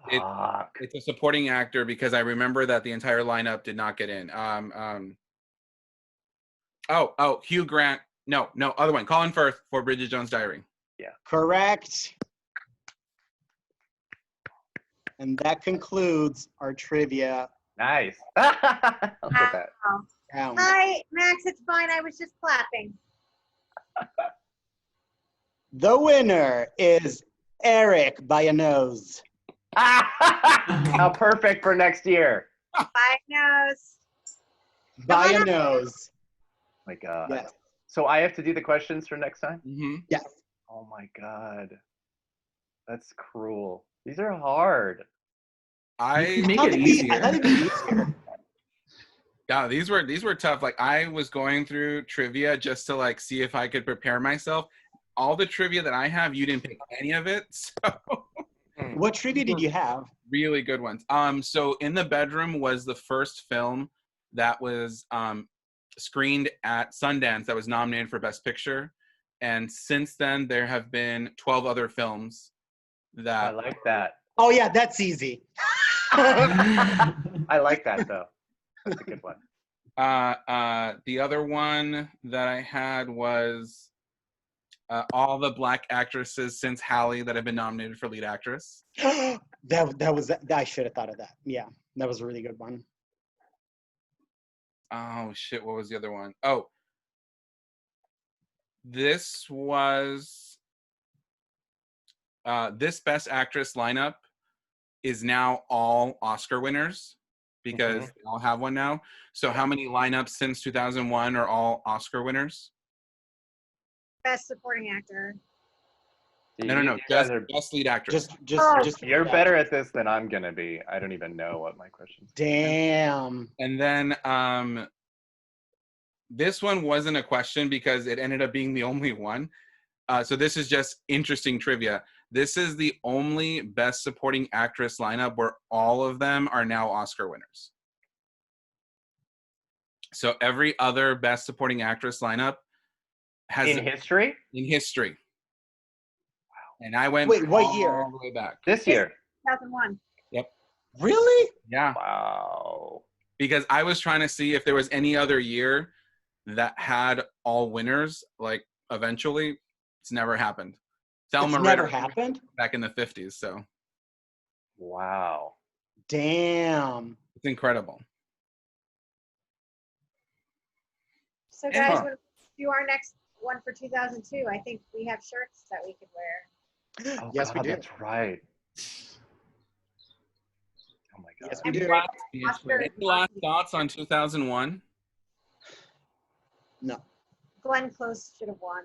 Speaker 1: It's a supporting actor because I remember that the entire lineup did not get in. Hugh Grant. No, other one. Colin Firth for Bridget Jones' Diary.
Speaker 3: Yeah.
Speaker 4: Correct. And that concludes our trivia.
Speaker 3: Nice. Look at that.
Speaker 4: round.
Speaker 2: Hi, Max. It's fine. I was just clapping.
Speaker 4: The winner is Erik by a nose.
Speaker 3: How perfect for next year.
Speaker 2: Bye, nose.
Speaker 4: By a nose.
Speaker 3: Oh my God.
Speaker 4: Yes.
Speaker 3: So I have to do the questions for next time?
Speaker 1: Mm-hmm.
Speaker 4: Yes.
Speaker 3: Oh my God. That's cruel. These are hard.
Speaker 1: I
Speaker 5: Make it easier.
Speaker 1: Yeah, these were tough. Like I was going through trivia just to like see if I could prepare myself. All the trivia that I have, you didn't pick any of it. So
Speaker 4: What trivia did you have?
Speaker 1: really good ones. So In the Bedroom was the first film that was screened at Sundance that was nominated for Best Picture. And since then there have been 12 other films that
Speaker 3: I like that.
Speaker 4: Oh yeah, that's easy.
Speaker 3: I like that though. That's a good one.
Speaker 1: The other one that I had was all the Black actresses since Halle that have been nominated for lead actress.
Speaker 4: I should have thought of that. Yeah, that was a really good one.
Speaker 1: Oh shit! What was the other one? Oh, this was this Best Actress lineup is now all Oscar winners because they all have one now. So how many lineups since 2001 are all Oscar winners?
Speaker 2: Best supporting actor.
Speaker 1: No.
Speaker 3: You guys are,
Speaker 1: Best lead actress.
Speaker 4: Just
Speaker 3: you're better at this than I'm gonna be. I don't even know what my questions.
Speaker 4: Damn.
Speaker 1: And then this one wasn't a question because it ended up being the only one. So this is just interesting trivia. This is the only Best Supporting Actress lineup where all of them are now Oscar winners. So every other Best Supporting Actress lineup has
Speaker 3: In history?
Speaker 1: In history. Wow. And I went
Speaker 4: what year?
Speaker 1: all the way back.
Speaker 3: This year.
Speaker 2: 2001.
Speaker 1: Yep.
Speaker 4: Really?
Speaker 1: Yeah.
Speaker 3: Wow.
Speaker 1: Because I was trying to see if there was any other year that had all winners, like eventually. It's never happened. Thelma
Speaker 4: It's never
Speaker 1: Ritter
Speaker 4: happened?
Speaker 1: back in the 50s, so.
Speaker 3: Wow.
Speaker 4: Damn.
Speaker 1: It's incredible.
Speaker 2: So guys, when we do our next one for 2002, I think we have shirts that we could wear.
Speaker 3: Oh,
Speaker 4: Yes,
Speaker 3: God,
Speaker 4: we do.
Speaker 3: that's right. Oh my God.
Speaker 4: Yes, we
Speaker 2: And
Speaker 4: do.
Speaker 1: Any last thoughts on 2001?
Speaker 4: No.
Speaker 2: Glenn Close should have won.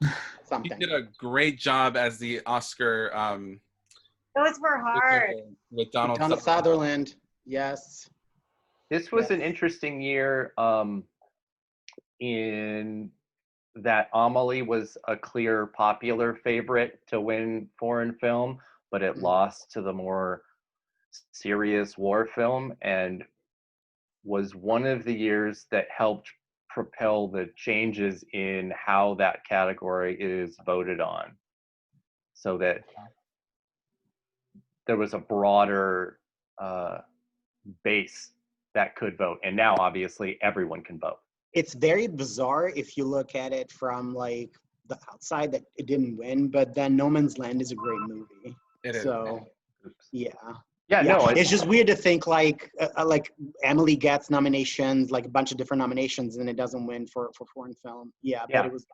Speaker 1: He
Speaker 4: Something.
Speaker 1: did a great job as the Oscar
Speaker 2: Those were hard.
Speaker 1: with Donald
Speaker 4: Sutherland. Yes.
Speaker 3: This was
Speaker 4: Yes.
Speaker 3: an interesting year in that Amelie was a clear popular favorite to win foreign film, but it lost to the more serious war film and was one of the years that helped propel the changes in how that category is voted on, so that there was a broader base that could vote. And now obviously everyone can vote.
Speaker 4: It's very bizarre if you look at it from like the outside that it didn't win, but then No Man's Land is a great movie.
Speaker 1: It is.
Speaker 4: So, yeah.
Speaker 3: Yeah, no,
Speaker 4: it's just weird to think like Emily gets nominations, like a bunch of different nominations, and it doesn't win for foreign film. Yeah,
Speaker 3: Yeah.
Speaker 4: but it was.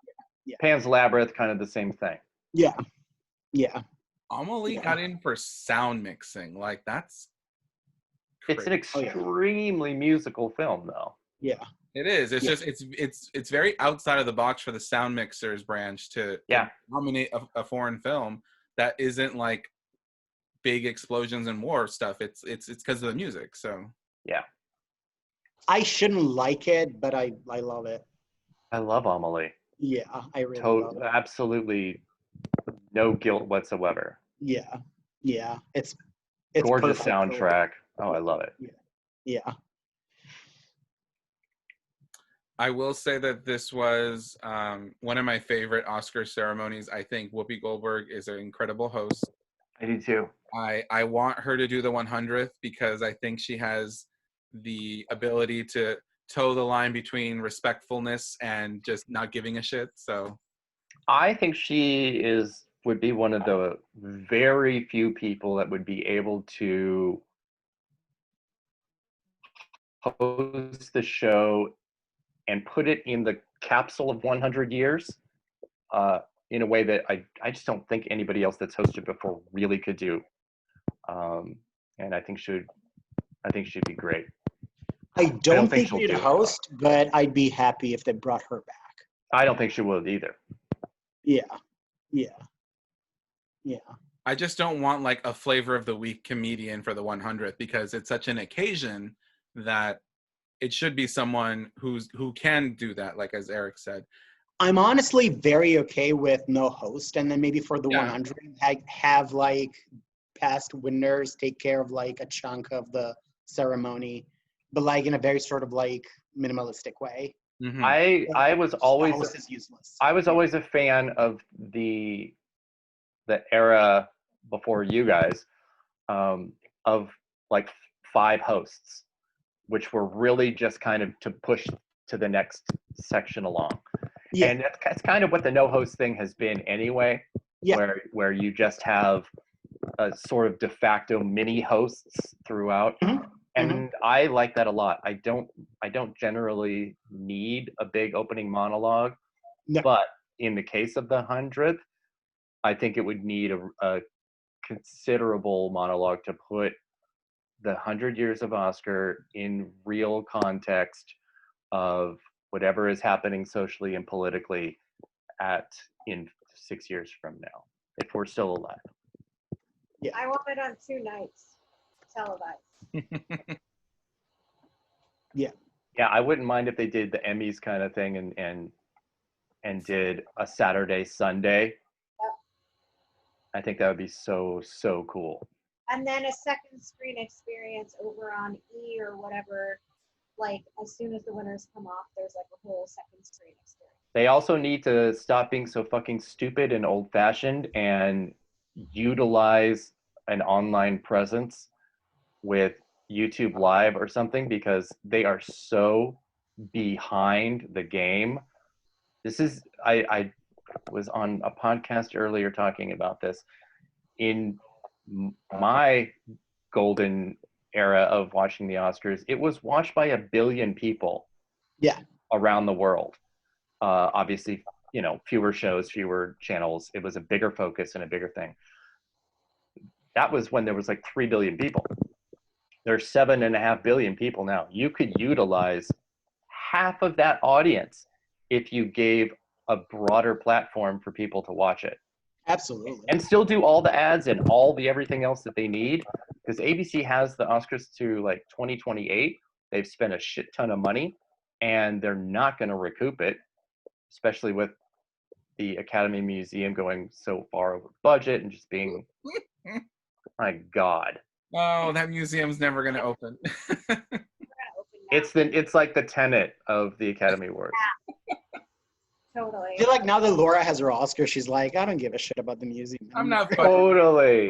Speaker 4: Yeah.
Speaker 3: Pan's Labyrinth, kind of the same thing.
Speaker 4: Yeah. Yeah.
Speaker 1: Amelie got in for sound mixing. Like that's crazy.
Speaker 3: It's an extremely musical film, though.
Speaker 4: Yeah.
Speaker 1: It is. It's just it's very outside of the box for the sound mixers branch to nominate a foreign film that isn't like big explosions and war stuff. It's because of the music. So
Speaker 3: yeah,
Speaker 4: I shouldn't like it, but I love it.
Speaker 3: I love Amelie.
Speaker 4: Yeah, I really love it.
Speaker 3: Absolutely, no guilt whatsoever.
Speaker 4: Yeah, yeah, it's
Speaker 3: gorgeous
Speaker 4: perfect.
Speaker 3: Soundtrack. Oh, I love it.
Speaker 4: Yeah.
Speaker 1: I will say that this was one of my favorite Oscar ceremonies. I think Whoopi Goldberg is an incredible host.
Speaker 3: I do too.
Speaker 1: I want her to do the 100th because I think she has the ability to toe the line between respectfulness and just not giving a shit. So
Speaker 3: I think she would be one of the very few people that would be able to host the show and put it in the capsule of 100 years in a way that I just don't think anybody else that's hosted before really could do. And I think she'd be great.
Speaker 4: I don't think she'd host, but I'd be happy if they brought her back.
Speaker 3: I don't think she would either.
Speaker 4: Yeah.
Speaker 1: I just don't want like a flavor of the week comedian for the 100th because it's such an occasion that it should be someone who can do that, like as Erik said.
Speaker 4: I'm honestly very okay with no host, and then maybe for the 100, have like past winners take care of like a chunk of the ceremony, but like in a very sort of like minimalistic way.
Speaker 1: Mm-hmm.
Speaker 3: I was always a fan of the era before you guys of like 5 hosts, which were really just kind of to push to the next section along. Yeah. And that's kind of what the no host thing has been anyway, where you just have a sort of de facto mini hosts throughout. Mm-hmm. And I like that a lot. I don't generally need a big opening monologue, but in the case of the 100th, I think it would need a considerable monologue to put the 100 years of Oscar in real context of whatever is happening socially and politically in 6 years from now. if we're still alive.
Speaker 2: I want it on 2 nights, televised.
Speaker 3: Yeah, I wouldn't mind if they did the Emmys kind of thing and did a Saturday, Sunday.
Speaker 2: Yep.
Speaker 3: I think that would be so cool.
Speaker 2: And then a second screen experience over on E or whatever. Like as soon as the winners come off, there's like a whole second screen experience.
Speaker 3: They also need to stop being so fucking stupid and old-fashioned and utilize an online presence with YouTube Live or something, because they are so behind the game. This is, I was on a podcast earlier talking about this. In my golden era of watching the Oscars, it was watched by 1 billion people around the world. Obviously, you know, fewer shows, fewer channels. It was a bigger focus and a bigger thing. That was when there was like 3 billion people. There's 7.5 billion people now. You could utilize half of that audience if you gave a broader platform for people to watch it.
Speaker 4: Absolutely.
Speaker 3: And still do all the ads and all the everything else that they need, because ABC has the Oscars to like 2028. They've spent a shit ton of money and they're not going to recoup it, especially with the Academy Museum going so far over budget and just being, my God.
Speaker 1: Oh, that museum's never going to open.
Speaker 3: It's like the tenet of the Academy Awards.
Speaker 2: Yeah. Totally.
Speaker 4: I feel like now that Laura has her Oscar, she's like, I don't give a shit about the museum.
Speaker 1: I'm not
Speaker 3: Totally.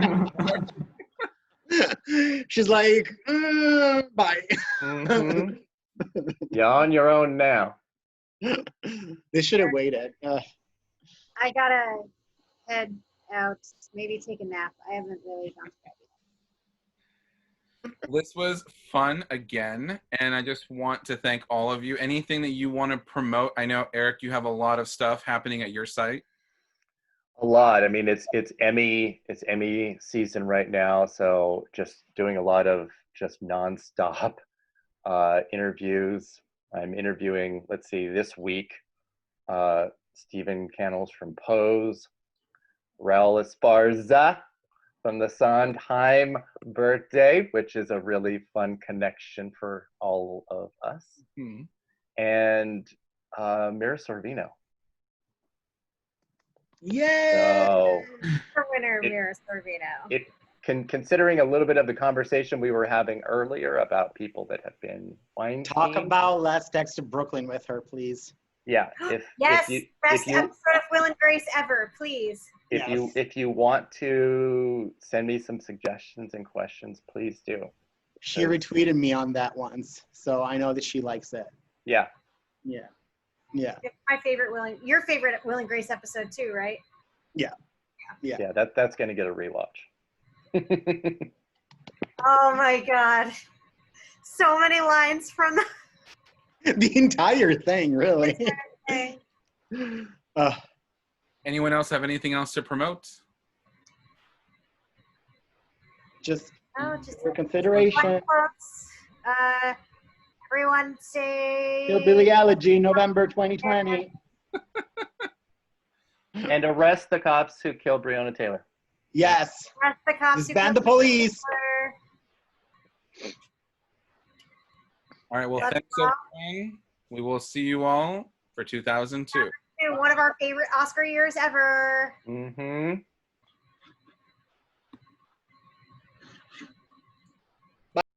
Speaker 4: She's like, bye.
Speaker 3: Mm-hmm. You're on your own now.
Speaker 4: They should have waited.
Speaker 2: I gotta head out, maybe take a nap. I haven't really gone to bed yet.
Speaker 1: This was fun again, and I just want to thank all of you. Anything that you want to promote? I know, Erik, you have a lot of stuff happening at your site.
Speaker 3: A lot. I mean, it's Emmy season right now, so just doing a lot of just nonstop interviews. I'm interviewing, let's see, this week, Stephen Cannells from Pose, Raul Esparza from the Sondheim Birthday, which is a really fun connection for all of us, and Mira Sorvino.
Speaker 4: Yay!
Speaker 3: So
Speaker 2: For winner, Mira Sorvino.
Speaker 3: Considering a little bit of the conversation we were having earlier about people that have been Weinstein.
Speaker 4: Talk about Let's Text to Brooklyn with her, please.
Speaker 3: Yeah.
Speaker 2: Yes, best episode of Will and Grace ever, please.
Speaker 3: If you want to send me some suggestions and questions, please do.
Speaker 4: She retweeted me on that once, so I know that she likes it.
Speaker 3: Yeah.
Speaker 4: Yeah. Yeah.
Speaker 2: It's my favorite your favorite Will and Grace episode too, right?
Speaker 4: Yeah. Yeah.
Speaker 3: Yeah, that's gonna get a rewatch.
Speaker 2: Oh my God. So many lines from
Speaker 4: the entire thing, really.
Speaker 1: Anyone else have anything else to promote?
Speaker 4: Just for consideration.
Speaker 2: Everyone say
Speaker 4: Hillbilly Allergy, November 2020.
Speaker 3: And arrest the cops who killed Breonna Taylor.
Speaker 4: Yes.
Speaker 2: Arrest the cops.
Speaker 4: Disband the police.
Speaker 1: All right. Well, thanks everyone. We will see you all for 2002.
Speaker 2: One of our favorite Oscar years ever.
Speaker 3: Mm-hmm.